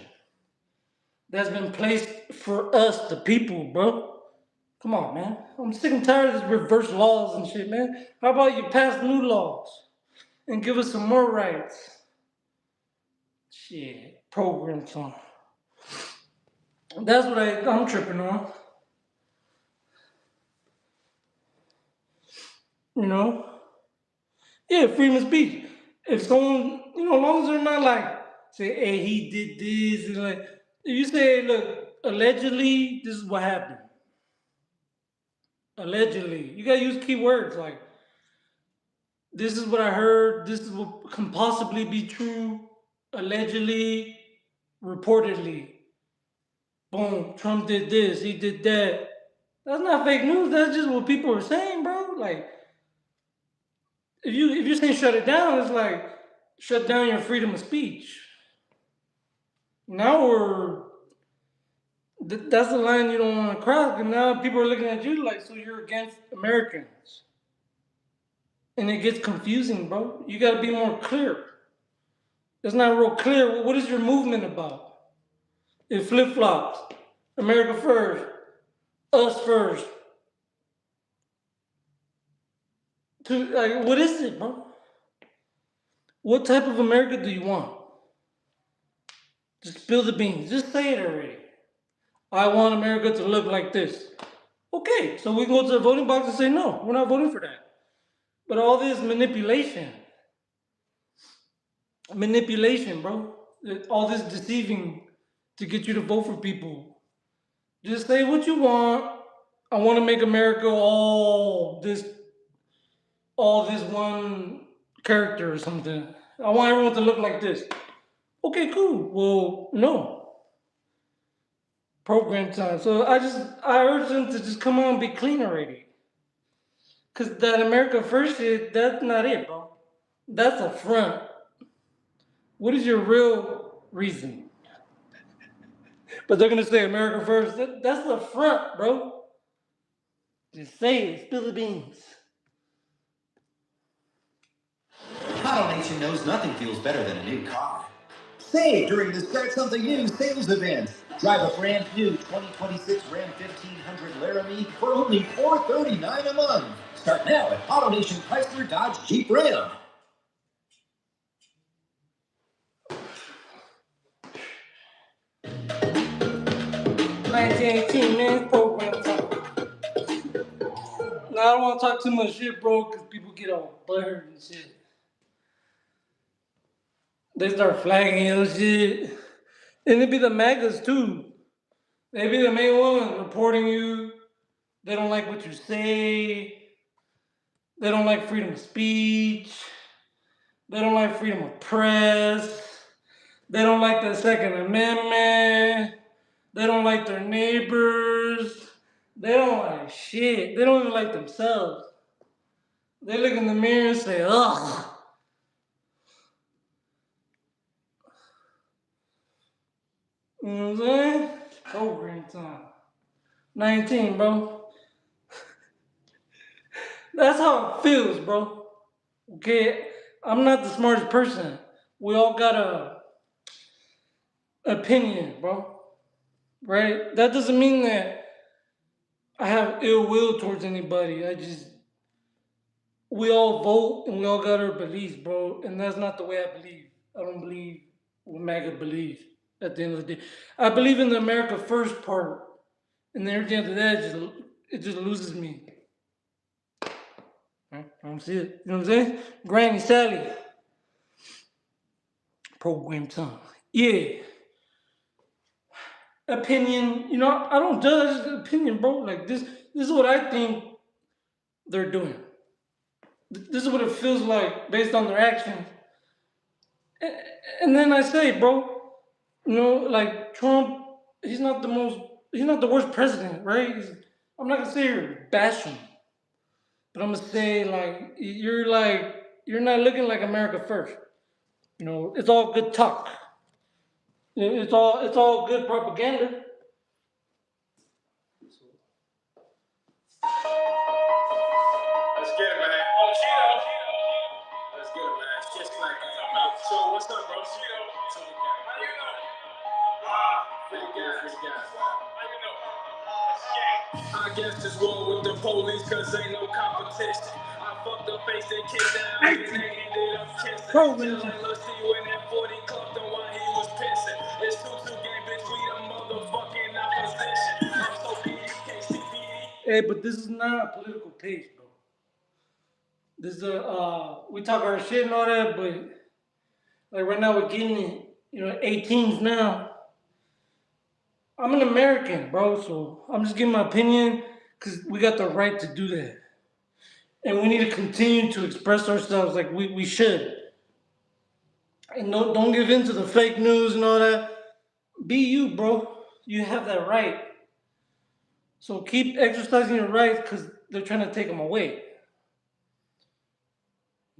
that's been placed for us, the people, bro. Come on, man. I'm sick and tired of this reverse laws and shit, man. How about you pass new laws and give us some more rights? Shit, program song. That's what I'm tripping on. You know? Yeah, freedom of speech. If someone, as long as they're not like, say, hey, he did this, and like, if you say, look, allegedly, this is what happened. Allegedly. You gotta use keywords like, this is what I heard, this is what can possibly be true, allegedly, reportedly. Boom, Trump did this, he did that. That's not fake news, that's just what people are saying, bro. Like, if you're saying shut it down, it's like, shut down your freedom of speech. Now that's the line you don't want to cross, and now people are looking at you like, so you're against Americans. And it gets confusing, bro. You gotta be more clear. It's not real clear. What is your movement about? It flip-flops. America first. Us first. What is it, bro? What type of America do you want? Just spill the beans. Just say it already. I want America to look like this. Okay, so we can go to the voting box and say, no, we're not voting for that. But all this manipulation, bro. All this deceiving to get you to vote for people. Just say what you want. I want to make America all this one character or something. I want everyone to look like this. Okay, cool. Well, no. Program time. So I urge them to just come on and be clean already. Cause that America first shit, that's not it, bro. That's a front. What is your real reason. But they're gonna say America first. That's the front, bro. Just say it. Spill the beans. AutoNation knows nothing feels better than a new car. Save during the Start Something New sales event. Drive a brand new 2026 Ram 1500 Laramie for only $439 a month. Start now at AutoNation Chrysler Dodge Jeep Ram. 1918, man, program time. Now, I don't want to talk too much shit, bro, because people get all butthurt and shit. They start flagging your shit. And it be the MAGAs, too. They be the main ones reporting you. They don't like what you say. They don't like freedom of speech. They don't like freedom of press. They don't like the Second Amendment. They don't like their neighbors. They don't like shit. They don't even like themselves. They look in the mirror and say, ugh. You know what I'm saying? Program time. 19, bro. That's how it feels, bro. Okay? I'm not the smartest person. We all got a opinion, bro. Right? That doesn't mean that I have ill will towards anybody. We all vote and we all got our beliefs, bro. And that's not the way I believe. I don't believe what MAGA believes at the end of the day. I believe in the America First part. And then everything after that, it just loses me. I don't see it. You know what I'm saying? Granny Sally. Program time. Yeah. Opinion. You know, I don't judge the opinion, bro. Like this is what I think they're doing. This is what it feels like based on their actions. And then I say, bro, you know, like Trump, he's not the worst president, right? I'm not gonna say you're bash him, but I'm gonna say you're not looking like America first. You know, it's all good talk. It's all good propaganda. Let's get it, man. Oh, Cheeto. Let's get it, man. Just like that. So, what's up, bro? Cheeto. How you know? Pretty good. How you know? I guess this war with the police, cause ain't no competition. I fucked up face and kicked down, and they ended up kissing. Just like Lil' C when that 40 clubbed him while he was pissing. It's 2-2 game, bitch, we the motherfucking opposition. I'm so PDKCPD. Hey, but this is not a political page, bro. This is we talk our shit and all that, but like right now we're getting it, 18s now. I'm an American, bro, so I'm just giving my opinion because we got the right to do that. And we need to continue to express ourselves like we should. And don't give in to the fake news and all that. Be you, bro. You have that right. So keep exercising your rights because they're trying to take them away.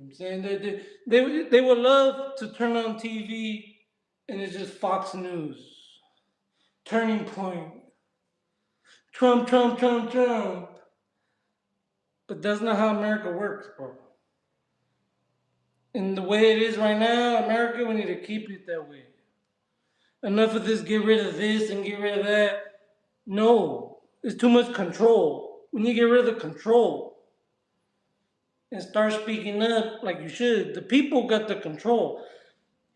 I'm saying they would love to turn on TV and it's just Fox News. Turning Point. Trump, Trump, Trump, Trump. But that's not how America works, bro. And the way it is right now, America, we need to keep it that way. Enough of this, get rid of this and get rid of that. No, it's too much control. We need to get rid of the control and start speaking up like you should. The people got the control.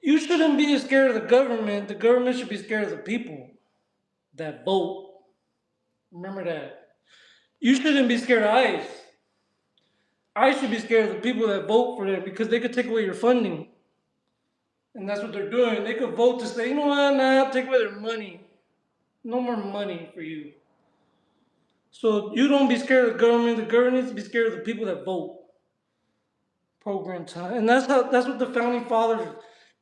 You shouldn't be scared of the government. The government should be scared of the people that vote. Remember that. You shouldn't be scared of ICE. I should be scared of the people that vote for them because they could take away your funding. And that's what they're doing. They could vote to say, you know what, nah, take away their money. No more money for you. So you don't be scared of the government. The government needs to be scared of the people that vote. Program time. And that's what the founding fathers,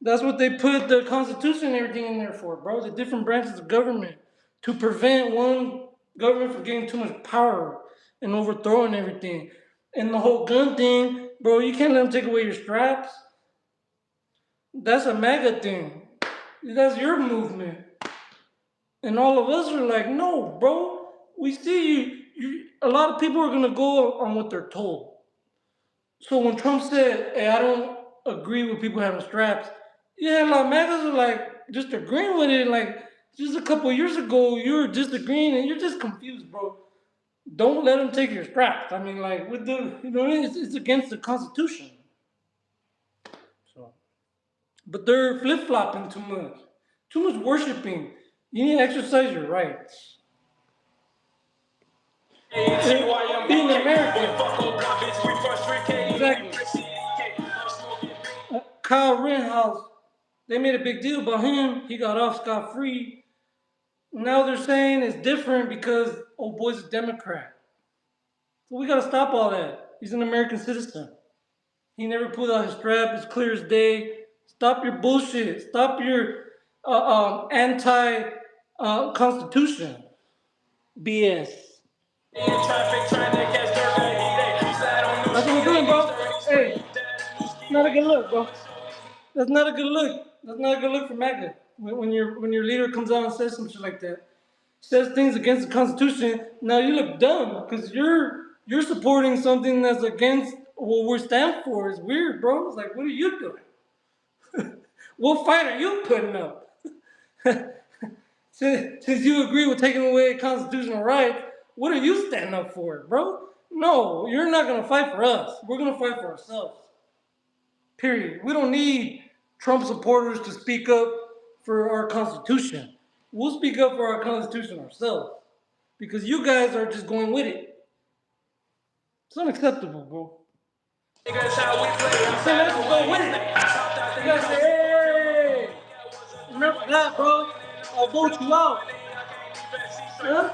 that's what they put the Constitution and everything in there for, bro. The different branches of government. To prevent one government from getting too much power and overthrowing everything. And the whole gun thing, bro, you can't let them take away your straps. That's a MAGA thing. That's your movement. And all of us are like, no, bro. We see you. A lot of people are gonna go on what they're told. So when Trump said, "Hey, I don't agree with people having straps," yeah, like MAGAs are like just agreeing with it. Like just a couple years ago, you were disagreeing and you're just confused, bro. Don't let them take your straps. I mean, like with the, it's against the Constitution. So, but they're flip flopping too much worshiping. You need to exercise your rights. Being American. Exactly. Kyle Rittenhouse, they made a big deal about him. He got off scot-free. Now they're saying it's different because old boy's a Democrat. So we gotta stop all that. He's an American citizen. He never pulled out his strap. It's clear as day. Stop your bullshit. Stop your anti-constitution BS. That's what we're doing, bro. Hey, not a good look, bro. That's not a good look. That's not a good look for MAGA. When your leader comes out and says some shit like that, says things against the Constitution. Now you look dumb because you're supporting something that's against what we stand for. It's weird, bro. It's like, what are you doing? What fight are you putting up? Since you agree with taking away constitutional rights, what are you standing up for, bro? No, you're not gonna fight for us. We're gonna fight for ourselves. Period. We don't need Trump supporters to speak up for our Constitution. We'll speak up for our Constitution ourselves. Because you guys are just going with it. It's unacceptable, bro. That's how we play. Let's go with it. You guys say, hey, remember that, bro. I'll vote you out. Huh?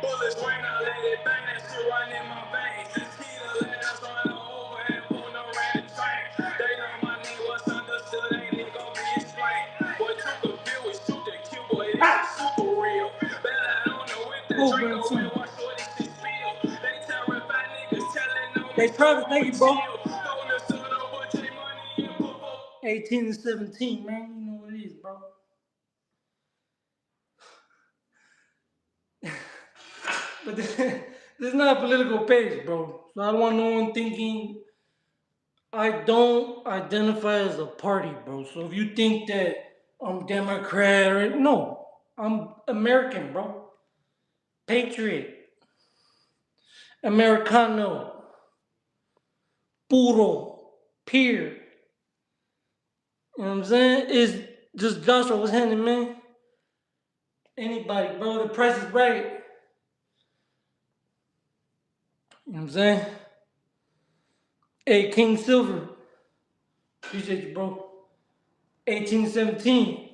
Bullets rain, I let it bang, that shit run in my veins. This key to let us run over and pull no red train. They know my name was understood, ain't it gon' be explained. Boy, took a bill, we shoot the cue, boy, it is super real. Bet I don't know if that drink away, watch what it shit feel. They terrified niggas telling no. Hey, Travis, thank you, bro. 18 and 17, man, you know what it is, bro. But this is not a political page, bro. So I don't want no one thinking I don't identify as a party, bro. So if you think that I'm Democrat or no, I'm American, bro. Patriot. Americano. Puro. Peer. You know what I'm saying? It's just Joshua was handing, man. Anybody, bro. The price is right. You know what I'm saying? Hey, King Silver. Appreciate you, bro. 1817.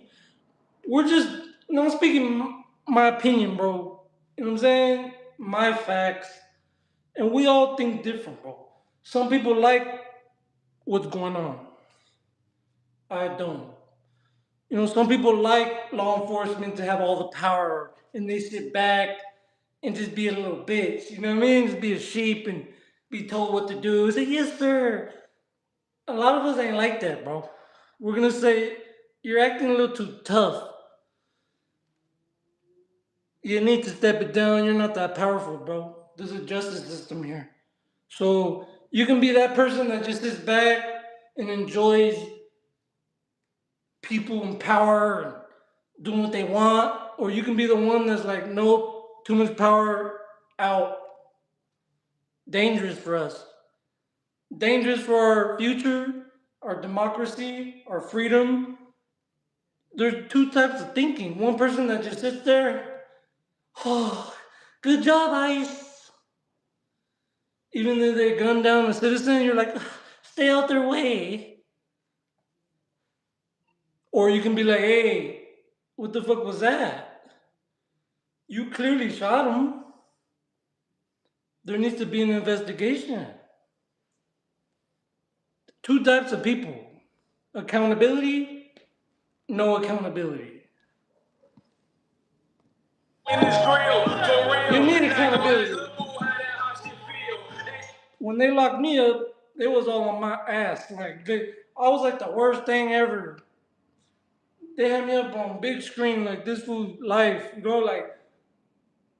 We're just, I'm speaking my opinion, bro. You know what I'm saying? My facts. And we all think different, bro. Some people like what's going on. I don't. Some people like law enforcement to have all the power and they sit back and just be a little bitch. You know what I mean? Just be a sheep and be told what to do. Say, yes, sir. A lot of us ain't like that, bro. We're going to say, you're acting a little too tough. You need to step it down. You're not that powerful, bro. There's a justice system here. So you can be that person that just sits back and enjoys people in power and doing what they want, or you can be the one that's like, nope, too much power, out. Dangerous for us. Dangerous for our future, our democracy, our freedom. There's two types of thinking. One person that just sits there, oh, good job, ICE. Even though they gun down a citizen, you're like, stay out their way. Or you can be like, hey, what the fuck was that? You clearly shot him. There needs to be an investigation. Two types of people. Accountability, no accountability. You need accountability. when they locked me up, it was all on my ass. Like I was like the worst thing ever. They had me up on big screen like this food life, you know, like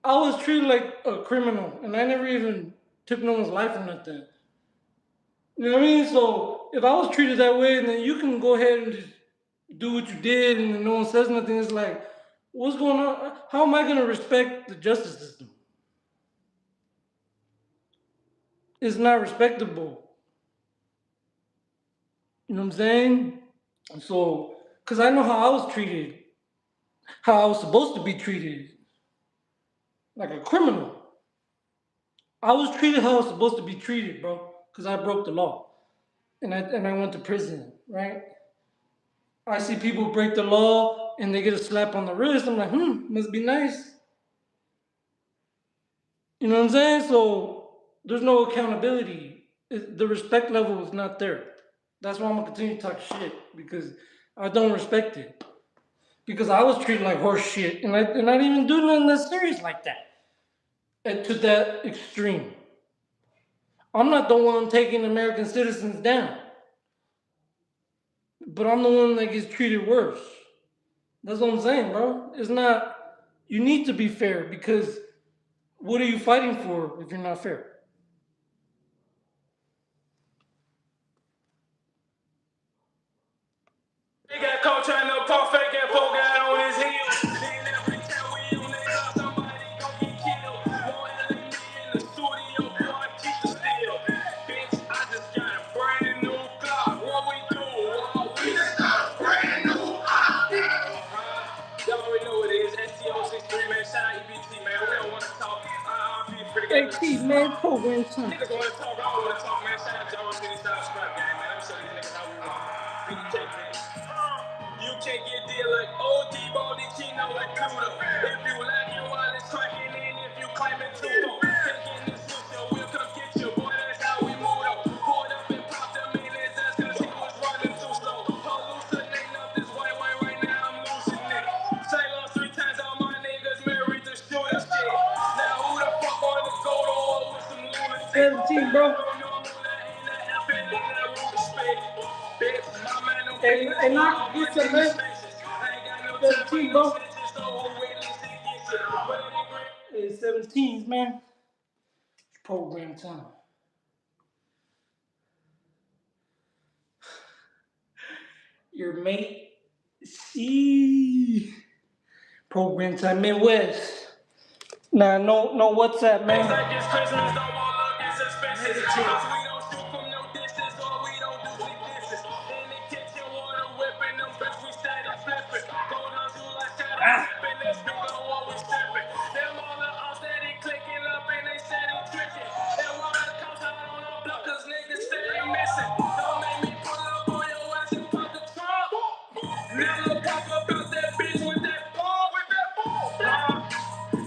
I was treated like a criminal, and I never even took no one's life or nothing. You know what I mean? So if I was treated that way, and then you can go ahead and just do what you did, and then no one says nothing, it's like, what's going on? How am I gonna respect the justice system? It's not respectable. You know what I'm saying? So, because I know how I was treated, how I was supposed to be treated, like a criminal. I was treated how I was supposed to be treated, bro, because I broke the law, and I went to prison, right? I see people break the law and they get a slap on the wrist. I'm like, must be nice. You know what I'm saying? So there's no accountability. The respect level is not there. That's why I'm gonna continue to talk shit because I don't respect it. Because I was treated like horse shit, and I didn't even do nothing that serious like that. And to that extreme. I'm not the one taking American citizens down, but I'm the one that gets treated worse. That's what I'm saying, bro. It's not. You need to be fair because what are you fighting for if you're not fair? They got caught trying to pump fake and folk out on his heels. Then every time we on that top, somebody gon' get killed. More enemy in the studio, boy, I keep the steel. Bitch, I just got a brand new Glock. What we do? We just got a brand new Glock. Y'all already know what it is. STO63, man. Shout out EBT, man. We don't want to talk. I'm pretty good. Hey, T, man, program time. Niggas want to talk. I don't want to talk, man. Shout out John City Style Scrap Gang, man. I'm showing these niggas how we rock. BDK, man. You can't get deal like OD, Baldy, Chino, and Pluto. If you like your wallet cracking in, if you claiming Tuco. Taking this suit, we'll come get you, boy, that's how we move up. Pulled up and popped them in his ass cause he was running too slow. Hallucinating up this white wine right now, I'm losing it. Say lost 3 times, all my niggas married to shooting shit. Now who the fuck wanna go to war with some lunatics? 17, bro. Hey, knock, get some, man. 17, bro. Hey, 17s, man. It's program time. Your mate, see. Program time, Midwest. Nah, no WhatsApp, man.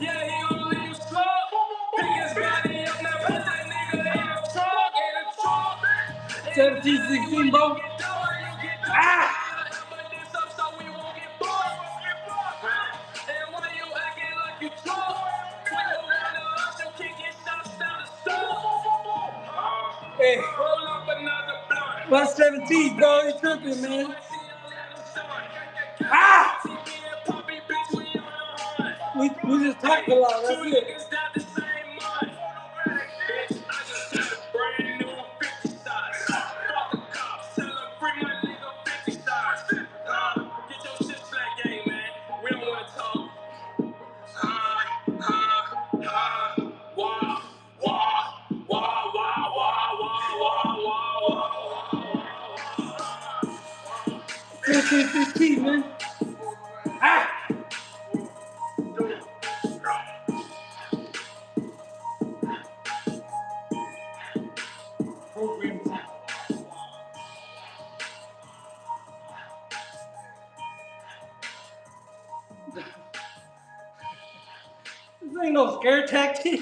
Yeah, he gon' leave you slow. Pick his body up, now put that nigga in a trunk, 17, 16, bro. Hey, what's 17, bro? You tripping, man? We just talked a lot. That's it. Man. Program time. This ain't no scare tactic.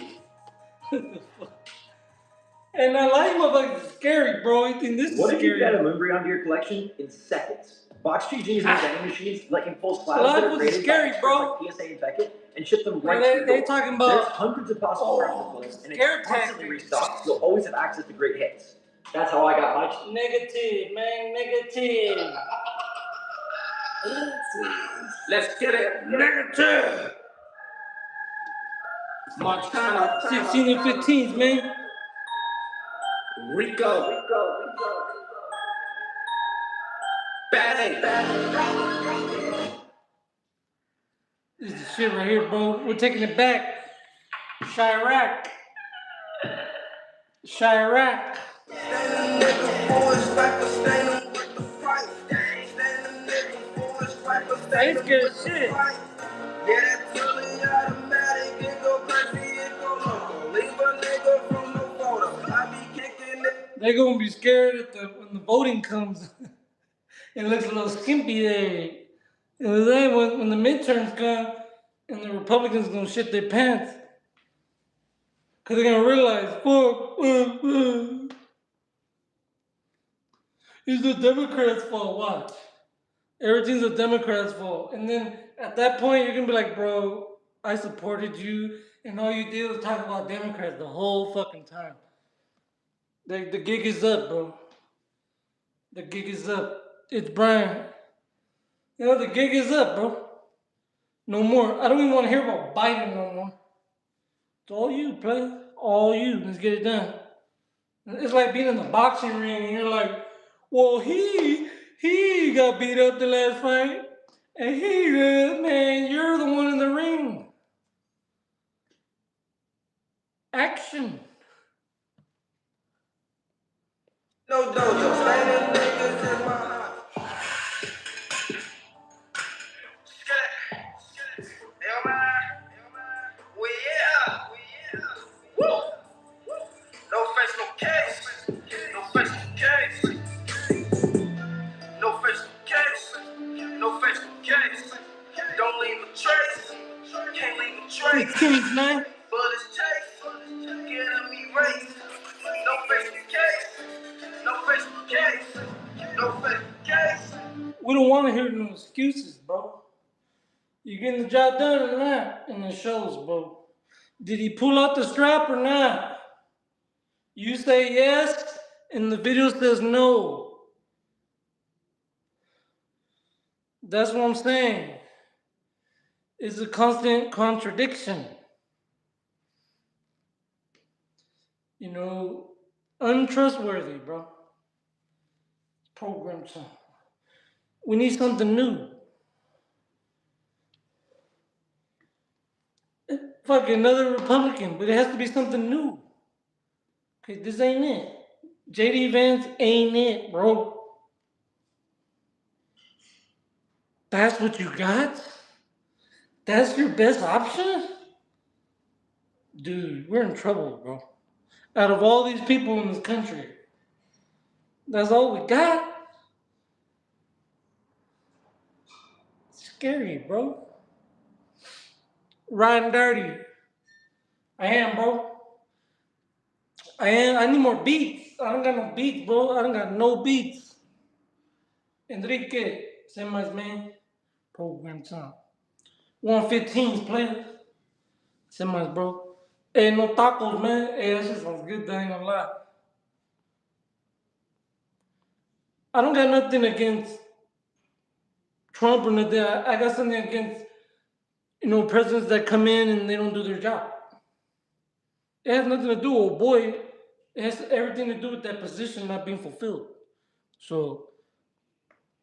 And I like motherfuckers scary, bro. You think this is What if scary? you got a memory onto your collection in seconds? Box GG's new vending machines let you pull slabs Life that are was created scary, by bro. like PSA and Beckett and ship them right They- to your they door. talking about- There's hundreds of possible parts to pull, and it's constantly restocked, so you'll always have access to great hits. That's how I got my cheese. Negative, man, negative. Let's get it. Negative. Montana. 16 and 15s, man. Rico. Bang. This is the shit right here, bro. We're taking it back. Chirac. I ain't scared of shit. They're gonna be scared when the voting comes. It looks a little skimpy there. And then when the midterms come and the Republicans gonna shit their pants. Cause they're gonna realize, fuck. It's the Democrats' fault. Watch. Everything's the Democrats' fault. And then at that point, you're gonna be like, bro, I supported you, and all you did was talk about Democrats the whole fucking time. The gig is up, bro. The gig is up. It's Brian. You know, the gig is up, bro. No more. I don't even want to hear about Biden no more. It's all you, player. All you. Let's get it done. It's like being in the boxing ring and you're like, well, he got beat up the last fight. And he did, man, you're the one in the ring. Action. No dojo, standing niggas in my heart. Yo, man. We yeah. Woo. No face, no case. No face, no case. No face, no case. No face, no case. Don't leave a trace. Can't leave a trace. Kings, man. Bullets chase. Get them erased. No face, no case. No face, no case. No face, no case. We don't want to hear no excuses, bro. You getting the job done or not in the shows, bro? Did he pull out the strap or not? You say yes, and the video says no. That's what I'm saying. It's a constant contradiction. You know, untrustworthy, bro. Program time. We need something new. Fuck another Republican, but it has to be something new. Okay, this ain't it. JD Vance ain't it, bro. That's what you got? That's your best option? Dude, we're in trouble, bro. Out of all these people in this country, that's all we got? Scary, bro. Riding dirty. I am, bro. I need more beats. I don't got no beats, bro. I don't got no beats. Enrique, send my man. Program time. 115s, player. Send my bro. Hey, no tacos, man. Hey, that shit sounds good, I ain't gonna lie. I don't got nothing against Trump or nothing. I got something against, presidents that come in and they don't do their job. It has nothing to do with boy. It has everything to do with that position not being fulfilled. So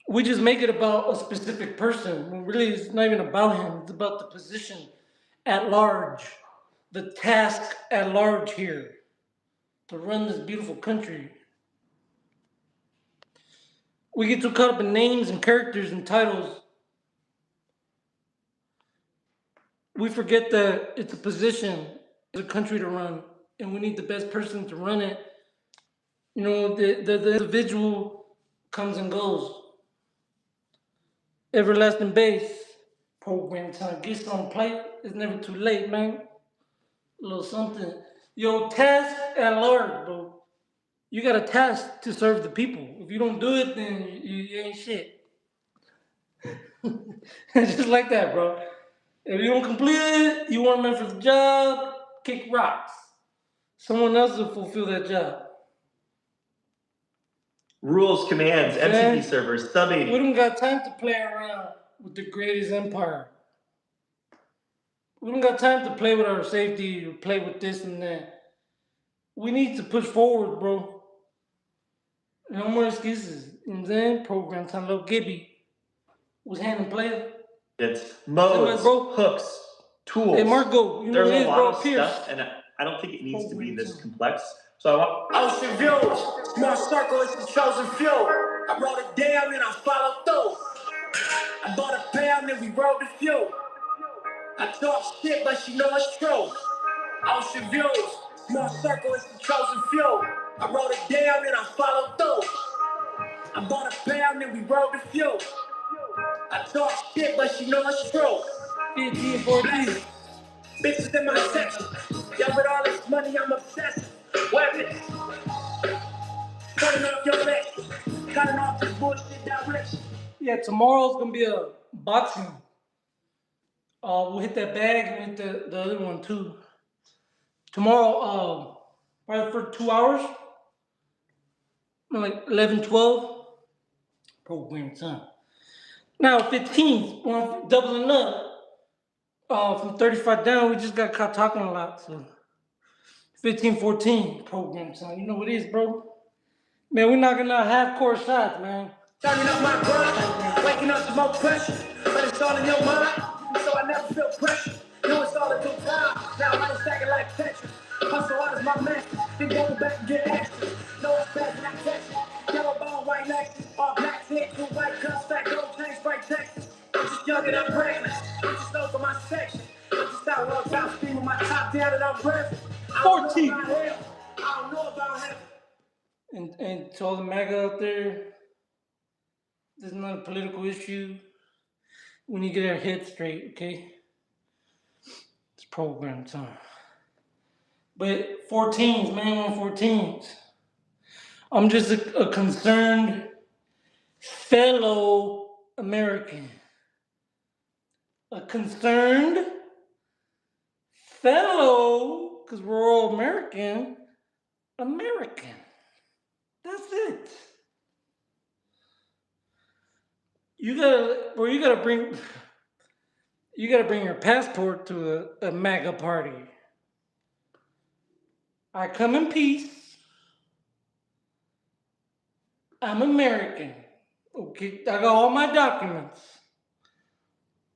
we just make it about a specific person when really it's not even about him. It's about the position at large, the task at large here to run this beautiful country. We get too caught up in names and characters and titles. We forget that it's a position, it's a country to run, and we need the best person to run it. The individual comes and goes. Everlasting base. Program time. Get some plate. It's never too late, man. A little something. Yo, task at large, bro. You got a task to serve the people. If you don't do it, then you ain't shit. Just like that, bro. If you don't complete it, you weren't meant for the job, kick rocks. Someone else will fulfill that job. Rules, commands, Okay? MCP servers, sub 80. We don't got time to play around with the greatest empire. We don't got time to play with our safety or play with this and that. We need to push forward, bro. No more excuses. You know what I'm saying? Program time, little Gibby was handling player. It's modes, hooks, tools. Hey, Marco, you know There's what it a is, lot bro? of stuff, and I don't think it needs to be this complex. So I want. Ocean views, small circle is the chosen few. I wrote it down and I followed through. I bought a pound and we rode the few. I talk shit, but she know it's true. Ocean views, small circle is the chosen few. I wrote it down and I followed through. I bought a pound and we rode the few. I talk shit, but she know it's true. 15, 14. Bitches in my section. Yeah, with all this money, I'm obsessed. Weapons. Turning up your legs. Cutting off this bullshit direction. Yeah, tomorrow's gonna be a boxing. We'll hit that bag and hit the other one too. Tomorrow, probably for 2 hours, like 11, 12. Program time. Now 15, we're doubling up. From 35 down, we just got caught talking a lot. So 15, 14 program time. You know what it is, bro? Man, we're knocking out half-court shots, man. Turning up my grind, waking up to more pressure, but it's all in your mind, so I never feel pressure. Know it's all in good time, now I ain't stacking like Tetris. Hustle hard as my master, then go back and get extra. No it's fast and I catch it. Yellow bone, white Lexus, all black tint, two white cups, fat gold chains, bright Texas. I'm just young and I'm reckless, I'm just known for my section. I'm just out on top speed with my top down and I'm revving. 14. I don't know about heaven. And to all the MAGA out there, this is not a political issue. We need to get our head straight, okay? It's program time. But 14s, man, on 14s. I'm just a concerned fellow American. A concerned fellow, because we're all American. That's it. You gotta bring your passport to a MAGA party. I come in peace. I'm American. Okay, I got all my documents.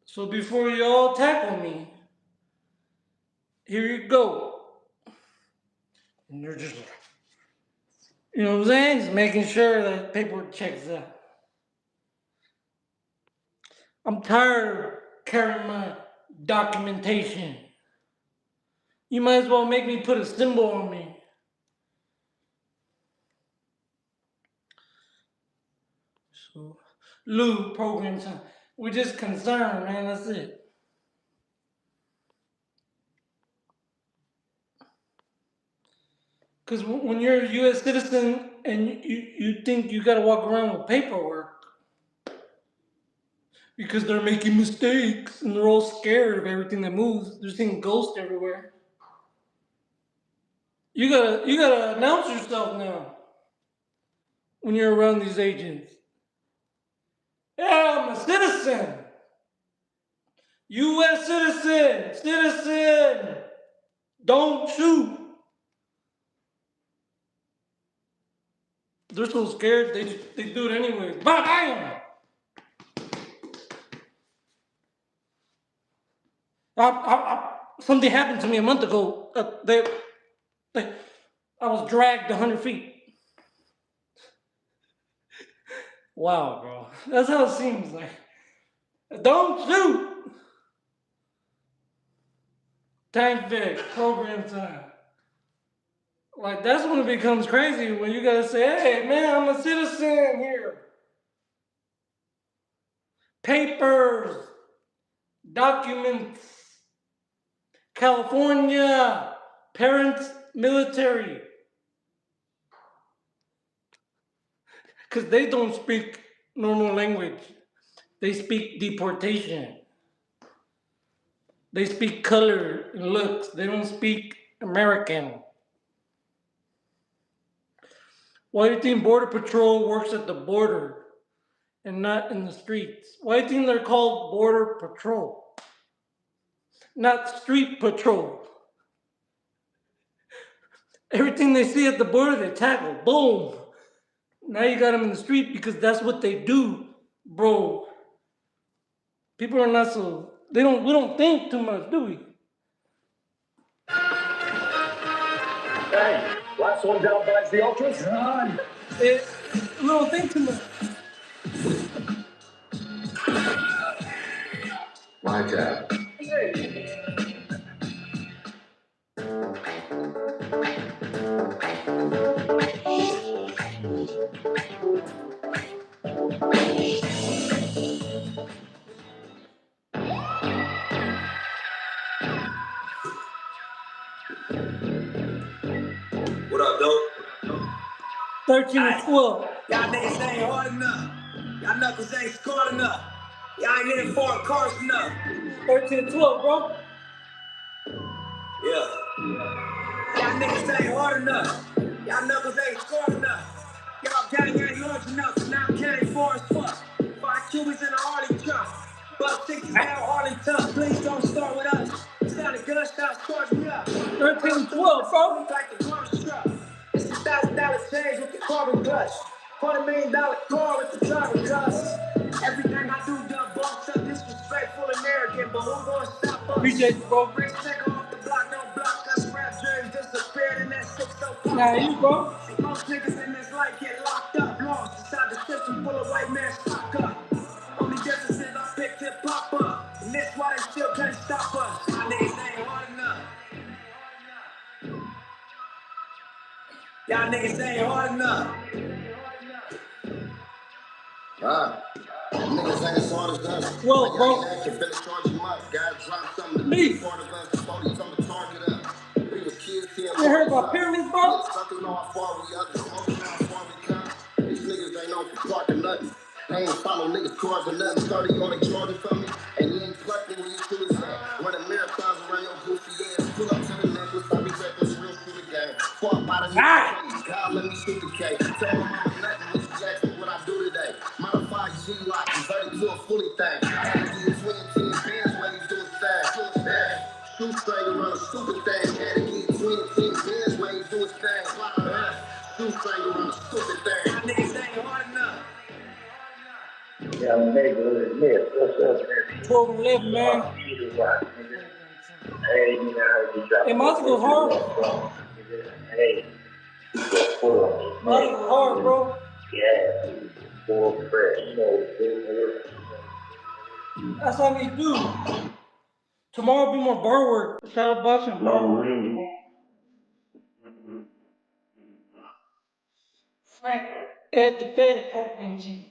So before you all tackle me, here you go. And you're just, you know what I'm saying? Just making sure that paperwork checks out. I'm tired of carrying my documentation. You might as well make me put a symbol on me. So, Lou, program time. We're just concerned, man. That's it. Because when you're a U.S. citizen and you think you got to walk around with paperwork because they're making mistakes and they're all scared of everything that moves. They're seeing ghosts everywhere. You gotta announce yourself now when you're around these agents. Yeah, I'm a citizen. U.S. citizen. Don't shoot. They're so scared they do it anyway. Bam! Something happened to me a month ago. I was dragged 100 feet. Wow, bro. That's how it seems like. Don't shoot! Tank Vic, program time. Like, that's when it becomes crazy when you gotta say, hey, man, I'm a citizen here. Papers, documents, California, parents, military. Because they don't speak normal language. They speak deportation. They speak color and looks. They don't speak American. Why do you think Border Patrol works at the border and not in the streets? Why do you think they're called Border Patrol, not Street Patrol? Everything they see at the border, they tackle. Boom. Now you got them in the street because that's what they do, bro. People are not so. We don't think too much, do we? Hey, last one down by the Ultras. Run. We don't think too much. My job. What up, dope? 13 and 12. Y'all niggas ain't hard enough. Y'all knuckles ain't scored enough. Y'all ain't in foreign cars enough. 13 and 12, bro. Yeah. Y'all niggas ain't hard enough. Y'all knuckles ain't scored enough. Y'all gang ain't large enough, so now I'm carrying far as fuck. 5 Cubans in a Harley truck. Buck 60 down Arlington. Please don't start with us. Sounded gunshots charge me up. 13 and 12, bro. Like the garbage truck. It's $1,000 change with the carbon clutch. $250,000 car with the driver cuss. Everything I do done bossed up, disrespectful and arrogant, but who gonna stop us? Appreciate you, bro. Bring second off the block, don't block us. Rap dreams disappeared in that 605. Nah, you, bro. See, most niggas in this life get locked up, lost inside the system full of white men stuck up. Only difference is I picked hip hop up, and that's why they still can't stop us. My niggas ain't hard enough. Y'all niggas ain't hard enough. Niggas ain't as hard as us. Whoa, bro. Me. You heard about pyramids, bro? Suckers know how far we up, smoking know how far we come. These niggas ain't known for parking nothing. They ain't follow niggas cars or nothing. 30 on they charging for me, and you ain't plucking when you shoot his ass. Running marathons around your goofy ass. Pull up to the necklace, I be reckless, real shooter game. Fuck by the niggas, God let me shoot the K. Tell my mama nothing, Miss Jackson, what I do today. Modified G-Lock, converted to a fully thing. I had to do 20 bands while you do his thing. Shoe string around a stupid thing. Had to get 20 bands while you do his thing. Shoe string around a stupid thing. Y'all niggas ain't hard enough. Yeah, neighborhood admit, what's up, man? 12 and 11, man. Hey, you know how you drop. Hey, Monty goes hard. Hey, you go full on me. Monty goes hard, bro. Yeah, full fresh. You know, That's all we do. Tomorrow will be more bar work. Shout out boxing, bro. Frank, at the bed, engine.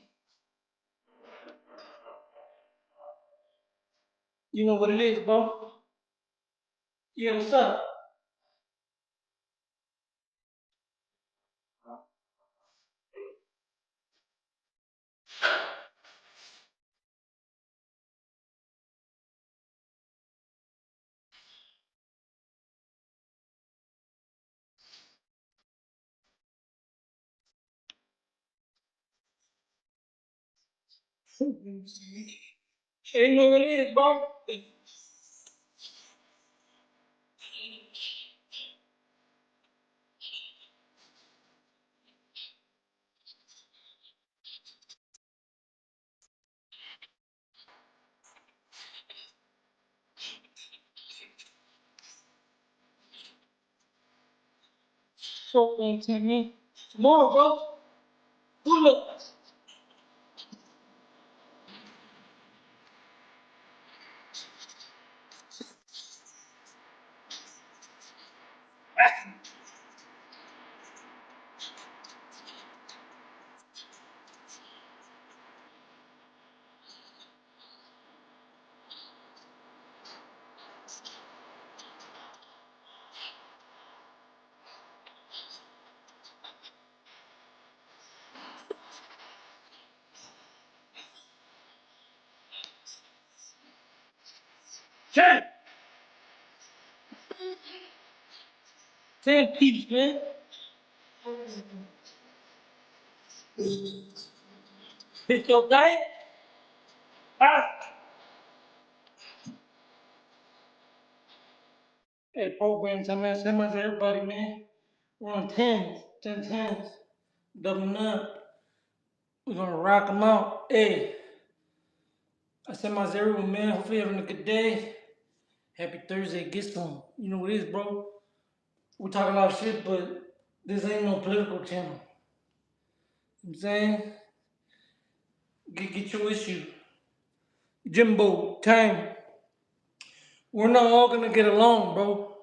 You know what it is, bro? Yeah, what's up? You know what it is, bro? So, tomorrow, bro. Pull up. 10. 10 peeps, man. Hit your diet? Hey, program time, man. Send my to everybody, man. We're on 10s, 10 10s. Doubling up. We're gonna rock them out. Hey, I send my to everyone, man. Hopefully you're having a good day. Happy Thursday. Get some. You know what it is, bro. We talk a lot of shit, but this ain't no political channel. You know what I'm saying? Get your issue. Jimbo, time. We're not all gonna get along, bro.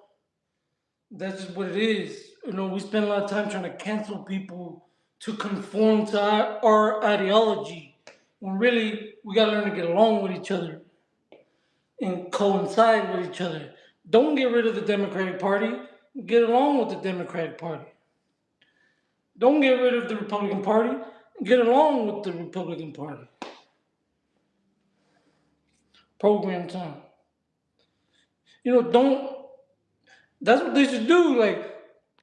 That's just what it is. You know, we spend a lot of time trying to cancel people to conform to our ideology. When really, we gotta learn to get along with each other and coincide with each other. Don't get rid of the Democratic Party. Get along with the Democratic Party. Don't get rid of the Republican Party. Get along with the Republican Party. Program time. You know, don't. That's what they should do. Like,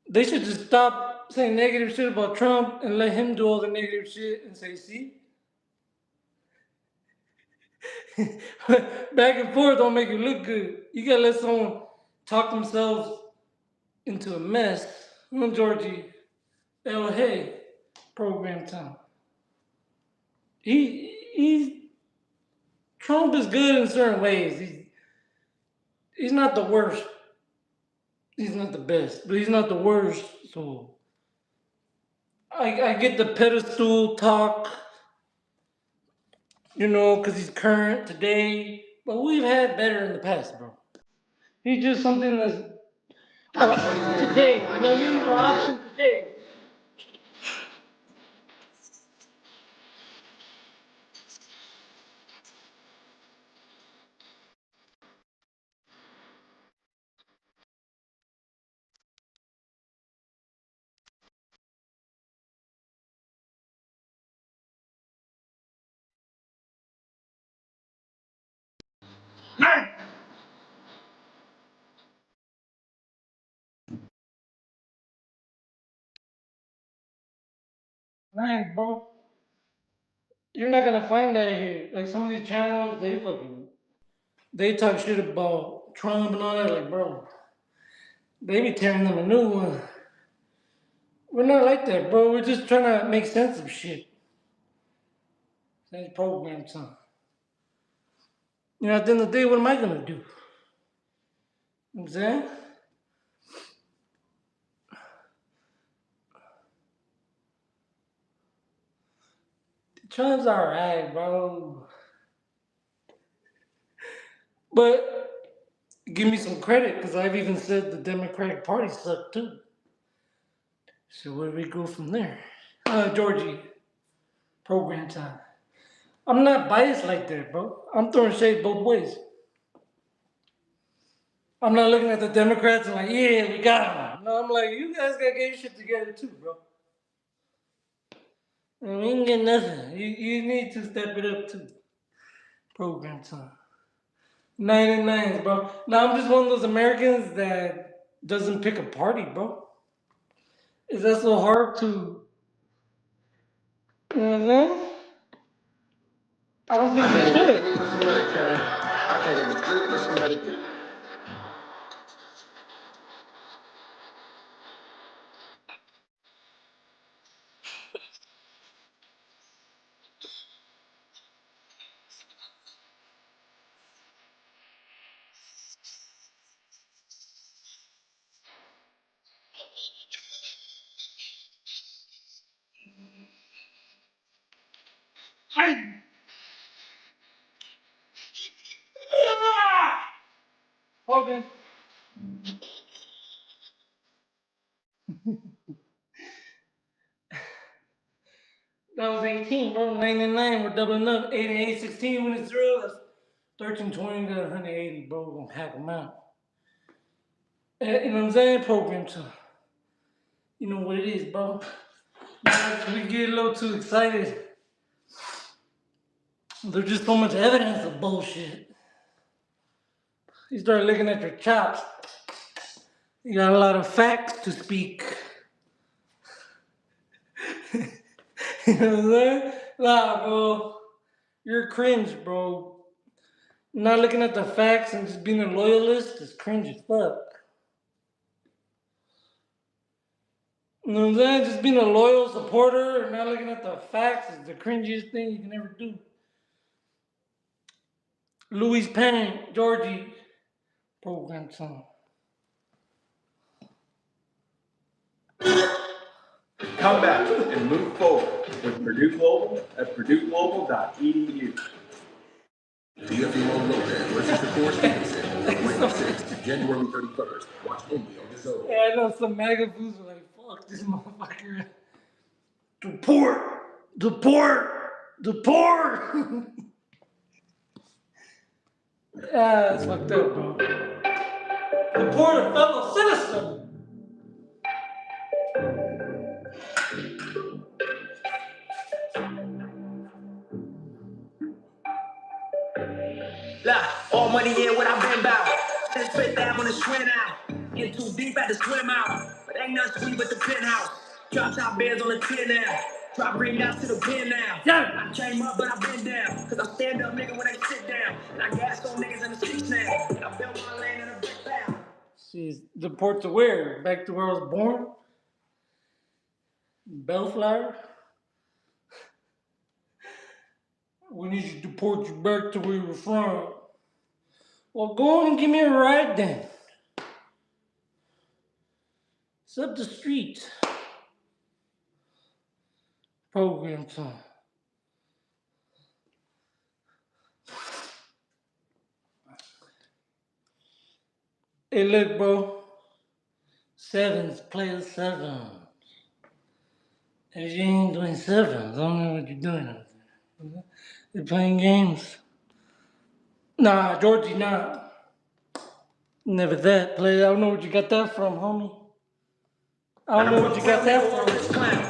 they should just stop saying negative shit about Trump and let him do all the negative shit and say, see? Back and forth don't make it look good. You gotta let someone talk themselves into a mess. Georgie, oh hey, program time. He's Trump is good in certain ways. He's not the worst. He's not the best, but he's not the worst. So I get the pedestal talk, you know, because he's current today. But we've had better in the past, bro. He's just something that's today. You know, you need option today. Nice, bro. You're not gonna find that here. Like some of these channels, they talk shit about Trump and all that. Like, bro, they be tearing them a new one. We're not like that, bro. We're just trying to make sense of shit. That's program time. You know, at the end of the day, what am I gonna do? You know what I'm saying? Trump's alright, bro. But give me some credit, because I've even said the Democratic Party sucked too. So where do we go from there? Georgie, program time. I'm not biased like that, bro. I'm throwing shade both ways. I'm not looking at the Democrats and like, yeah, we got them. No, I'm like, you guys gotta get your shit together too, bro. And we ain't get nothing. You need to step it up too. Program time. 99s, bro. Now I'm just one of those Americans that doesn't pick a party, bro. Is that so hard to, you know what I'm saying? I don't think you should. Hogan. That was 18, bro. 99, we're doubling up. 8 and 8, 16 when it's 0. That's 13, 20 to 180, bro. We're gonna hack them out. You know what I'm saying? Program time. You know what it is, bro. Now, we get a little too excited. There's just so much evidence of bullshit. You start looking at your chops. You got a lot of facts to speak. You know what I'm saying? Nah, bro. You're cringe, bro. Not looking at the facts and just being a loyalist is cringe as fuck. You know what I'm saying? Just being a loyal supporter and not looking at the facts is the cringiest thing you can ever do. Louis Penn, Georgie, program song. Come back and move forward with Purdue Global at purdueglobal.edu. DFUO Lopez versus Shakur Stevenson, January 6th, January 31st. Watch only on the Zone. Yeah, I know some MAGA fools are like, fuck this motherfucker. Deport! Deport! Deport! Yeah, that's fucked up, bro. Deport a fellow citizen! All money in what I've been about. Since Fifth Ave on the swim out. In too deep at the swim out. But ain't nothing sweet but the penthouse. Drop top beds on the 10 now. Drop ring out to the pin now. Yeah. I came up, but I've been down. Cause I stand up nigga when they sit down. And I gas on niggas in the streets now. And I built my land in a brick pound. She's deport to where? Back to where I was born? Bellflower? We need to deport you back to where you were from. Well, go on and give me a ride then. It's up the street. Program time. Hey, look, bro. Sevens, play a seven. If you ain't doing sevens, I don't know what you're doing out there. They're playing games. Nah, Georgie, nah. Never that play. I don't know where you got that from, homie. I don't know what you got that from.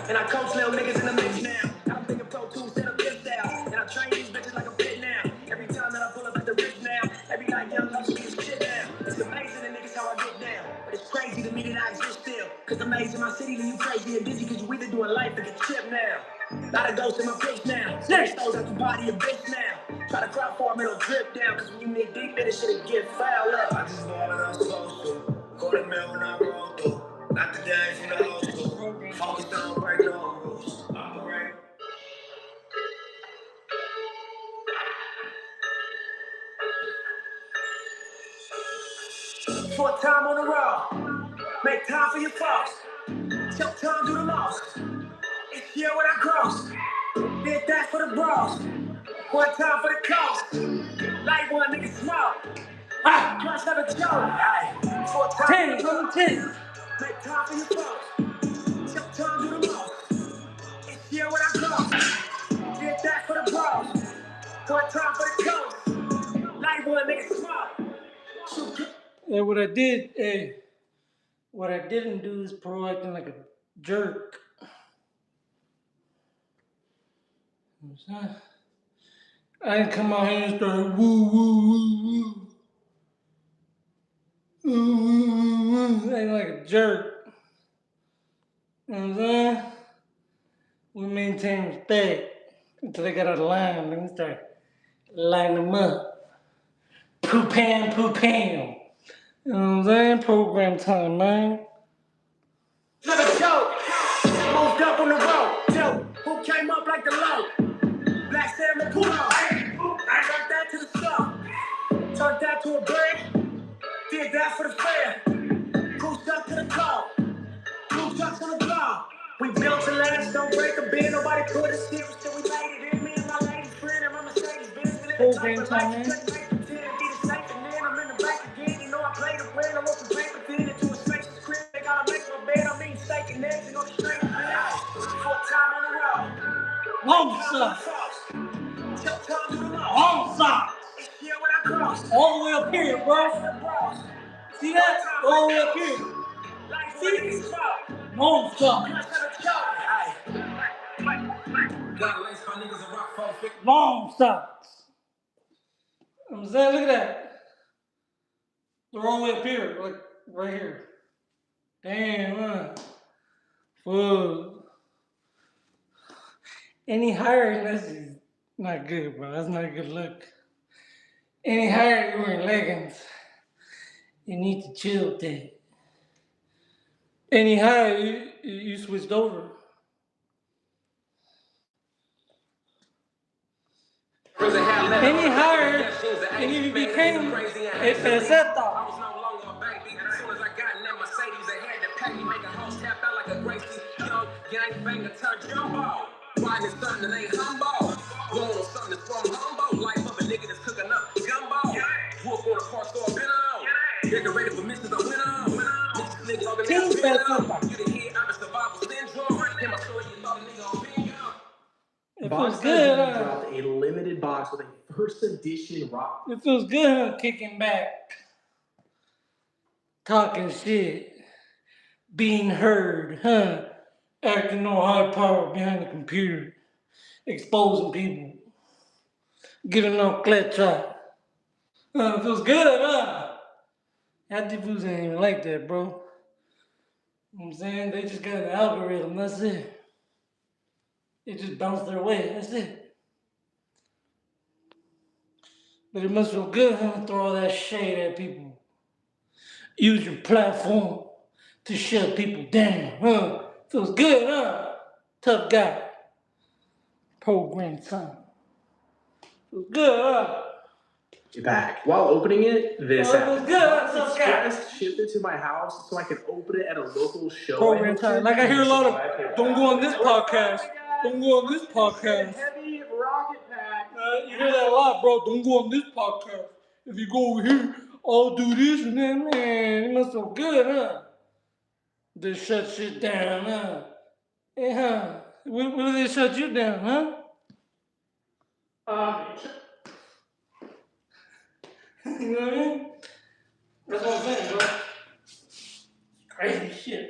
And I coach little niggas in the mix now. I'm thinking Pro Tools set up this style. And I train these bitches like a pit now. Every time that I pull up at the rich now, every night young love me is shit now. It's amazing the niggas how I get down. But it's crazy to me that I exist still. Cause amazing my city leave you crazy and dizzy. Cause you either doing life or get chipped now. Lot of ghosts in my pitch now. Six souls out your body a bitch now. Try to crowd for it'll drip down. Cause when you need deep in it, shit'll get foul up. I just ball when I'm supposed to. Call the mail when I roll through. Not the game from the old school. Focus on breaking all rules. Operate. Short time on the road. Make time for your folks. Took time do the most. It's year when I cross. Did that for the bros. One time for the coast. Light one nigga smoke. Ah, crush never joke. Aye. Short time on the 10. Make time for your folks. Took time do the most. It's year when I cross. Did that for the bros. One time for the coast. Light one nigga smoke. Hey, what I didn't do is pro acting like a jerk. I didn't come out here and start woo, woo, woo, woo. Woo, woo, woo, woo. Acting like a jerk. You know what I'm saying? We maintain respect until they got out of line. Then we start lining them up. Poo-pam, poo-pam. You know what I'm saying? Program time, man. Never joke. Moved up on the road. Joe, who came up like the low? Black salmon pull up. Turned that to the sun. Turned that to a brand. Did that for the fair. Cruised up to the club. Blue trucks on the block. We built to last, don't break a bend. Nobody put us here, still we made it in. Me and my lady's friend and my Mercedes Benz. Program time, man. I'm in the back again. You know I play to win. I want some paper thin into a spacious crib. They gotta make my bed. I'm eating steak and eggs and on the straight bed. Full time on the road. Long socks. Long socks. All the way up here, bro. See that? All the way up here. See? Long socks. Long socks. I'm saying, look at that. They're all the way up here, like right here. Damn, fuck. Any higher, that's not good, bro. That's not a good look. Any higher, you're wearing leggings. You need to chill with that. Any higher, you switched over. Any higher, and you became a peseta. I was no longer a baby. As soon as I got in that Mercedes, they had to pay me, make a host tap out like a Gracie. Young gangbanger turned jumbo. Riding something that ain't humble. Going on something that's from humble. Life of a nigga that's cooking up gumbo. Wolf on a car store, been on. Decorated for missions, I went on. Niggas on the left, been on. You didn't hear, I'm a survival syndrome. Hear my story, you thought a nigga on being young. It feels good. Dropped a limited box with a first edition rock. It feels good, huh? Kicking back, talking shit, being heard, huh? Acting all high power behind the computer, exposing people, giving no clecha. It feels good, huh? Half foods ain't even like that, bro. You know what I'm saying? They just got an algorithm, that's it. It just bounced their way, that's it. But it must feel good, huh? Throw all that shade at people. Use your platform to shut people down, huh? Feels good, huh? Tough guy. Program time. Feels good, huh? Back. While opening it, this happened. Good, tough guy. Express shipped it to my house so I could open it at a local show. Program time. Like I hear a lot of, don't go on this podcast. Don't go on this podcast. Heavy rocket pack. You hear that a lot, bro. Don't go on this podcast. If you go over here, I'll do this and that, man. It must feel good, huh? They shut shit down, huh? Yeah, huh? When do they shut you down, huh? You know what I mean? That's what I'm saying, bro. Crazy shit.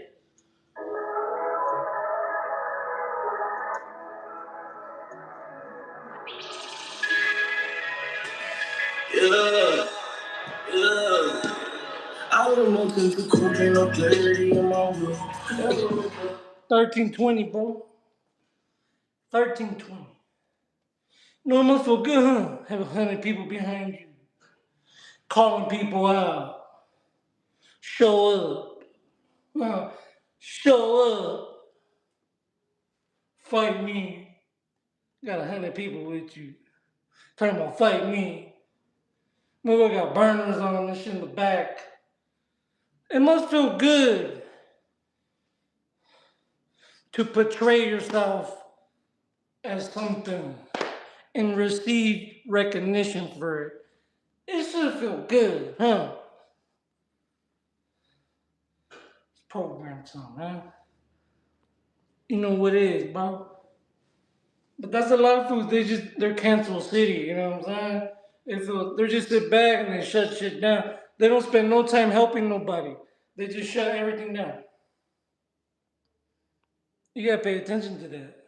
Yeah, yeah. I would have looked into cool, drain no clarity in my room. 1320, bro. 1320. No, it must feel good, huh? Have 100 people behind you. Calling people out. Show up. Show up. Fight me. Got 100 people with you. Talking about fight me. Maybe I got burners on this shit in the back. It must feel good to portray yourself as something and receive recognition for it. It should feel good, huh? It's program time, huh? You know what it is, bro. But that's a lot of foods. They're cancel city, you know what I'm saying? They just sit back and they shut shit down. They don't spend no time helping nobody. They just shut everything down. You gotta pay attention to that.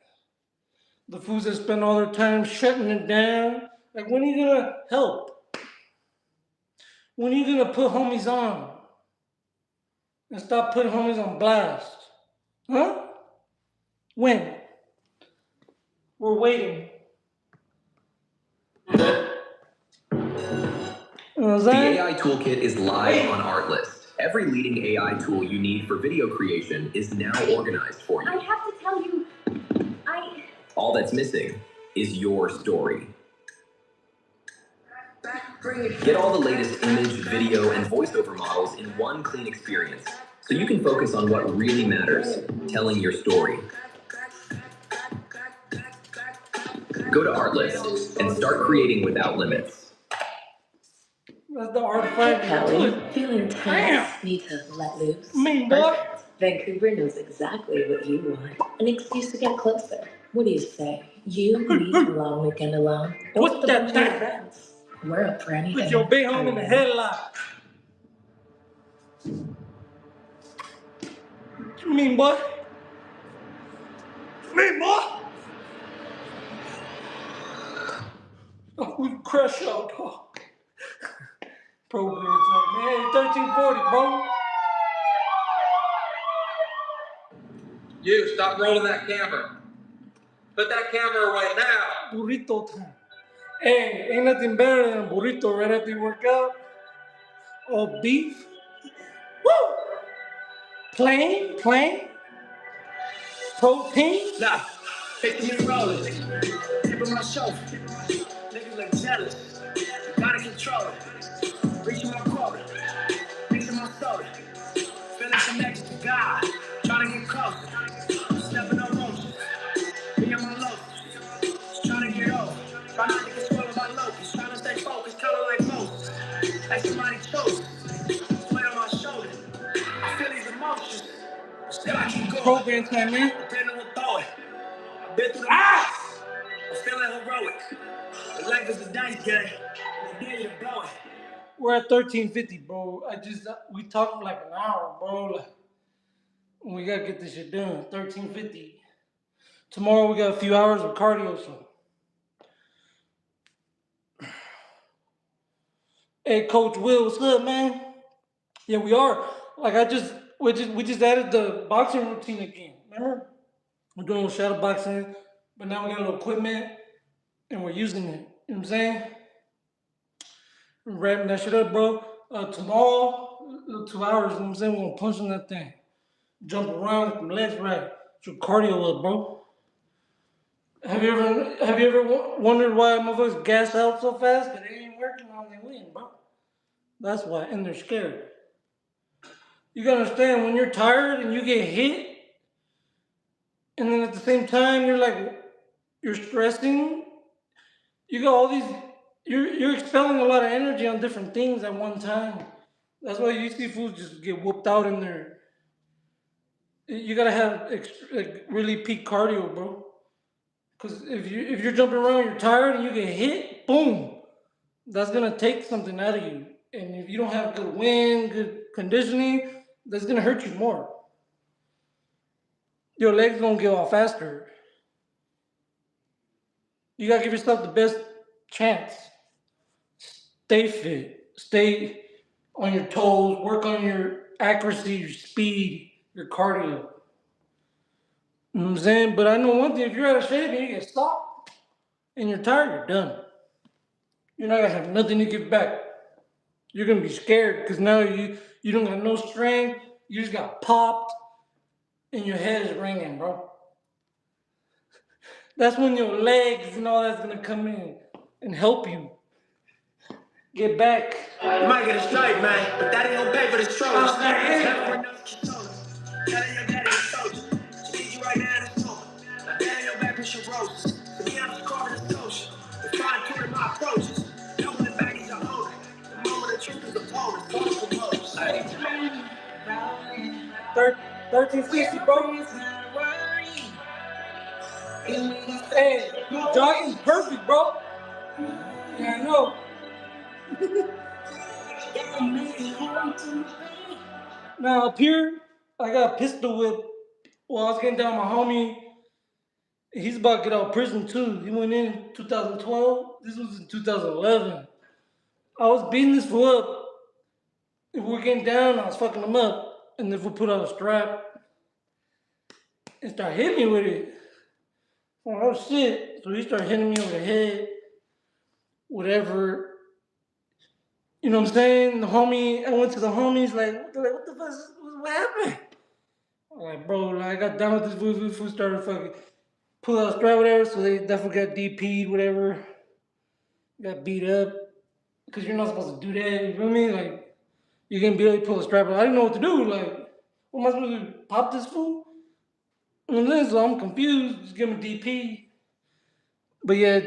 The foods that spend all their time shutting it down. Like, when are you gonna help? When are you gonna put homies on? And stop putting homies on blast? Huh? When? We're waiting. The AI Toolkit is live on Artlist. Every leading AI tool you need for video creation is now organized for you. I have to tell you, All that's missing is your story. Get all the latest image, video, and voiceover models in one clean experience, so you can focus on what really matters, telling your story. Go to Artlist and start creating without limits. That's the art fight. Kelly, feeling tense, need to let loose. Perfect. Vancouver knows exactly what you want. An excuse to get closer. What do you say? You, me, a long weekend alone. What's With a bunch of your friends. We're up for anything. Put your big home in the headlock. What you mean, boy? What you mean, boy? Oh, we crush out, dog. Program time, man. 1340, bro. You, stop rolling that camera. Put that camera away now. Burrito time. Hey, ain't nothing better than a burrito right after you work out. Or beef. Woo! Plain. Protein. Nah, picture me rolling. Tipping my shoulder. Niggas look jealous. Gotta control it. Reaching my quota. Reaching my soda. Feeling connected to God. Trying to get closer. Stepping on roaches. Me and my loafers. Just trying to get over. Try not to get swallowed by locusts. Trying to stay focused, kinda like Moses. Like somebody chose. Weight on my shoulder. I feel these emotions. Still I keep going. Program time, man. Depending on throw it. I've been through the I'm feeling heroic. But life is a dice game. The day you're going. We're at 1350, bro. We talked for like an hour, bro. Like, we gotta get this shit done. 1350. Tomorrow we got a few hours of cardio, so. Hey, Coach Will, what's up, man? Yeah, we are. Like we just added the boxing routine again. Remember? We're doing a little shadow boxing, but now we got a little equipment and we're using it. You know what I'm saying? We're wrapping that shit up, bro. Tomorrow, 2 hours, you know what I'm saying? We're gonna punch on that thing. Jump around with them legs right. Get your cardio up, bro. Have you ever wondered why motherfuckers gas out so fast? Cause they ain't working on their win, bro. That's why, and they're scared. You gotta understand when you're tired and you get hit, and then at the same time you're stressing. You got all these. You're expelling a lot of energy on different things at one time. That's why you see fools just get whooped out in there. You gotta have like really peak cardio, bro. Cause if you're jumping around, you're tired, and you get hit, boom, that's gonna take something out of you. And if you don't have good wind, good conditioning, that's gonna hurt you more. Your legs gonna get off faster. You gotta give yourself the best chance. Stay fit. Stay on your toes. Work on your accuracy, your speed, your cardio. You know what I'm saying? But I know one thing, if you're out of shape and you get stopped and you're tired, you're done. You're not gonna have nothing to give back. You're gonna be scared because now you don't got no strength. You just got popped and your head is ringing, bro. That's when your legs and all that's gonna come in and help you get back. You might get a strike, man, but that ain't gonna pay for the strokes. Oh, man. Telling your daddy a soldier. She needs you right now in the smoke. Now down your back with your roses. To me, I'm just carving the social. The fine tuning my approaches. Doubling back is your owner. The moment the truth is opponent. Going for most. 1360, bro. Hey, jogging's perfect, bro. Yeah, I know. Now up here, I got a pistol whip. Well, I was getting down my homie. He's about to get out of prison too. He went in 2012. This was in 2011. I was beating this fool up. If we were getting down, I was fucking him up. And if we put on a strap and start hitting me with it, oh shit. So he started hitting me over the head, whatever. You know what I'm saying? I went to the homies, like what the fuck, what happened? I'm like, bro, like, I got down with this fool started fucking pull out a strap, whatever, so they definitely got DP'd, whatever. Got beat up. Because you're not supposed to do that, you feel me? Like, you can barely pull a strap, I didn't know what to do, like, what am I supposed to do? Pop this fool? And then, so I'm confused, just give him a DP. But yeah.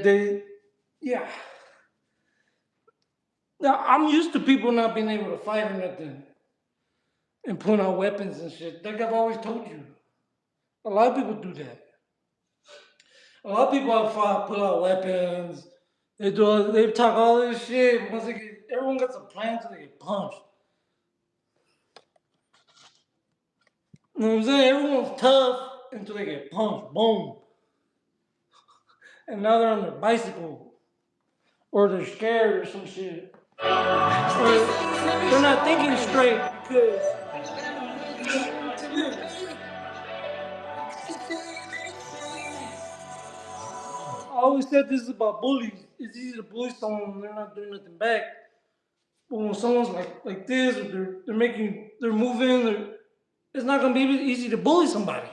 Now, I'm used to people not being able to fight or nothing. And pulling out weapons and shit. Like I've always told you. A lot of people do that. A lot of people have fought, pull out weapons. They talk all this shit. Once everyone gets a plan until they get punched. You know what I'm saying? Everyone's tough until they get punched. Boom. And now they're on their bicycle. Or they're scared or some shit. They're not thinking straight because. I always said this is about bullies. It's easy to bully someone when they're not doing nothing back. But when someone's like this, or they're moving, it's not gonna be easy to bully somebody.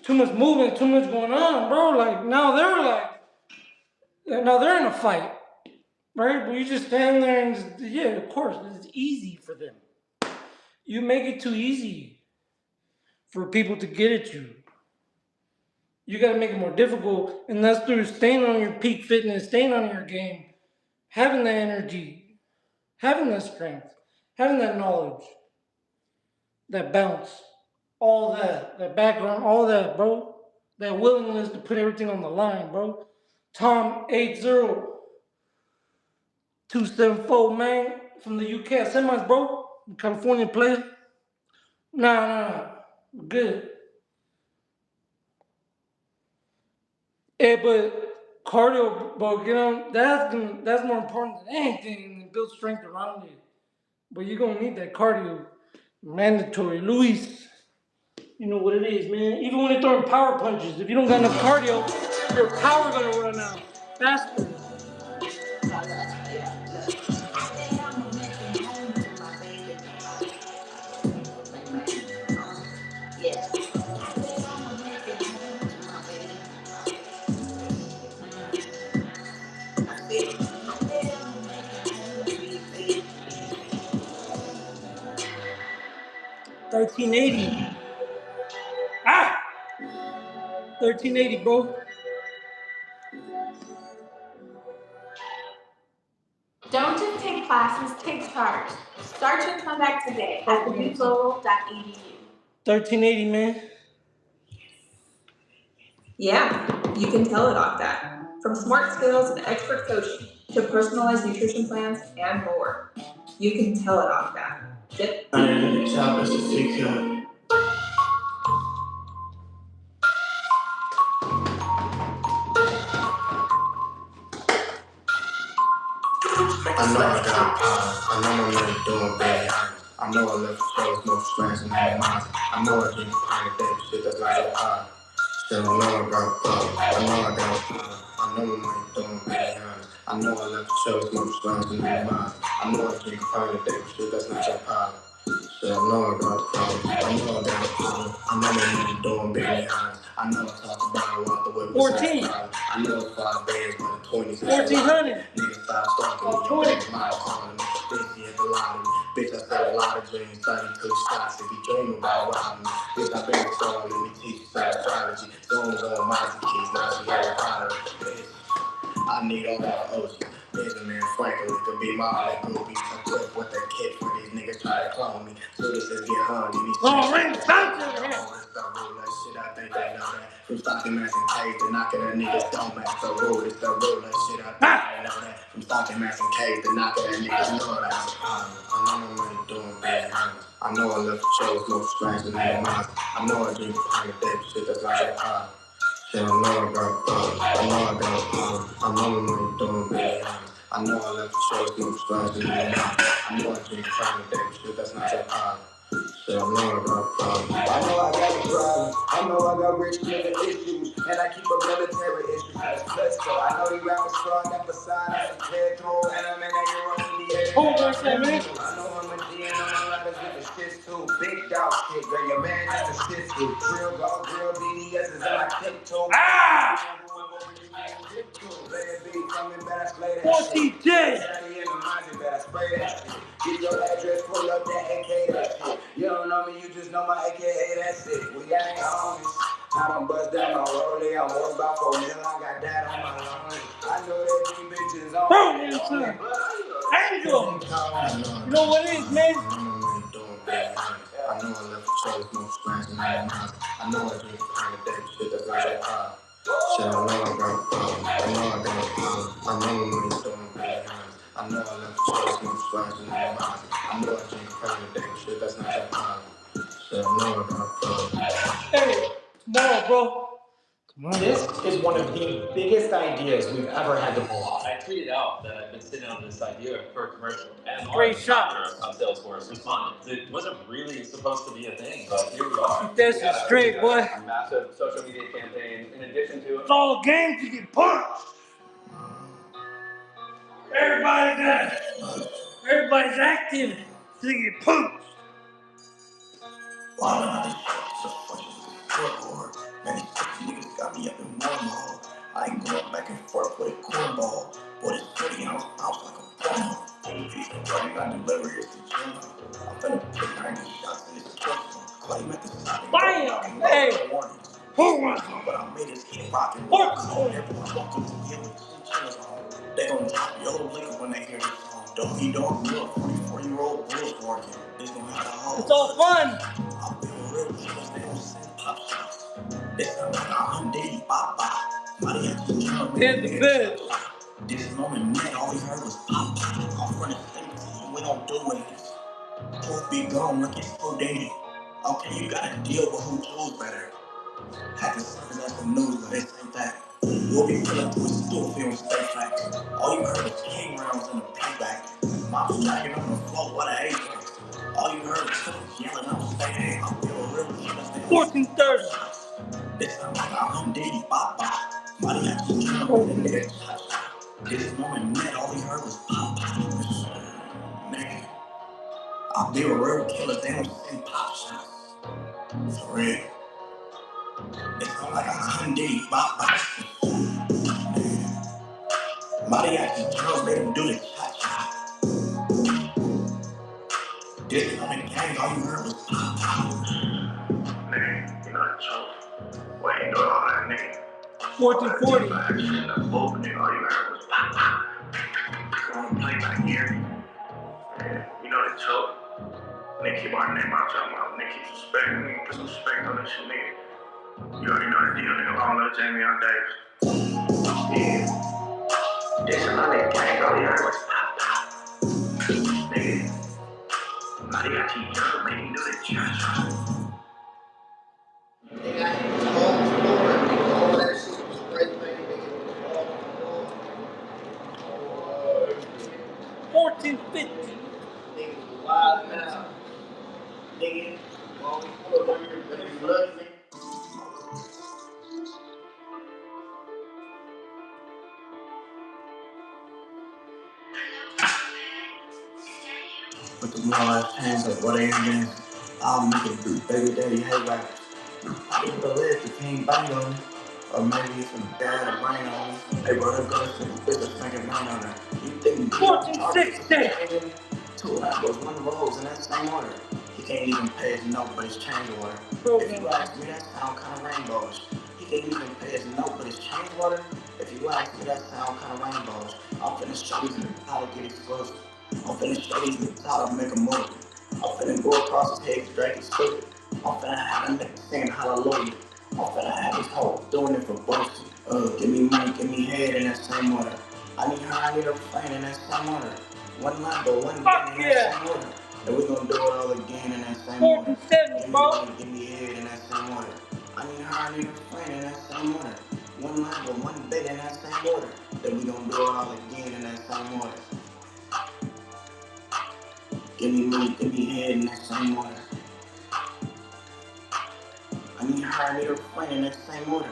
Too much movement, too much going on, bro. Like now they're in a fight, right? But you just stand there and just, yeah, of course, it's easy for them. You make it too easy for people to get at you. You got to make it more difficult, and that's through staying on your peak fitness, staying on your game, having that energy, having that strength, having that knowledge, that bounce, all that background, all that, bro. That willingness to put everything on the line, bro. Tom 80274, man, from the UK. I sent mine, bro. California player. Nah. Good. Yeah, but cardio, bro, that's more important than anything and build strength around it. But you're gonna need that cardio. Mandatory. Luis, you know what it is, man. Even when you're throwing power punches, if you don't got enough cardio, your power gonna run out faster. 1380. 1380, bro. Don't just take classes, take charge. Start your comeback today at thenewglobal.edu. 1380, man. Yeah, you can tell it off that. From smart skills and expert coaching to personalized nutrition plans and more. You can tell it off that. Yep. I know I got power. I know my money doing bad. I know I left the shows, no strands in my mind. I know I drink a pint of that shit that's like a pie. Still I know I got power. I know I got power. I know my money doing bad. I know I left the shows, no strands in my mind. I know I drink a pint of that shit that's not your pie. Still I know I got power. I know I got power. I know my money doing bad. I know I talk about it out the way. 14. I know it's 5 bands, but the 20s. 1400. Niggas stop stalking me. 20. My calling me. Busy at the lottery. Bitch, I said a lot of dreams. 32 shots if you dream about robbing me. Bitch, I been strong. Let me teach you some astrology. Zones on my keys. Now she Harry Potter. Bitch, I need all my ocean. Benjamin Franklin could be my only groupie. I'm quick with the kid for these niggas try to clone me. So this is get hung. Give me Oh, ring bounce in here. Shit, I think they know that. From stocking mass and cage to knocking a niggas don't match the rule. It's the rule. That shit, I think they know that. From stocking mass and cage to knocking a niggas know that. I know my money doing bad. I know I left the shows, no strange in their minds. I know I drink a pint of that shit that's like a pie. Shit, I know I got power. I know I got power. I know my money doing bad. I know I left the shows, no strange in their minds. I know I drink a pint of that shit that's not your pie. I know I got problems. I know I got a problem. I know I got rich nigga issues. And I keep a military issue. That's Crisco. I know you rappers strong that beside us. Clear through. And I'm in that Euro CDA. Hold on, man. I know I'm a D and I'm a riders with the shit too. Big dog shit, girl. Your man just a shit too. Real go, real BDS is in my tiptoe. OTJ. Get your address, pull up that AK, that shit. You don't know me, you just know my AKA, that's it. We ain't homies. I don't bust down my rollie, I'm worth about 4 mil, I got that on my lonely. I know that these bitches on me. Angel! You know what it is, man? I know I left the shows, no strands in my mind. I know I drink a pint of that shit that's like a pie. Shit, I know I got problems. I know I got problems. I know my money's doing bad. I know I left the shows, no strands in my mind. I know I drink a pint of that shit that's not your pie. Shit, I know I got problems. Hey, tomorrow, bro. This is one of the biggest ideas we've ever had to pull off. I tweeted out that I've been sitting on this idea for a commercial, and Great our shot. founder on Salesforce responded. It wasn't really supposed to be a thing, but here we are. That's just straight, boy. A massive social media campaign in addition to It's all a game to get punched. Everybody's active to get punched. Why when I just so fucking scoreboard? Man, these niggas got me up in one mode. I ain't going back and forth with a cornball. Boy, this 30 ounce bounce like a ball. Feet the running, I deliver it to Jim. I'm finna put 90 shots in this torso. Claim at the stop and Bam! Hey! But I made this hit rock and roll. Everyone walk up to give me chinchillas on. They gon' drop yellow liquor when they hear this song. Doggy dog look, 44-year-old bulls working. This gon' have a whole. It's all fun. I'll be real killers, they don't send pop shots. This time I'm Diddy, bop bop. Money at the jump. Hit the bed. This moment, man, all we heard was pop pop. I'm running things, we don't do it. Truth be gone, look, it's so dated. Okay, you gotta deal with who chose better. Had to serve as the news, but this ain't that. We'll be pulling through a stool film stay facts. All you heard was king rounds in the payback. Mom's dragging on the floor, what a hate. All you heard was yelling, I'm staying. I'm feeling real killers. 1430. This time I'm Diddy, bop bop. Money at the jump, and nigga shot. This moment, man, all we heard was pop pop. Man, I'll be a real killer, they don't send pop shots. For real. It's not like I'm Diddy, bop bop. Money at the drums, they don't do the cha-cha. This moment, gang, all you heard was pop pop. Nigga, you know that choke. Why you doing all that, nigga? 1440. All you heard was pop pop. Come on, play back here. Man, you know that choke. Nigga, keep our name out your mouth. Nigga, keep respecting me. Put some respect on this shit, nigga. You already know the deal, nigga. Long live Jamie on Davis. Yeah. This another gang, all you heard was pop pop. Nigga. Now they got you young, man. You know that cha-cha. They got you all that shit was great, man. 1450. Niggas wild now. Nigga, all we pull up here, but it's blood, nigga. Put the more left hands up, what they in. I'll make it do baby daddy hey right. I think the list the king bang on me. Or maybe some dad or brain on me. Hey brother, go to the bitch thinking mine on her. You think 1460. Two apples, one rose in that same order. He can't even pay his note, but his change order. If you ask me, that sound kind of rainbowish. He can't even pay his note, but his change order. If you ask me, that sound kind of rainbowish. I'm finna show these niggas how to get explosive. I'm finna show these niggas how to make a move. I'm finna go across his head, drag his foot. I'm finna have a nigga singing hallelujah. I'm finna have his hoe doing it for bullshit. Give me money, give me head in that same order. I need her, I need her playing in that same order. One Lambo, one thing in that same order. And we gon' do it all again in that same order. Give me money, give me head in that same order. I need her, I need her playing in that same order. One Lambo, one bit in that same order. Then we gon' do it all again in that same order. Give me money, give me head in that same order. I need her, I need her playing in that same order.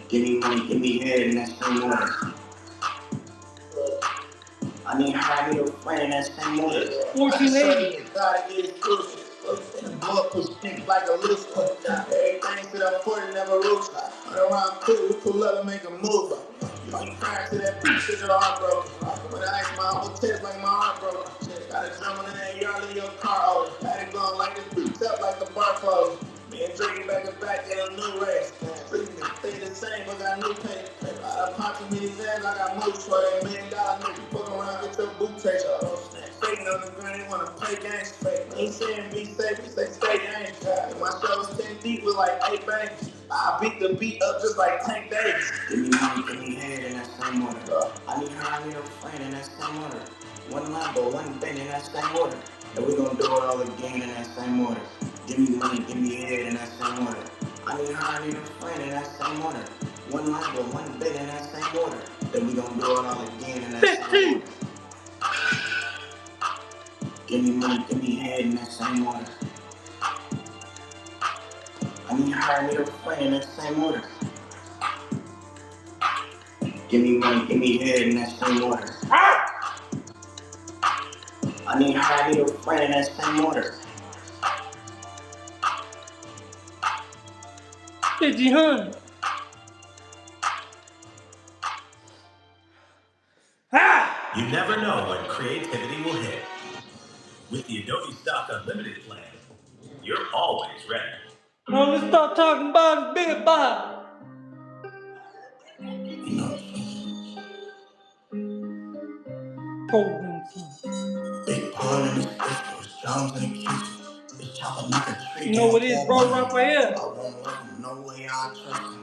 Give me money, give me head in that same order. I need her, I need her playing in that same order. 1480. Gotta get it closer. And the blood push pink like a loose one. Everything to that 40 never roots. Run around cool, we pull up and make a move. You ain't crying to that bitch, shit your heart broke. When I ask my whole test like my heart broke. Got a drum in that yard in your car, oh. Had it going like this bitch up like the bar closed. Me and Drake back and back in a new race. Pretty niggas stay the same, but got new paint. I punch him in his ass like I moved for $1 million nigga. Fuck around, get your boot taste. Faking on the ground, they wanna play games fake. Ain't saying be safe, we say stay games. And my show was 10 deep with like 8 bangs. I beat the beat up just like Tank Davis. Give me money, give me head in that same order. I need her, I need her playing in that same order. One Lambo, one bend in that same order. And we gon' do it all again in that same order. Give me money, give me head in that same order. I I need her, I need a friend in that same order. One life with one bed in that same order. Then we gon' do it all again in that same order. Give me money, give me head in that same order. I need her, I need a friend in that same order. Give me money, give me head in that same order. I need her, I need a friend in that same order. Hey, hun. You never know when creativity will hit. With the Adobe Stock Unlimited plan, you're always ready. Now let's start talking about his big body. Big pond in the there's Jones in the kitchen. It's chopping like a tree. You know what it is, bro? Right here. I won't let him, no way I trust him.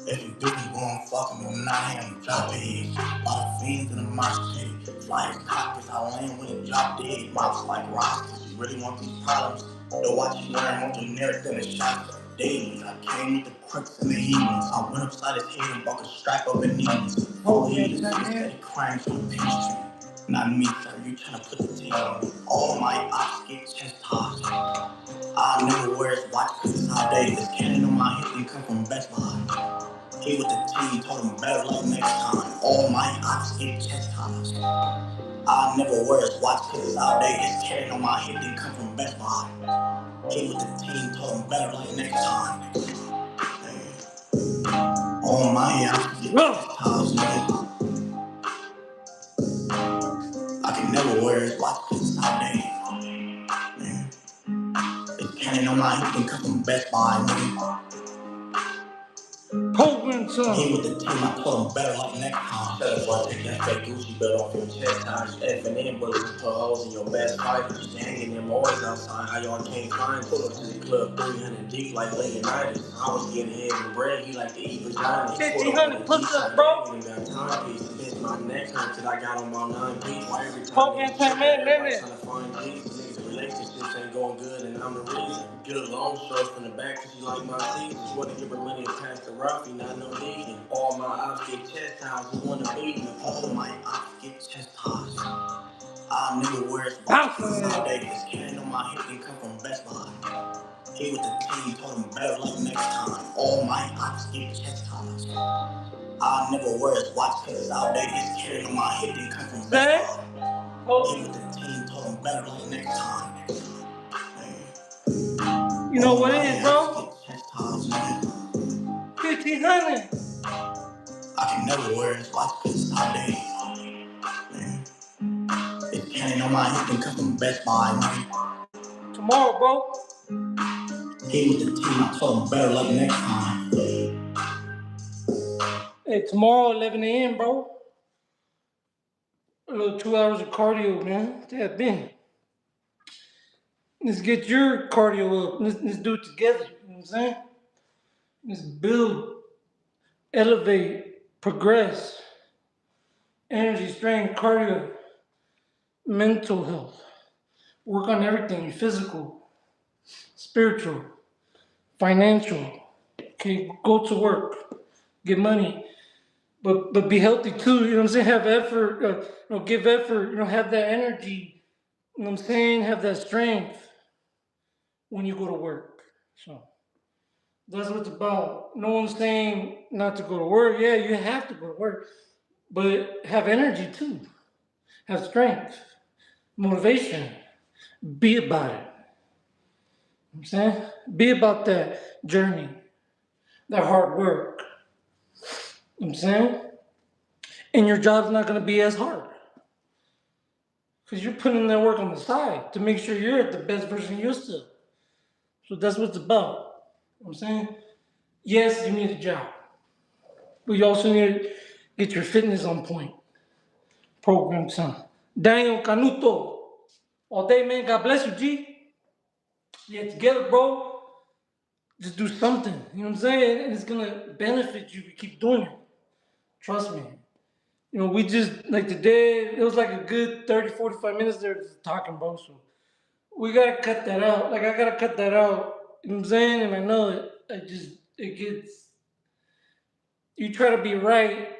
If you do, you gon' fuck him, I'm not him. Drop it. A lot of fiends in the mosh pit. Flying cockpits, I land when it drop dead. Mouths like rocks. You really want these problems? Don't watch you learn more generic than a shot. Days, I came with the crooks and the heathens. I went upside his head and buck a strap up in knees. Oh, he steady crying for the pastry. Not me, sir. You tryna put the tail on me. All my ops get chastised. I never wear his watch cause it's outdated. This cannon on my hip didn't come from Best Buy. He with the team told him better luck next time. All my ops get chastised. I never wear his watch cause it's outdated. This cannon on my hip didn't come from Best Buy. He with the team told him better luck next time. All my ops get chastised, nigga. I can never wear his watch cause it's outdated. Man. This cannon on my hip didn't come from Best Buy, nigga. He with the team, I told him better like next time. Shut up, boy, take that fake Gucci belt off your chest. Times F&N bullets put holes in your best fighters. Hanging them boys outside, how y'all can't find. Pull up to the club 300 deep like Leonidas. I was getting head and bread, he like to eat vagina. 1,500 push-ups, bro. Got timepieces, bitch, my neck hurt till I got on my 9 piece. Why every time Poking niggas trip, everybody 10 trying to find peace. Niggas' relationships ain't going good and I'm the reason. Get a long short from the back cause you like my seats. You wanna give her money and pass the rough, you not no deacon. All my ops get chastised, you wanna beat me. All my ops get chastised. I never wear his boxes nowadays. This cannon on my hip didn't come from Best Buy. He with the team told him better luck next time. All my ops get chastised. I never wear his watch cause it's outdated. This cannon on my hip didn't come from Best Buy. He with the team told him better luck next time. You know what it is, bro? 1,500. I can never wear his watch cause it's outdated. Man. This cannon on my hip didn't come from Best Buy, man. Tomorrow, bro. He with the team, I told him better luck next time. Hey, tomorrow, 11 a.m., bro. A little 2 hours of cardio, man. Tap in. Let's get your cardio up. Let's do it together. You know what I'm saying? Let's build, elevate, progress. Energy, strength, cardio, mental health. Work on everything, physical, spiritual, financial. Okay, go to work, get money, but be healthy too. You know what I'm saying? Have effort. Give effort. Have that energy. You know what I'm saying? Have that strength when you go to work. So that's what it's about. No one's saying not to go to work. Yeah, you have to go to work, but have energy too. Have strength, motivation. Be about it. You know what I'm saying? Be about that journey, that hard work. You know what I'm saying? And your job's not going to be as hard. Because you're putting that work on the side to make sure you're the best version of yourself. So that's what it's about. You know what I'm saying? Yes, you need a job. But you also need to get your fitness on point. Program son. Daniel Canuto. All day, man. God bless you, G. Yeah, together, bro. Just do something. You know what I'm saying? And it's going to benefit you if you keep doing it. Trust me. We just, like today, it was like a good 30, 45 minutes there just talking, bro. So we got to cut that out. Like, I got to cut that out. You know what I'm saying? And I know it. you try to be right,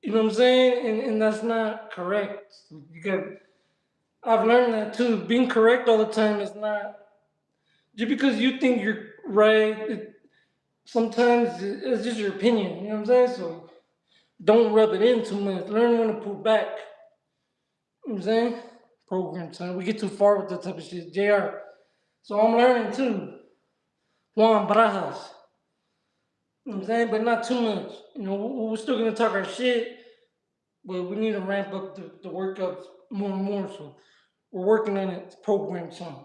you know what I'm saying? And that's not correct. I've learned that too. Being correct all the time is not, just because you think you're right, sometimes it's just your opinion, you know what I'm saying? So don't rub it in too much. Learn when to pull back. You know what I'm saying? Program time. We get too far with that type of shit. JR. So I'm learning too. Juan Barajas. You know what I'm saying? But not too much. You know, we're still gonna talk our shit, but we need to ramp up the workouts more and more. So we're working on it. It's program time.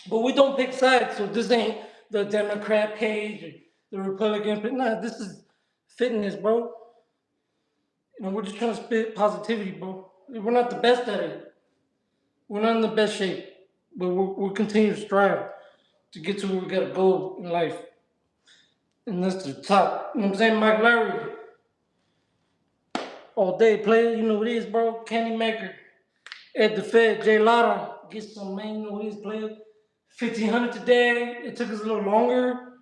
But we don't pick sides, so this ain't the Democrat page or the Republican page. Nah, this is fitness, bro. You know, we're just trying to spit positivity, bro. We're not the best at it. We're not in the best shape, but we'll continue to strive to get to where we gotta go in life. And that's the top. You know what I'm saying? Mike Larry, all day player, you know what it is, bro. Candy Maker, Ed the Fed, Jay Lara, get some man, you know what it is, player. 1,500 today. It took us a little longer.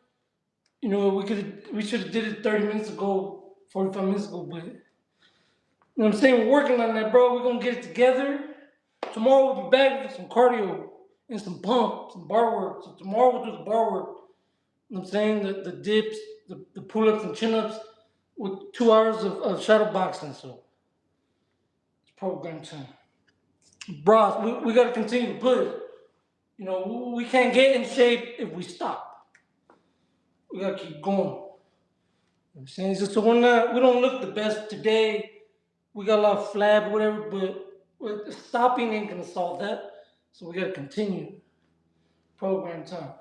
You know, we should have did it 30 minutes ago, 45 minutes ago, but you know what I'm saying? We're working on that, bro. We're gonna get it together. Tomorrow we'll be back with some cardio and some pump, some bar work. So tomorrow we'll do the bar work. You know what I'm saying? The dips, the pull-ups and chin-ups with 2 hours of shadow boxing. So it's program time. Bros, we gotta continue to push. You know, we can't get in shape if we stop. We gotta keep going. You know what I'm saying? So we don't look the best today. We got a lot of flab or whatever, but stopping ain't gonna solve that. So we gotta continue. Program time.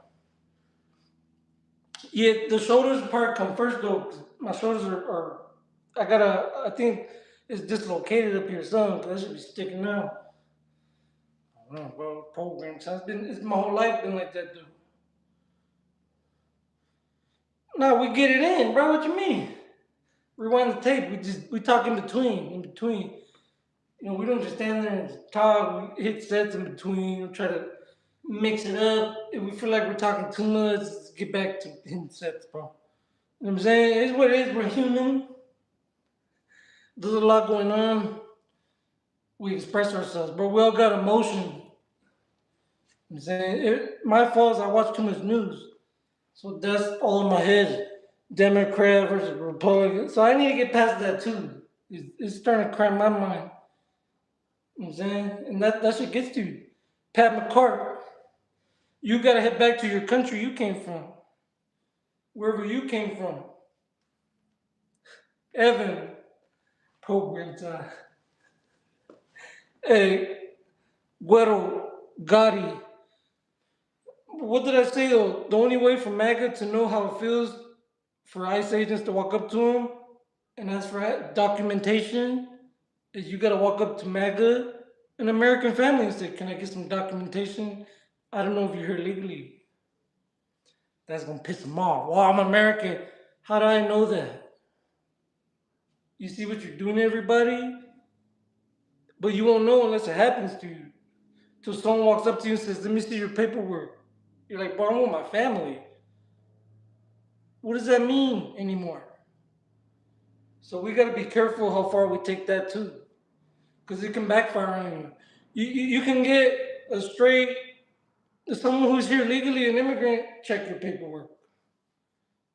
Yeah, the shoulders part come first though. 'Cause my shoulders are I think it's dislocated up here, son. 'Cause that should be sticking out. I don't know, bro. Program time. It's my whole life been like that, dude. No, we get it in, bro. What you mean? Rewind the tape. We talk in between. You know, we don't just stand there and talk. We hit sets in between. We try to mix it up. If we feel like we're talking too much, let's get back to hitting sets, bro. You know what I'm saying? It's what it is. We're human. There's a lot going on. We express ourselves, bro. We all got emotion. You know what I'm saying? My fault is I watch too much news. So that's all in my head. Democrat versus Republican. So I need to get past that too. It's starting to cramp my mind. You know what I'm saying? And that shit gets to you. Pat McCart, you gotta head back to your country you came from. Wherever you came from. Evan, program time. Hey, Guero, Gotti. What did I say though? The only way for MAGA to know how it feels for ICE agents to walk up to him and ask for documentation is you gotta walk up to MAGA, an American family, and say, "Can I get some documentation? I don't know if you're here legally." That's gonna piss them off. Well, I'm American. How do I know that? You see what you're doing to everybody? But you won't know unless it happens to you. Till someone walks up to you and says, "Let me see your paperwork." You're like, "Bro, I'm with my family." What does that mean anymore? So we gotta be careful how far we take that too. Because it can backfire on you. You can get a straight, someone who's here legally, an immigrant, check your paperwork.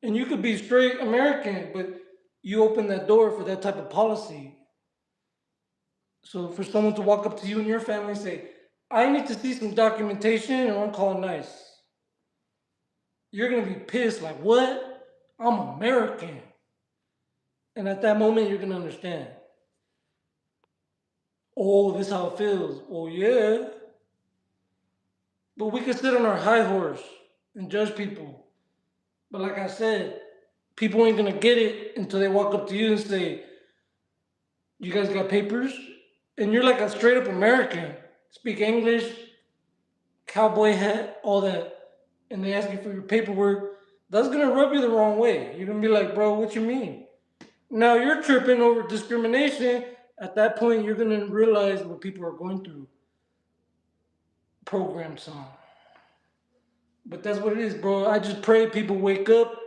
And you could be straight American, but you open that door for that type of policy. So for someone to walk up to you and your family and say, "I need to see some documentation or I'm calling nice." You're gonna be pissed, like, what? I'm American. And at that moment, you're gonna understand. Oh, this is how it feels. Oh, yeah. But we can sit on our high horse and judge people. But like I said, people ain't gonna get it until they walk up to you and say, "You guys got papers?" And you're like a straight up American. Speak English, cowboy hat, all that. And they ask you for your paperwork. That's gonna rub you the wrong way. You're gonna be like, "Bro, what you mean?" Now you're tripping over discrimination. At that point, you're gonna realize what people are going through. Program song. But that's what it is, bro. I just pray people wake up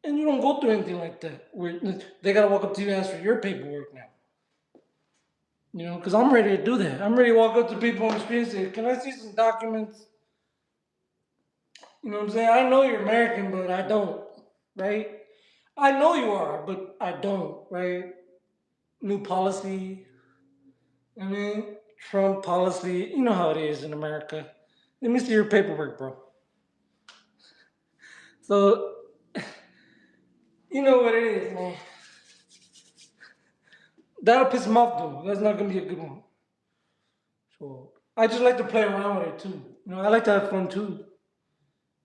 And you don't go through anything like that where they gotta walk up to you and ask for your paperwork now. You know, because I'm ready to do that. I'm ready to walk up to people on the street and say, "Can I see some documents?" You know what I'm saying? I know you're American, but I don't, right? I know you are, but I don't, right? New policy. I mean, Trump policy. You know how it is in America. Let me see your paperwork, bro. So, you know what it is, man. That'll piss him off, though. That's not gonna be a good one. So, I just like to play around with it too. You know, I like to have fun too.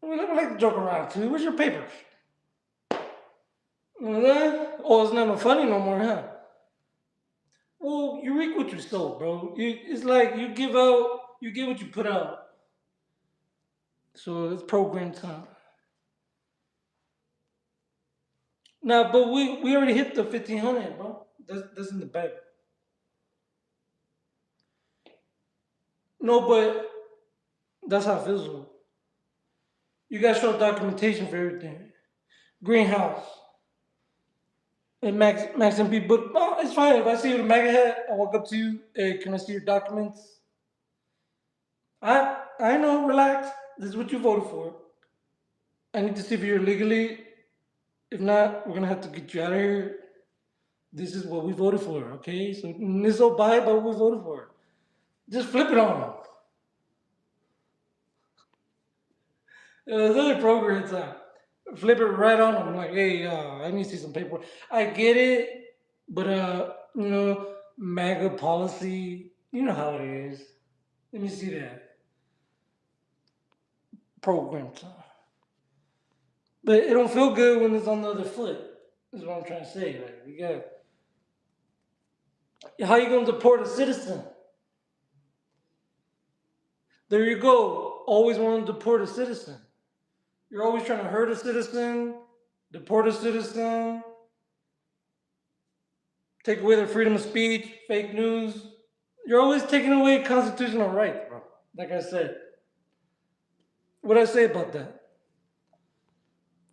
I like to joke around too. Where's your papers? You know that? Oh, it's not funny no more, huh? Well, you reap what you sow, bro. It's like you give out, you get what you put out. So it's program time. Now, but we already hit the 1500, bro. That's in the bag. No, but that's how it feels. Though. You gotta show documentation for everything. Greenhouse. And Max MP, but it's fine. If I see you with a MAGA hat, I walk up to you. Hey, can I see your documents? I know. Relax. This is what you voted for. I need to see if you're legally. If not, we're gonna have to get you out of here. This is what we voted for, okay? So this will buy what we voted for. Just flip it on them. There's other programs flip it right on them. Like, hey, I need to see some paperwork. I get it, but you know, MAGA policy. You know how it is. Let me see that program. But it don't feel good when it's on the other foot. Is what I'm trying to say. Like, you got. How you gonna deport a citizen? There you go. Always want to deport a citizen. You're always trying to hurt a citizen, deport a citizen, take away their freedom of speech, fake news. You're always taking away constitutional rights, bro. Like I said. What do I say about that?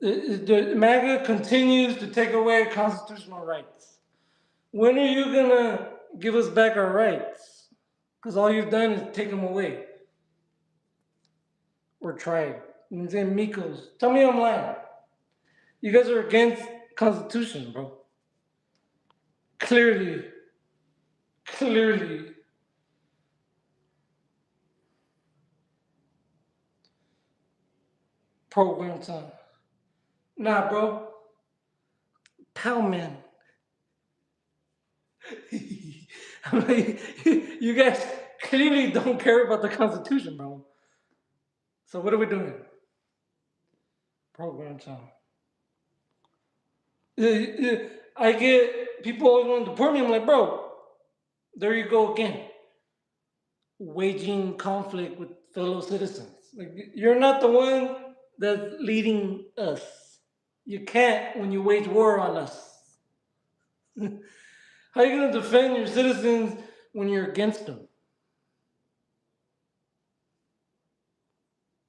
The MAGA continues to take away constitutional rights. When are you gonna give us back our rights? Because all you've done is take them away. Or tried. You know what I'm saying? Mikos. Tell me I'm lying. You guys are against Constitution, bro. Clearly. Program time. Nah, bro. Powman. I'm like, you guys clearly don't care about the Constitution, bro. So what are we doing? Program time. I get people always want to deport me. I'm like, bro, there you go again. Waging conflict with fellow citizens. Like, you're not the one that's leading us. You can't when you wage war on us. How are you going to defend your citizens when you're against them?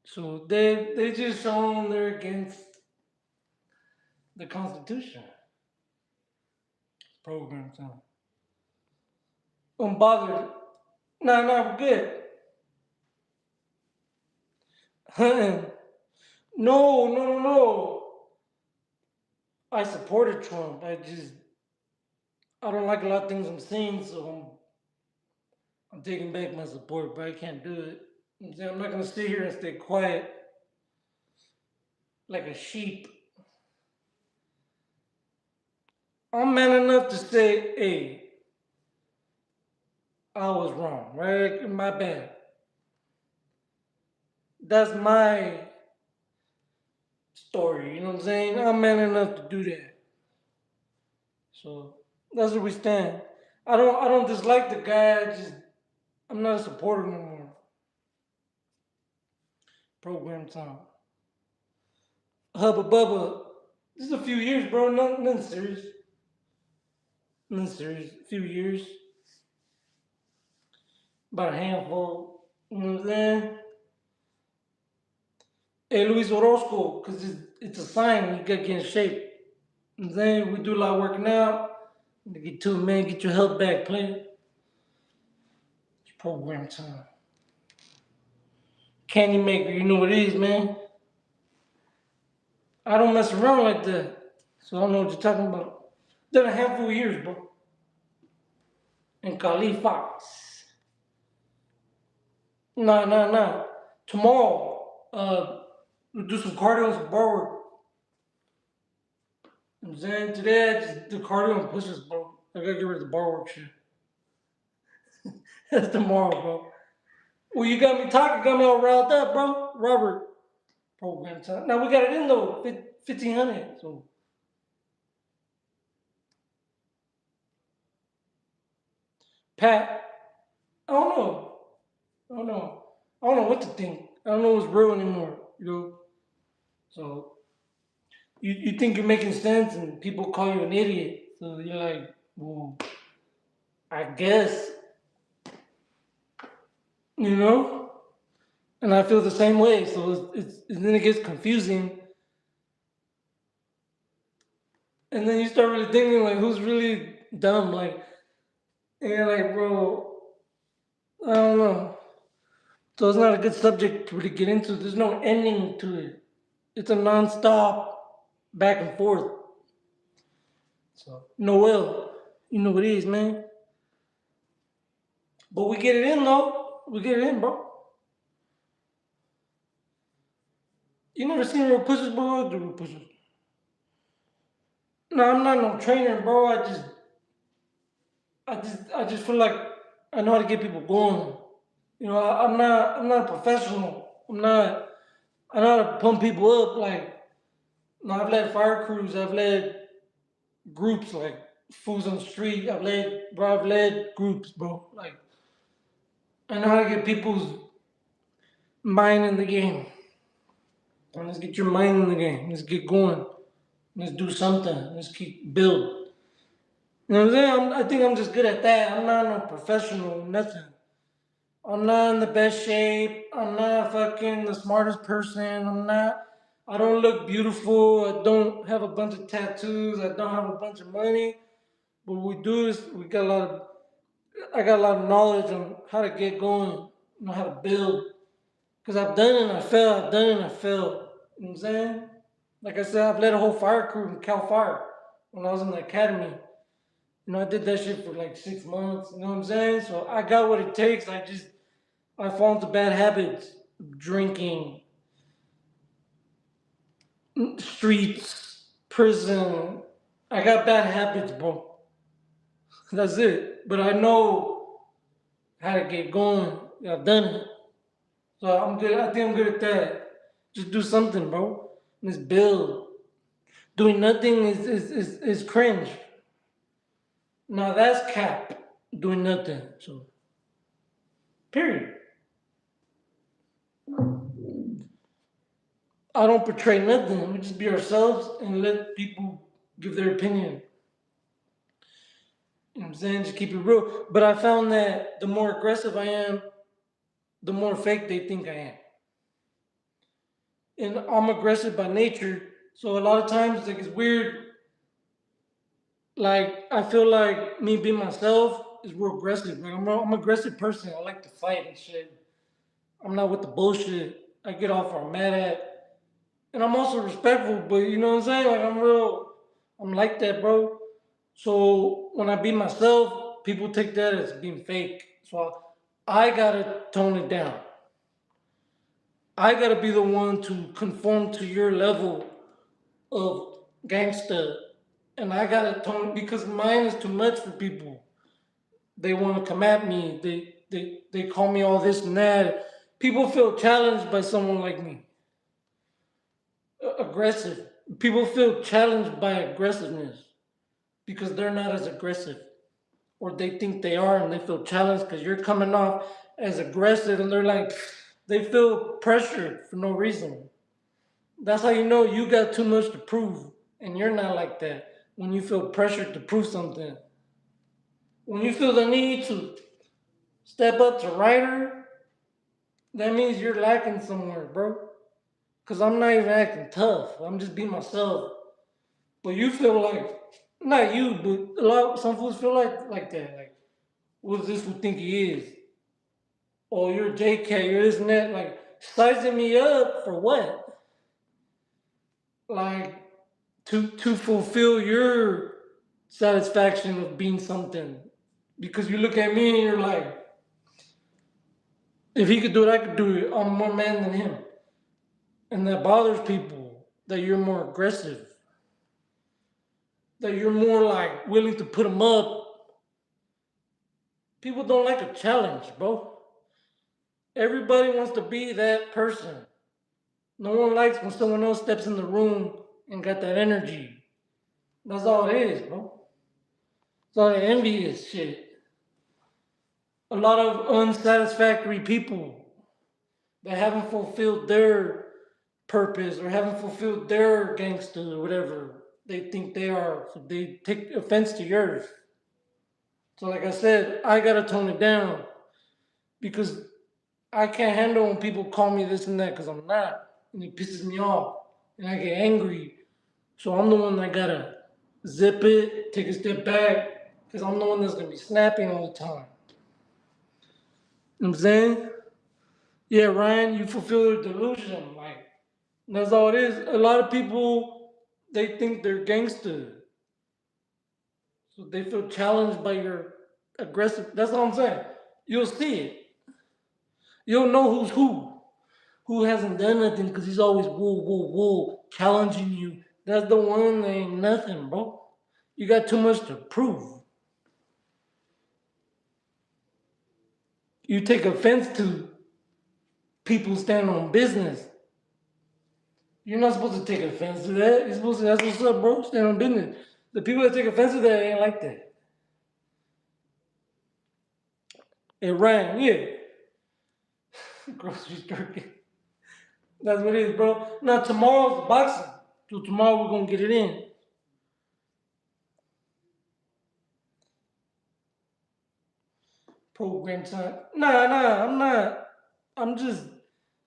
So they just shown they're against the Constitution. Program time. Unbothered. No, we're good. Hunting. No. I supported Trump. I don't like a lot of things I'm saying, so I'm taking back my support, but I can't do it. I'm not gonna sit here and stay quiet like a sheep. I'm man enough to say, hey, I was wrong, right? My bad. That's my story, you know what I'm saying? I'm man enough to do that. So that's where we stand. I don't dislike the guy, I'm not a supporter no more. Program time. Hubba Bubba. This is a few years, bro. Nothing serious. Nothing serious. A few years. About a handful. You know what I'm saying? Hey, Luis Orozco, because it's a sign you gotta get in shape. And then we do a lot of working out. Get to it, man. Get your health back, player. It's program time. Candy maker, you know what it is, man. I don't mess around like that. So I don't know what you're talking about. Done a handful of years, bro. In Cali Fox. Nah. Tomorrow, we'll do some cardio and some bar work. You know what I'm saying? Today I just do cardio and pushes, bro. I gotta get rid of the bar work shit. That's tomorrow, bro. Well, you got me talking, got me all riled up, bro. Robert, program time. Now we got it in though, 1500. So Pat, I don't know. I don't know what to think. I don't know what's real anymore, you know. So you think you're making sense, and people call you an idiot. So you're like, well, I guess, you know. And I feel the same way. So and then it gets confusing. And then you start really thinking like, who's really dumb? Like, and you're like, bro, I don't know. So it's not a good subject to really get into. There's no ending to it. It's a non-stop back and forth. So Noel, you know what it is, man. But we get it in though. We get it in, bro. You never seen real pushes, bro? The real pushes. No, I'm not no trainer, bro. I just feel like I know how to get people going. You know, I'm not a professional. I know how to pump people up. Like, you know, I've led fire crews. I've led groups like fools on the street. I've led groups, bro. Like, I know how to get people's mind in the game. And let's get your mind in the game. Let's get going. Let's do something. Let's keep build. You know what I'm saying? I think I'm just good at that. I'm not no professional, nothing. I'm not in the best shape. I'm not fucking the smartest person. I don't look beautiful. I don't have a bunch of tattoos. I don't have a bunch of money. But what we do is I got a lot of knowledge on how to get going, know how to build. Because I've done it and I failed. I've done it and I failed. You know what I'm saying? Like I said, I've led a whole fire crew in Cal Fire when I was in the academy. You know, I did that shit for like 6 months. You know what I'm saying? So I got what it takes. I fall into bad habits, drinking, streets, prison. I got bad habits, bro. That's it. But I know how to get going. I've done it. So I'm good. I think I'm good at that. Just do something, bro. Let's build. Doing nothing is cringe. Now that's cap. Doing nothing. So, period. I don't portray nothing. We just be ourselves and let people give their opinion. You know what I'm saying? Just keep it real. But I found that the more aggressive I am, the more fake they think I am. And I'm aggressive by nature. So a lot of times, like, it's weird. Like, I feel like me being myself is real aggressive. Like, I'm an aggressive person. I like to fight and shit. I'm not with the bullshit I get off or I'm mad at. And I'm also respectful, but you know what I'm saying? Like, I'm like that, bro. So when I be myself, people take that as being fake. So I gotta tone it down. I gotta be the one to conform to your level of gangsta. And I gotta tone because mine is too much for people. They wanna come at me. They call me all this and that. People feel challenged by someone like me. Aggressive. People feel challenged by aggressiveness because they're not as aggressive. Or they think they are and they feel challenged because you're coming off as aggressive and they're like, they feel pressured for no reason. That's how you know you got too much to prove and you're not like that. When you feel pressured to prove something, when you feel the need to step up to writer, that means you're lacking somewhere, bro. Because I'm not even acting tough. I'm just being myself. But you feel like, not you, but some fools feel like that. Like, what does this fool think he is? Or you're JK, you're this and that. Like, sizing me up for what? Like, to fulfill your satisfaction of being something. Because you look at me and you're like, if he could do it, I could do it. I'm more man than him. And that bothers people that you're more aggressive. That you're more like willing to put them up. People don't like a challenge, bro. Everybody wants to be that person. No one likes when someone else steps in the room and got that energy. That's all it is, bro. It's all that envious shit. A lot of unsatisfactory people that haven't fulfilled their purpose or haven't fulfilled their gangster or whatever they think they are. So they take offense to yours. So like I said, I gotta tone it down because I can't handle when people call me this and that because I'm not. And it pisses me off. And I get angry. So I'm the one that gotta zip it, take a step back, because I'm the one that's gonna be snapping all the time. You know what I'm saying? Yeah, Ryan, you fulfill your delusion. Like, that's all it is. A lot of people, they think they're gangster. So they feel challenged by your aggressive. That's all I'm saying. You'll see it. You'll know who's who hasn't done nothing because he's always whoa, challenging you. That's the one that ain't nothing, bro. You got too much to prove. You take offense to people stand on business. You're not supposed to take offense to that. You're supposed to, that's what's up, bro. Stand on business. The people that take offense to that ain't like that. It rang, yeah. Grocery store. That's what it is, bro. Now tomorrow's boxing. So tomorrow we're gonna get it in. Program time. Nah, I'm not. I'm just,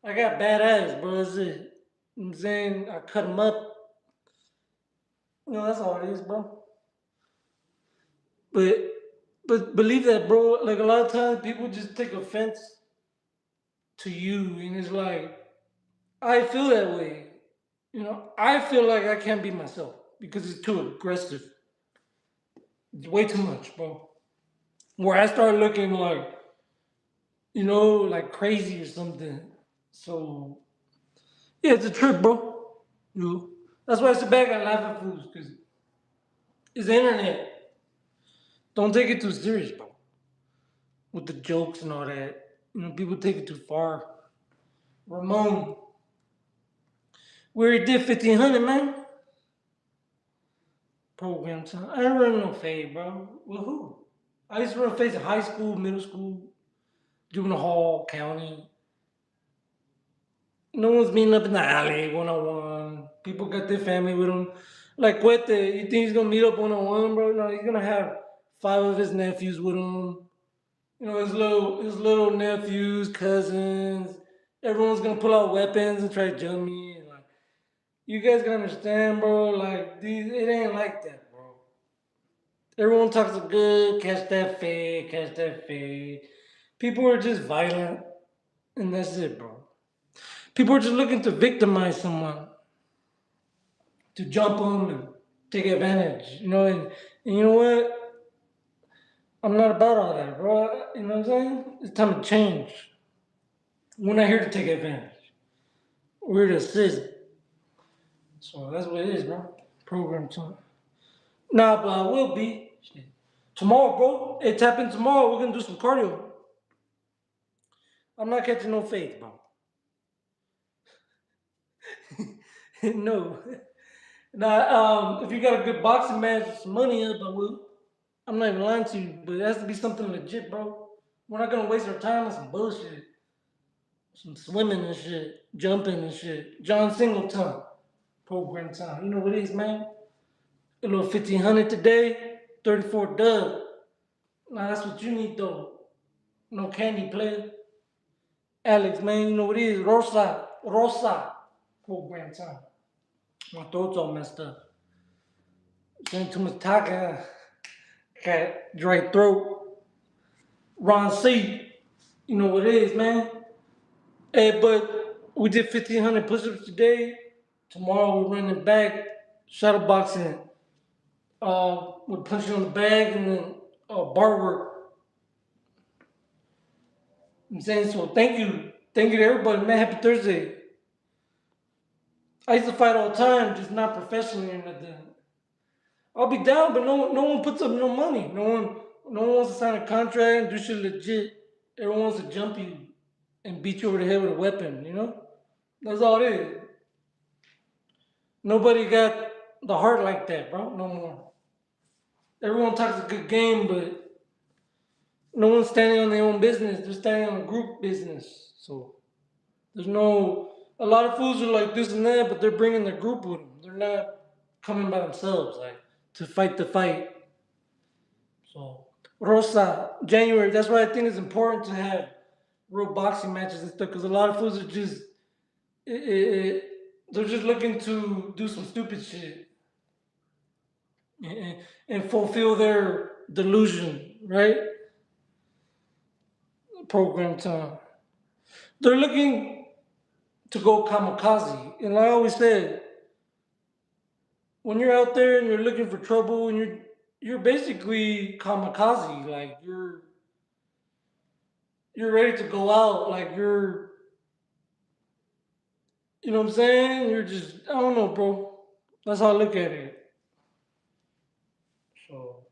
I got bad ass, bro. That's it. You know what I'm saying? I cut them up. You know, that's all it is, bro. But believe that, bro. Like a lot of times people just take offense to you, and it's like, I feel that way. You know, I feel like I can't be myself because it's too aggressive. It's way too much, bro. Where I start looking like, you know, like crazy or something. So yeah, it's a trip, bro. You know? That's why I sit back and laugh at fools because it's the internet. Don't take it too serious, bro. With the jokes and all that. You know, people take it too far. Ramon, we already did 1500, man. Program time. I ain't running no fade, bro. Well, who? I used to run fades in high school, middle school, juvenile hall, county. No one's meeting up in the alley, one-on-one. People got their family with them. Like Cuete, you think he's gonna meet up one-on-one, bro? No, he's gonna have 5 of his nephews with him. You know, his little nephews, cousins. Everyone's gonna pull out weapons and try to jump me. And like, you guys can understand, bro. Like, it ain't like that, bro. Everyone talks good, catch that fade, catch that fade. People are just violent, and that's it, bro. People are just looking to victimize someone, to jump them and take advantage, you know. And you know what? I'm not about all that, bro. You know what I'm saying? It's time to change. We're not here to take advantage. We're here to assist. So that's what it is, bro. Program time. Nah, but I will be. Shit. Tomorrow, bro. It tap in tomorrow. We're gonna do some cardio. I'm not catching no fade, bro. No. Now, if you got a good boxing match with some money up, I will. I'm not even lying to you, but it has to be something legit, bro. We're not gonna waste our time on some bullshit. Some swimming and shit, jumping and shit. John Singleton, program time. You know what it is, man? A little 1500 today, 34 dub. Now that's what you need though. No candy player. Alex, man, you know what it is? Rosa. Program time. My throat's all messed up. Saying too much talking. Got dry throat. Ron C. You know what it is, man. Hey, but we did 1,500 push-ups today. Tomorrow we're running back, shadow boxing. We're punching on the bag and then bar work. I'm saying so. Thank you to everybody, man. Happy Thursday. I used to fight all the time, just not professionally or nothing. I'll be down, but no one puts up no money. No one wants to sign a contract and do shit legit. Everyone wants to jump you and beat you over the head with a weapon. You know, that's all it is. Nobody got the heart like that, bro. No more. Everyone talks a good game, but no one's standing on their own business. They're standing on a group business. So there's no. A lot of fools are like this and that, but they're bringing their group with them. They're not coming by themselves, like to fight the fight. So Rosa, January. That's why I think it's important to have real boxing matches and stuff, because a lot of fools are just they're just looking to do some stupid shit and fulfill their delusion, right? Program time. They're looking to go kamikaze, and like I always said, when you're out there and you're looking for trouble, and you're basically kamikaze, like you're ready to go out, like you know what I'm saying? You're just, I don't know, bro. That's how I look at it. So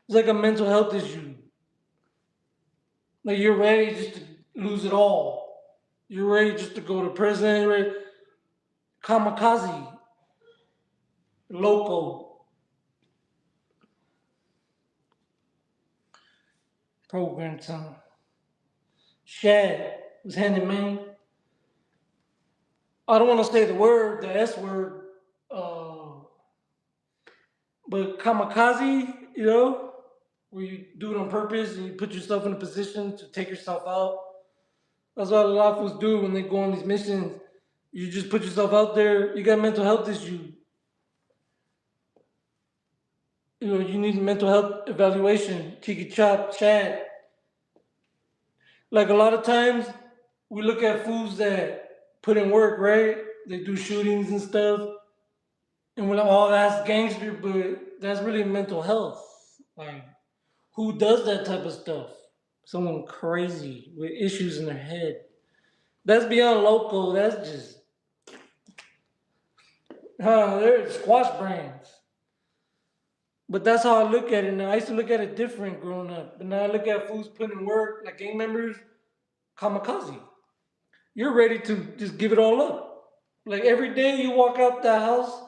it's like a mental health issue. Like you're ready just to lose it all. You're ready just to go to prison. You're ready. Kamikaze, loco, program time. Shad was handing man. I don't want to say the word, the S word, but kamikaze, you know, where you do it on purpose and you put yourself in a position to take yourself out. That's what a lot of fools do when they go on these missions. You just put yourself out there. You got mental health issues. You know, you need mental health evaluation. Tiki Chop, Chad. Like a lot of times, we look at fools that put in work, right? They do shootings and stuff, and we're like, oh, that's gangster, but that's really mental health. Like, who does that type of stuff? Someone crazy with issues in their head. That's beyond local. That's just, they're squash brains. But that's how I look at it now. I used to look at it different growing up. But now I look at fools putting in work, like gang members, kamikaze. You're ready to just give it all up. Like every day you walk out that house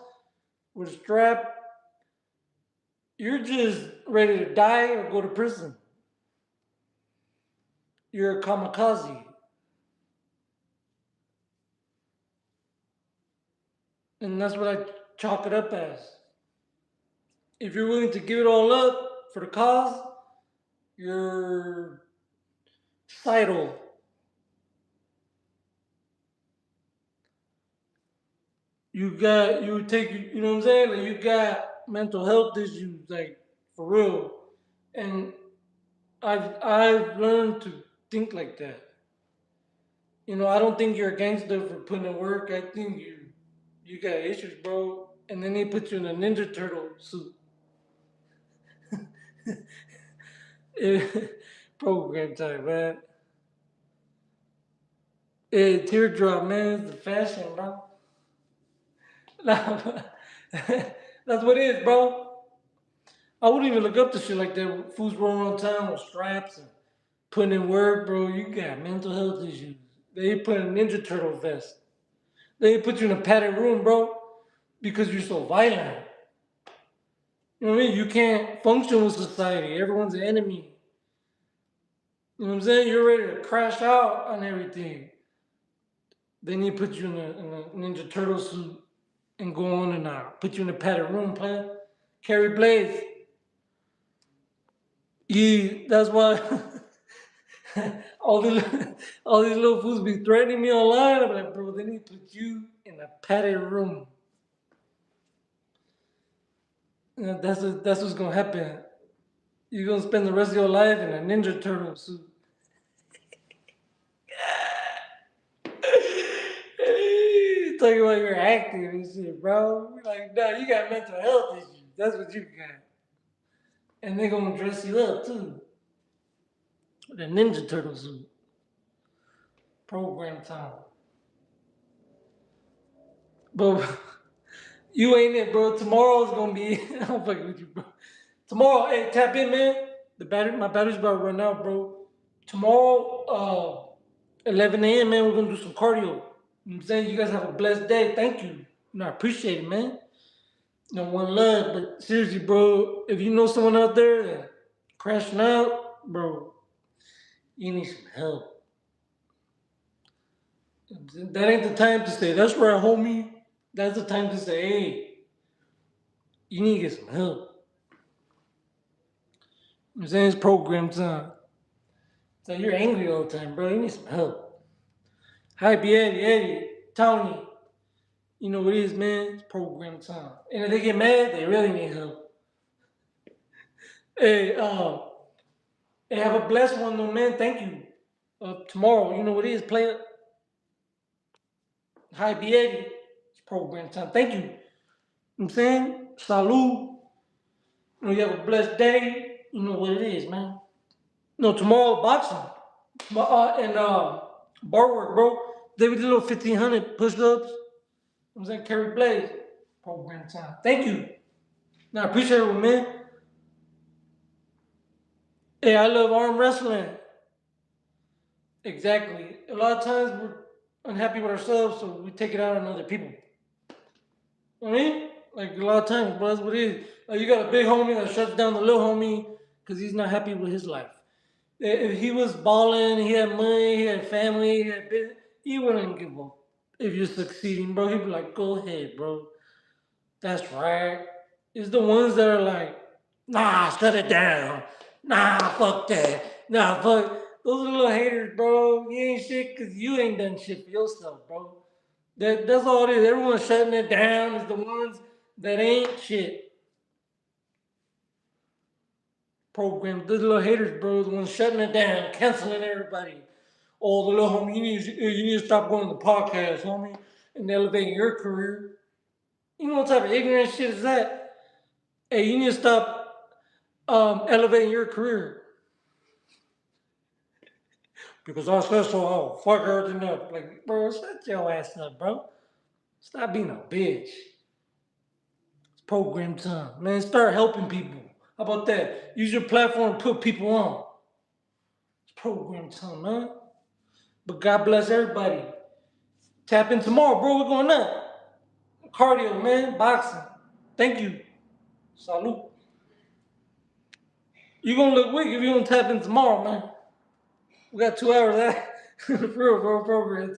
with a strap, you're just ready to die or go to prison. You're a kamikaze. And that's what I chalk it up as. If you're willing to give it all up for the cause, you're suicidal. You know what I'm saying? Like you got mental health issues, like for real. And I've learned to think like that. You know, I don't think you're a gangster for putting in work. I think you got issues, bro. And then they put you in a Ninja Turtle suit. Program time, man. Teardrop, man, it's the fashion, bro. That's what it is, bro. I wouldn't even look up to shit like that. Fools rolling around town with straps and putting in work, bro. You got mental health issues. They put in a Ninja Turtle vest. They put you in a padded room, bro, because you're so violent. You know what I mean? You can't function with society. Everyone's an enemy. You know what I'm saying? You're ready to crash out on everything. Then he put you in a Ninja Turtle suit and go on and put you in a padded room, player. Carry blades. That's why all these little fools be threatening me online. I'm like, bro, they need to put you in a padded room. That's what's gonna happen. You're gonna spend the rest of your life in a Ninja Turtle suit. Talking about you're active and shit, bro. Like, no, you got mental health issues. That's what you got. And they're gonna dress you up too. With a Ninja Turtle suit. Program time. But you ain't it, bro. Tomorrow's gonna be. I'm fucking with you, bro. Tomorrow, hey, tap in, man. My battery's about to run out, bro. Tomorrow, 11 a.m., man, we're gonna do some cardio. You know what I'm saying? You guys have a blessed day. Thank you. I appreciate it, man. One love, but seriously, bro, if you know someone out there that crashing out, bro, you need some help. That ain't the time to say, that's right, homie. That's the time to say, hey, you need to get some help. You know what I'm saying? It's program time. So you're angry all the time, bro. You need some help. Hi, Eddie, Tony. You know what it is, man? It's program time. And if they get mad, they really need help. Hey, have a blessed one, though, man. Thank you. Tomorrow, you know what it is, play. Hi, Eddie. It's program time. Thank you. You know what I'm saying? Salud. You have a blessed day. You know what it is, man. No, tomorrow boxing. And bar work, bro. They did a little 1,500 push-ups. I'm saying carry blaze. Program time. Thank you. Now I appreciate it, man. Hey, I love arm wrestling. Exactly. A lot of times we're unhappy with ourselves, so we take it out on other people. You know what I mean? Like a lot of times, bro, that's what it is. Like you got a big homie that shuts down the little homie because he's not happy with his life. If he was balling, he had money, he had family, he had business, he wouldn't give up. If you're succeeding, bro, he'd be like, go ahead, bro. That's right. It's the ones that are like, nah, shut it down. Nah, fuck that. Nah, fuck. Those are little haters, bro. You ain't shit because you ain't done shit for yourself, bro. That's all it is. Everyone's shutting it down is the ones that ain't shit. Programs, those little haters, bro, the ones shutting it down, canceling everybody. Oh, the little homie, you need to stop going to the podcast, homie, and elevating your career. You know what type of ignorant shit is that? Hey, you need to stop elevating your career. Because I said so, I'll fuck everything up. Like, bro, shut your ass up, bro. Stop being a bitch. It's program time. Man, start helping people. How about that? Use your platform to put people on. It's program time, man. But God bless everybody. Tap in tomorrow, bro. We're going up. Cardio, man. Boxing. Thank you. Salute. You're going to look weak if you don't tap in tomorrow, man. We got 2 hours left. For real, bro. Program.